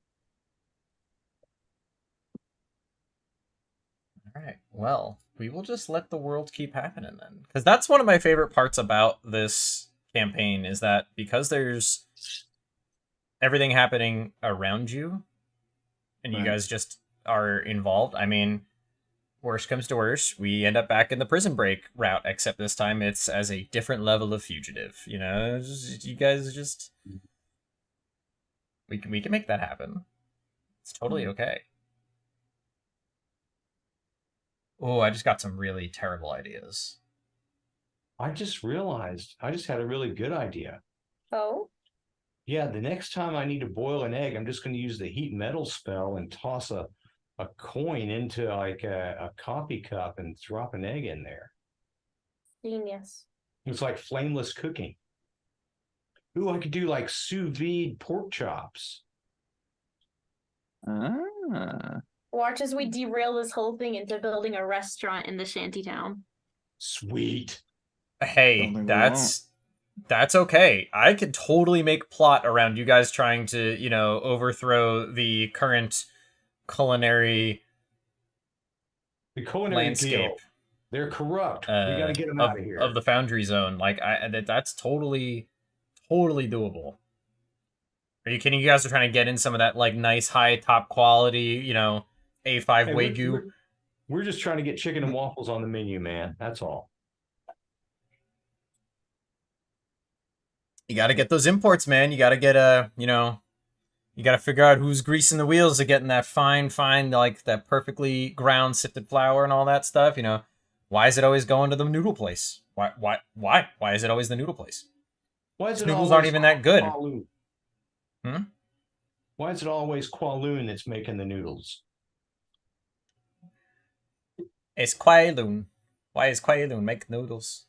All right. Well, we will just let the world keep happening then, because that's one of my favorite parts about this campaign is that because there's everything happening around you, and you Right. guys just are involved. I mean, worst comes to worst, we end up back in the prison break route, except this time it's as a different level of fugitive. You guys just we can make that happen. It's totally okay. Oh, I just got some really terrible ideas. I just realized I just had a really good idea. Oh? Yeah, the next time I need to boil an egg, I'm just going to use the heat metal spell and toss a coin into like a coffee cup and drop an egg in there. Genius. It's like flameless cooking. Ooh, I could do like sous vide pork chops. Ah. Watch as we derail this whole thing into building a restaurant in the shantytown. Sweet. Hey, Don't think we that's okay. I could totally make plot around you guys trying to, overthrow the current culinary landscape. Guild. They're corrupt. We got to get them out of here. Of the Foundry Zone. Like that's totally doable. Are you kidding? You guys are trying to get in some of that like nice high top quality, A5 Hey, Wagyu. We're just trying to get chicken and waffles on the menu, man. That's all. You got to get those imports, man. You got to get you got to figure out who's greasing the wheels of getting that fine, like that perfectly ground sifted flour and all that stuff. Why is it always going to the noodle place? Why is it always the noodle place? Why is it noodles aren't even that good? Why is it always Kowloon that's making the noodles? It's Kowloon. Why is Kowloon make noodles?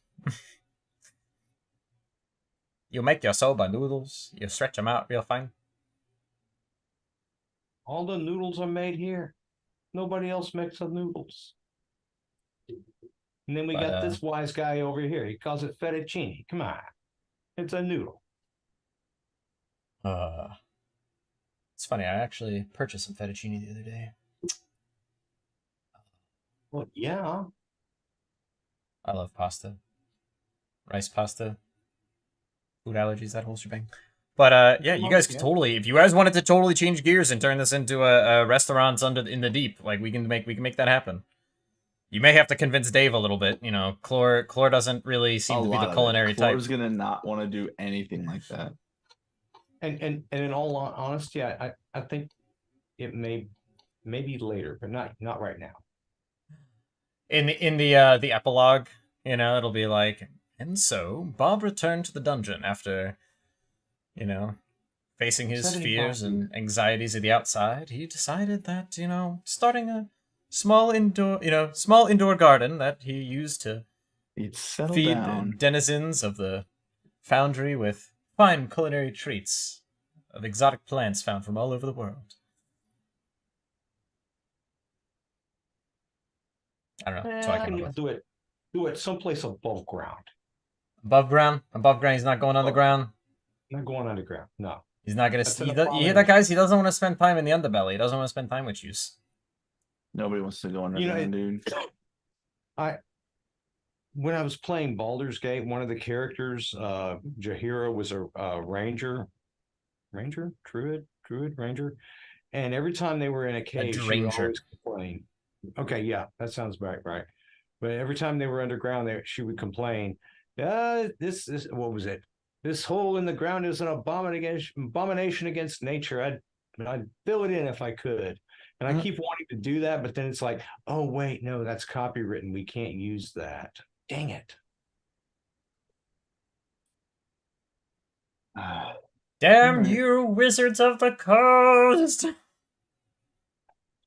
You make your soba noodles. You stretch them out real fine. All the noodles are made here. Nobody else makes the noodles. And then we got this wise guy over here. He calls it fettuccine. Come on. It's a noodle. It's funny. I actually purchased some fettuccine the other day. Well, yeah. I love pasta. Rice pasta. Food allergies, that whole shebang. But yeah, you guys could totally, if you guys wanted to totally change gears and turn this into a restaurant in the deep, like we can make that happen. You may have to convince Dave a little bit. You know, Chlor doesn't really seem to be the culinary type. Chlor's gonna not want to do anything like that. And in all honesty, I think it may be later, but not right now. In the epilogue, you know, it'll be like, and so Bob returned to the dungeon after, you know, facing his fears and anxieties of the outside. He decided that, you know, starting a small indoor garden that he used to feed denizens of the foundry with fine culinary treats of exotic plants found from all over the world. I don't know. So I can do it someplace above ground. Above ground? Above ground. He's not going on the ground. Not going underground. No. He's not gonna. You hear that, guys? He doesn't want to spend time in the underbelly. He doesn't want to spend time with you. Nobody wants to go underground, dude. When I was playing Baldur's Gate, one of the characters, Jahira, was a ranger, druid, ranger, and every time they were in a cave, she would always complain. Okay, yeah, that sounds about right. But every time they were underground, she would complain. This what was it? This hole in the ground is an abomination against nature. I'd fill it in if I could. And I keep wanting to do that, but then it's like, oh wait, no, that's copywritten. We can't use that. Dang it. Damn you, Wizards of the Coast!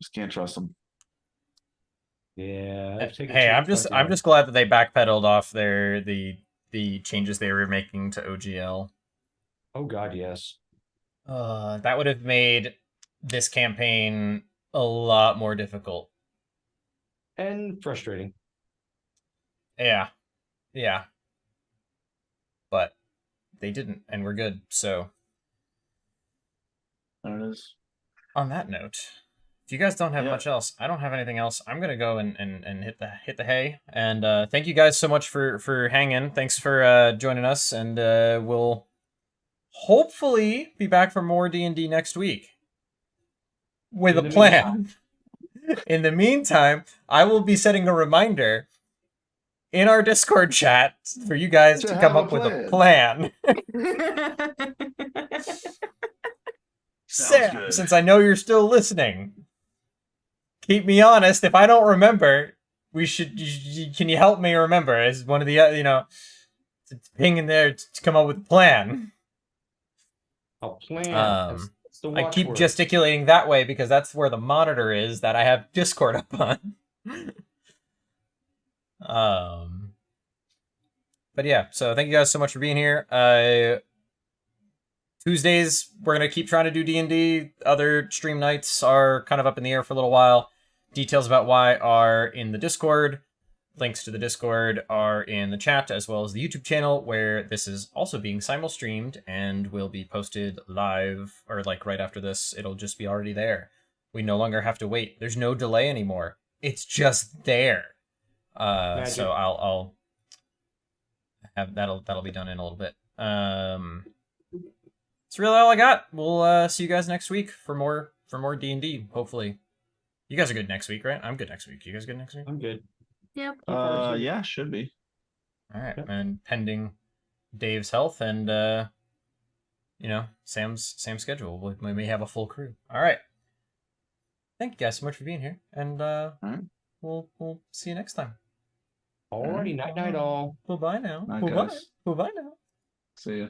Just can't trust them. Yeah. Hey, I'm just glad that they backpedaled off the changes they were making to OGL. Oh God, yes. That would have made this campaign a lot more difficult. And frustrating. Yeah. But they didn't, and we're good, so. There it is. On that note, if you guys don't have much else, I don't have anything else. I'm gonna go and hit the hay. And thank you guys so much for hanging. Thanks for joining us, and we'll hopefully be back for more D&D next week with a plan. In the meantime, I will be setting a reminder in our Discord chat for you guys to come up with a plan. Sam, since I know you're still listening, keep me honest. If I don't remember, can you help me remember as one of the, ping in there to come up with a plan. A plan. I keep gesticulating that way because that's where the monitor is that I have Discord up on. But yeah, so thank you guys so much for being here. Tuesdays, we're going to keep trying to do D&D. Other stream nights are kind of up in the air for a little while. Details about why are in the Discord. Links to the Discord are in the chat, as well as the YouTube channel, where this is also being simul-streamed and will be posted live, or like right after this. It'll just be already there. We no longer have to wait. There's no delay anymore. It's just there. So I'll have that'll be done in a little bit. That's really all I got. We'll see you guys next week for more D&D, hopefully. You guys are good next week, right? I'm good next week. You guys good next week? I'm good. Yep. Yeah, should be. All right, and pending Dave's health and Sam's schedule, we may have a full crew. All right. Thank you guys so much for being here, and we'll see you next time. Alrighty, night all. Bye now. Night, guys. Bye now. See ya.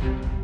Bye.